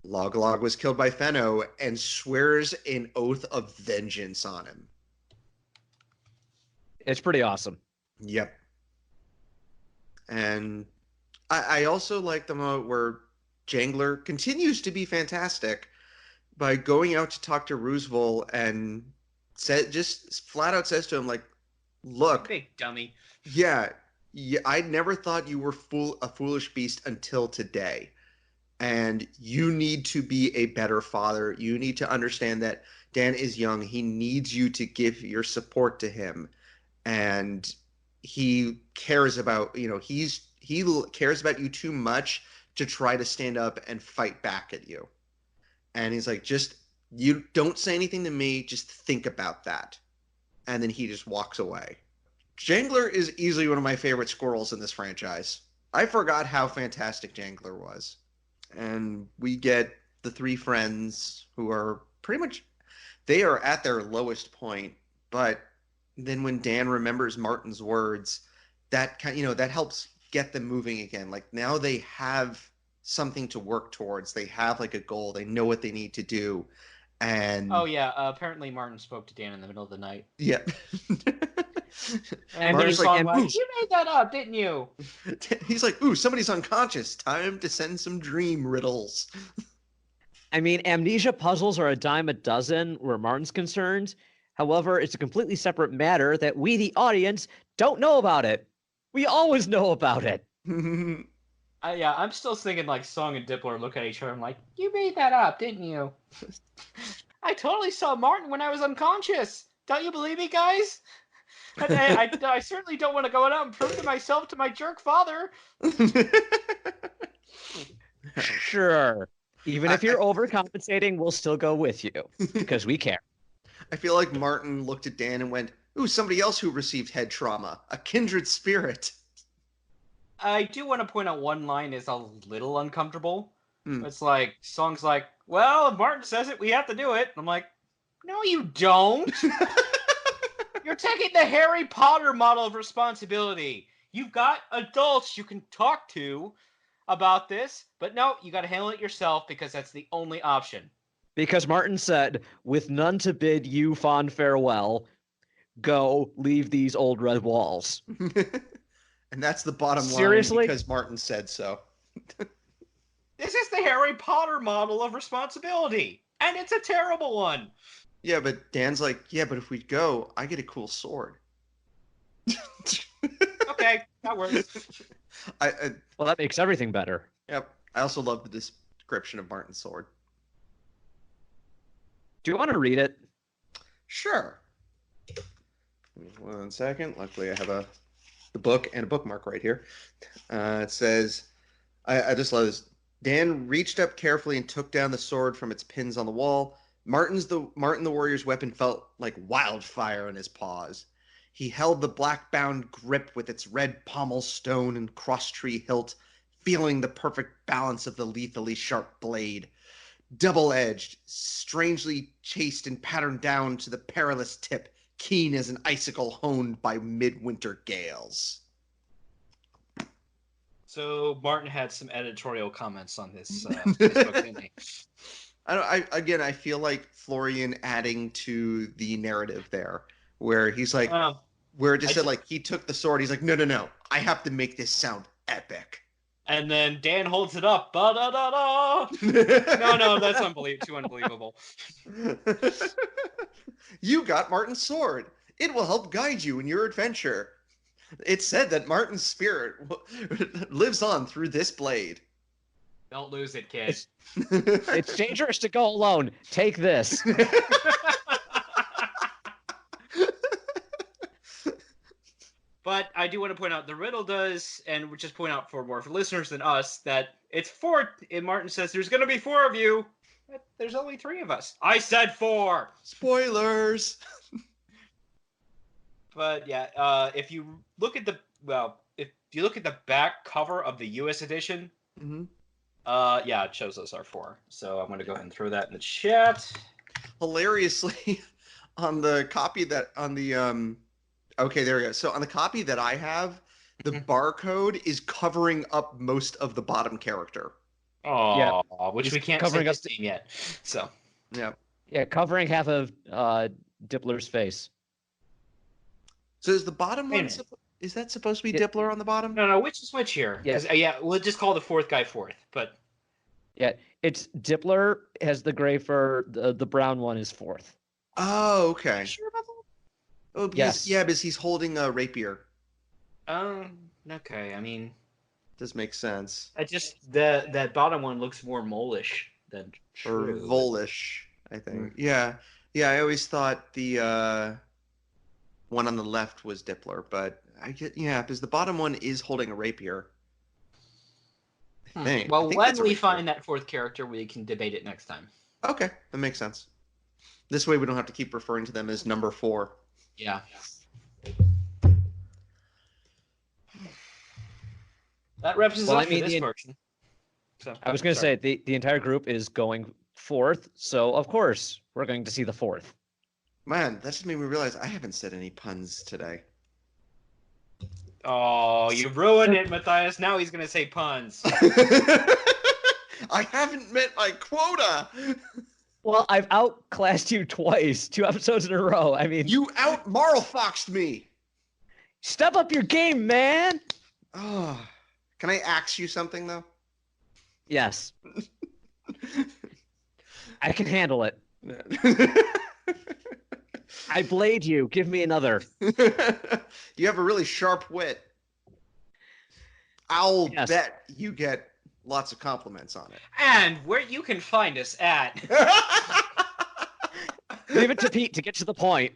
Log-a-log was killed by Fenno and swears an oath of vengeance on him. It's pretty awesome. Yep. And I also like the moment where Jangler continues to be fantastic by going out to talk to Roosevelt and just flat out says to him, like, look, big dummy. Yeah, I never thought you were a foolish beast until today. And you need to be a better father. You need to understand that Dan is young. He needs you to give your support to him. And he cares about, you know, he cares about you too much to try to stand up and fight back at you. And he's like, you don't say anything to me. Just think about that. And then he just walks away. Jangler is easily one of my favorite squirrels in this franchise. I forgot how fantastic Jangler was. And we get the three friends who are pretty much, they are at their lowest point. But then when Dan remembers Martin's words, that that helps get them moving again. Like now they have something to work towards. They have like a goal. They know what they need to do. And oh yeah, apparently Martin spoke to Dan in the middle of the night. Yeah. And he's like, you made that up, didn't you? He's like, ooh, somebody's unconscious. Time to send some dream riddles. I mean, amnesia puzzles are a dime a dozen where Martin's concerned. However, it's a completely separate matter that we, the audience, don't know about it. We always know about it. Yeah, I'm still thinking like Song and Dippler look at each other and like, you made that up, didn't you? I totally saw Martin when I was unconscious. Don't you believe me, guys? I certainly don't want to go out and prove to myself to my jerk father. Sure. Even if you're overcompensating, we'll still go with you because we care. I feel like Martin looked at Dan and went, ooh, somebody else who received head trauma. A kindred spirit. I do want to point out one line is a little uncomfortable. It's like, Song's like, well, if Martin says it, we have to do it. I'm like, no, you don't. You're taking the Harry Potter model of responsibility. You've got adults you can talk to about this, but no, you got to handle it yourself because that's the only option. Because Martin said, with none to bid you fond farewell, go leave these old red walls. And that's the bottom line. Seriously? Because Martin said so. This is the Harry Potter model of responsibility, and it's a terrible one. Yeah, but Dan's like, yeah, but if we go, I get a cool sword. Okay, that works. Well, that makes everything better. Yep. I also love the description of Martin's sword. Do you want to read it? Sure. 1 second. Luckily, I have the book and a bookmark right here. It says, I just love this. Dan reached up carefully and took down the sword from its pins on the wall. Martin the warrior's weapon felt like wildfire in his paws. He held the black-bound grip with its red pommel stone and cross-tree hilt, feeling the perfect balance of the lethally sharp blade. Double-edged, strangely chased and patterned down to the perilous tip, keen as an icicle honed by midwinter gales. So Martin had some editorial comments on this book, didn't he? I feel like Florian adding to the narrative there, where he's like, where it just said like he took the sword. He's like, no, I have to make this sound epic. And then Dan holds it up. Ba-da-da-da. No, that's too unbelievable. You got Martin's sword. It will help guide you in your adventure. It's said that Martin's spirit lives on through this blade. Don't lose it, kid. It's dangerous to go alone. Take this. But I do want to point out the riddle does, and just point out for more listeners than us, that it's 4. And Martin says there's going to be 4 of you. But there's only 3 of us. I said 4. Spoilers. But yeah, if you look at the back cover of the U.S. edition, yeah, it shows us our 4. So I'm going to go ahead and throw that in the chat. Hilariously, on the copy that on the okay, there we go. So on the copy that I have, the barcode is covering up most of the bottom character. Oh, yeah. Which He's we can't covering say his name yet. So yeah, covering half of Dippler's face. So is the bottom one? Is that supposed to be Dippler on the bottom? No. Which is which here? Yes. Yeah, we'll just call the 4th guy 4th. But yeah, it's Dippler has the gray fur. The brown one is 4th. Oh, okay. Sure about that? Oh, because, yeah, because he's holding a rapier. Okay. I mean, does make sense. I just that bottom one looks more molish than true. Or volish, I think. Yeah. I always thought the one on the left was Dippler, but because the bottom one is holding a rapier. I think. Well, when we find that 4th character, we can debate it next time. Okay, that makes sense. This way, we don't have to keep referring to them as number 4. Yeah. That wraps us up for this portion. So, I was going to say, the entire group is going 4th, so of course we're going to see the 4th. Man, that just made me realize I haven't said any puns today. Oh, you ruined it, Matthias. Now he's going to say puns. I haven't met my quota. Well, I've outclassed you twice, 2 episodes in a row. I mean, you out Marlfoxed me. Step up your game, man. Oh, can I ask you something though? Yes. I can handle it. I blade you. Give me another. You have a really sharp wit. I'll bet you get lots of compliments on it. And where you can find us at. Leave it to Pete to get to the point.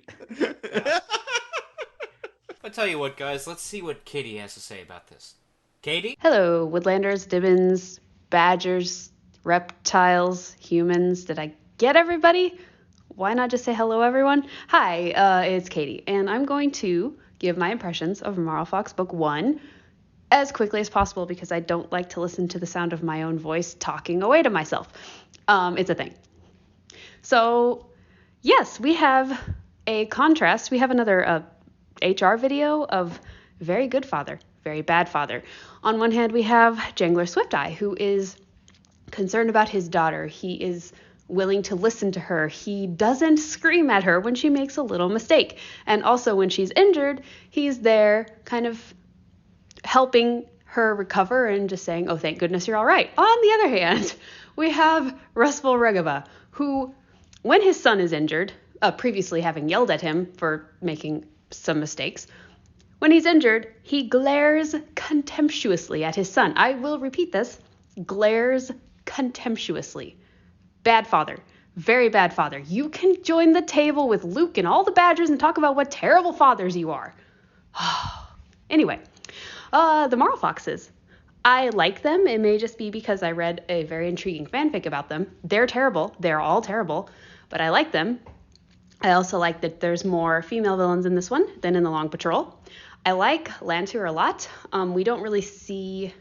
I'll tell you what, guys. Let's see what Katie has to say about this. Katie? Hello, Woodlanders, Dibbins, Badgers, reptiles, humans. Did I get everybody? Why not just say hello, everyone? Hi, it's Katie, and I'm going to give my impressions of Marlfox Book 1 as quickly as possible because I don't like to listen to the sound of my own voice talking away to myself. It's a thing. So, yes, we have a contrast. We have another HR video of very good father, very bad father. On one hand, we have Jangler Swifteye, who is concerned about his daughter. He is willing to listen to her. He doesn't scream at her when she makes a little mistake. And also when she's injured, he's there kind of helping her recover and just saying, oh, thank goodness you're all right. On the other hand, we have Rustful Regaba, who, when his son is injured, previously having yelled at him for making some mistakes, when he's injured, he glares contemptuously at his son. I will repeat this, glares contemptuously. Bad father. Very bad father. You can join the table with Luke and all the Badgers and talk about what terrible fathers you are. Anyway, the Marlfoxes. I like them. It may just be because I read a very intriguing fanfic about them. They're terrible. They're all terrible. But I like them. I also like that there's more female villains in this one than in the Long Patrol. I like Lantur a lot. We don't really see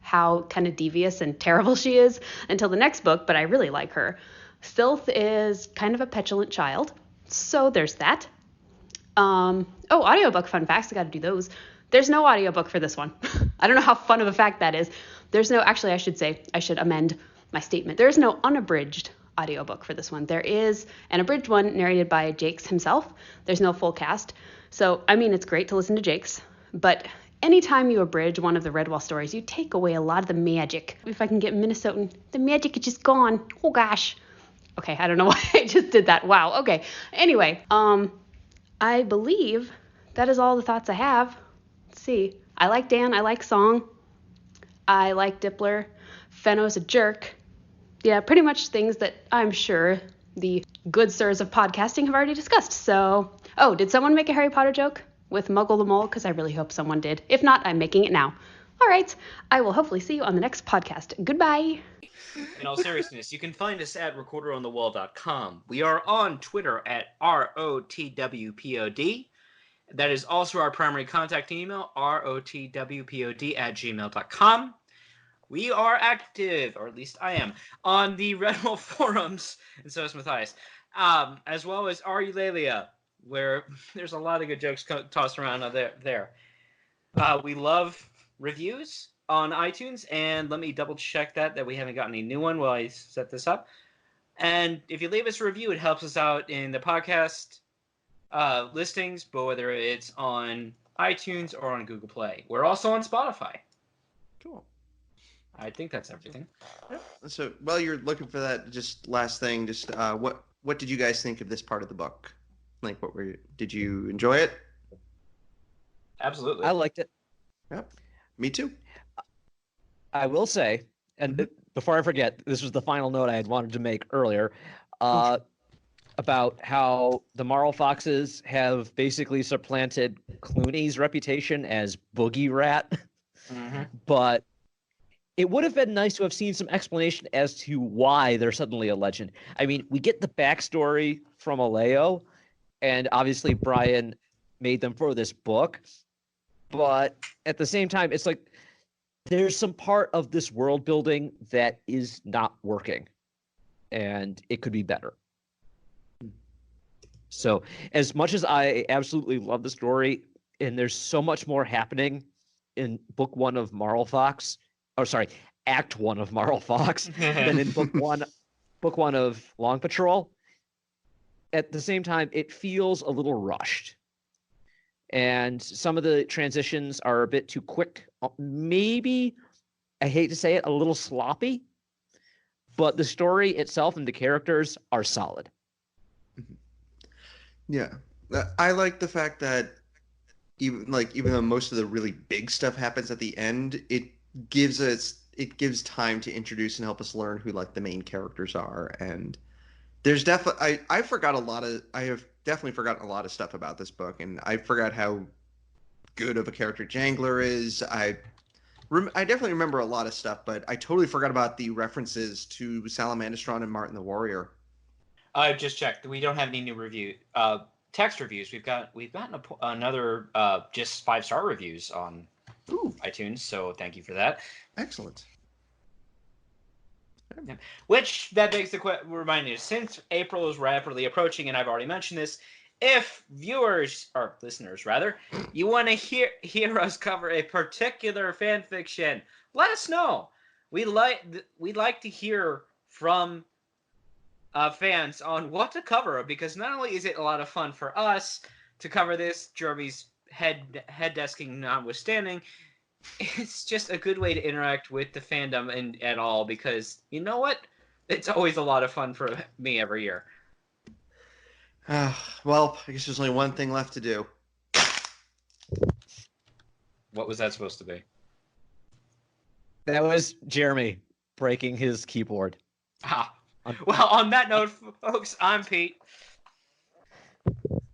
how kind of devious and terrible she is until the next book, but I really like her. Filth is kind of a petulant child, so there's that. Audiobook fun facts, I gotta do those. There's no audiobook for this one. I don't know how fun of a fact that is. Actually, I should amend my statement. There is no unabridged audiobook for this one. There is an abridged one narrated by Jakes himself. There's no full cast. So, I mean, it's great to listen to Jakes, but anytime you abridge one of the Redwall stories, you take away a lot of the magic. If I can get Minnesotan, the magic is just gone. Oh gosh. Okay, I don't know why I just did that. Wow. Okay. Anyway, I believe that is all the thoughts I have. Let's see. I like Dan. I like Song. I like Dippler. Fenno's a jerk. Yeah, pretty much things that I'm sure the good sirs of podcasting have already discussed. So, oh, did someone make a Harry Potter joke with Muggle the Mole? Because I really hope someone did. If not, I'm making it now. All right. I will hopefully see you on the next podcast. Goodbye. In all seriousness, you can find us at recorderonthewall.com. We are on Twitter at ROTWPOD. That is also our primary contact email, rotwpod@gmail.com. We are active, or at least I am, on the Redwall forums, and so is Matthias, as well as Are Eulalia, where there's a lot of good jokes tossed around there. We love reviews on iTunes, and let me double check that we haven't gotten any new one while I set this up. And if you leave us a review, it helps us out in the podcast listings, but whether it's on iTunes or on Google Play. We're also on Spotify. Cool. I think that's everything. Yep. So while you're looking for that, just last thing, just what did you guys think of this part of the book? Like, did you enjoy it? Absolutely. I liked it. Yep. Me too. I will say, and before I forget, this was the final note I had wanted to make earlier, about how the Marlfoxes have basically supplanted Clooney's reputation as Boogie Rat. Mm-hmm. But it would have been nice to have seen some explanation as to why they're suddenly a legend. I mean, we get the backstory from Aleo, and obviously Brian made them for this book. But at the same time, it's like there's some part of this world building that is not working, and it could be better. So as much as I absolutely love the story, and there's so much more happening in book 1 of Marlfox, Act 1 of Marlfox, than in book one of Long Patrol. At the same time, it feels a little rushed. And some of the transitions are a bit too quick. Maybe, I hate to say it, a little sloppy. But the story itself and the characters are solid. Yeah. I like the fact that even though most of the really big stuff happens at the end, it gives time to introduce and help us learn who like the main characters are. And there's definitely I have definitely forgotten a lot of stuff about this book, and I forgot how good of a character Jangler is. I definitely remember a lot of stuff, but I totally forgot about the references to Salamandastron and Martin the Warrior. I've just checked. We don't have any new text reviews. We've gotten another just 5-star reviews on iTunes, so thank you for that. Excellent. Yeah. Which that begs the reminder, since April is rapidly approaching, and I've already mentioned this, if viewers or listeners rather, you want to hear us cover a particular fan fiction, let us know. We'd like to hear from fans on what to cover, because not only is it a lot of fun for us to cover this, Jeremy's head desking notwithstanding, it's just a good way to interact with the fandom and at all, because you know what? It's always a lot of fun for me every year. Well, I guess there's only one thing left to do. What was that supposed to be? That was Jeremy breaking his keyboard. Well, on that note, folks, I'm Pete.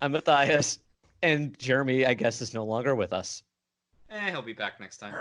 I'm Matthias. And Jeremy, I guess, is no longer with us. He'll be back next time.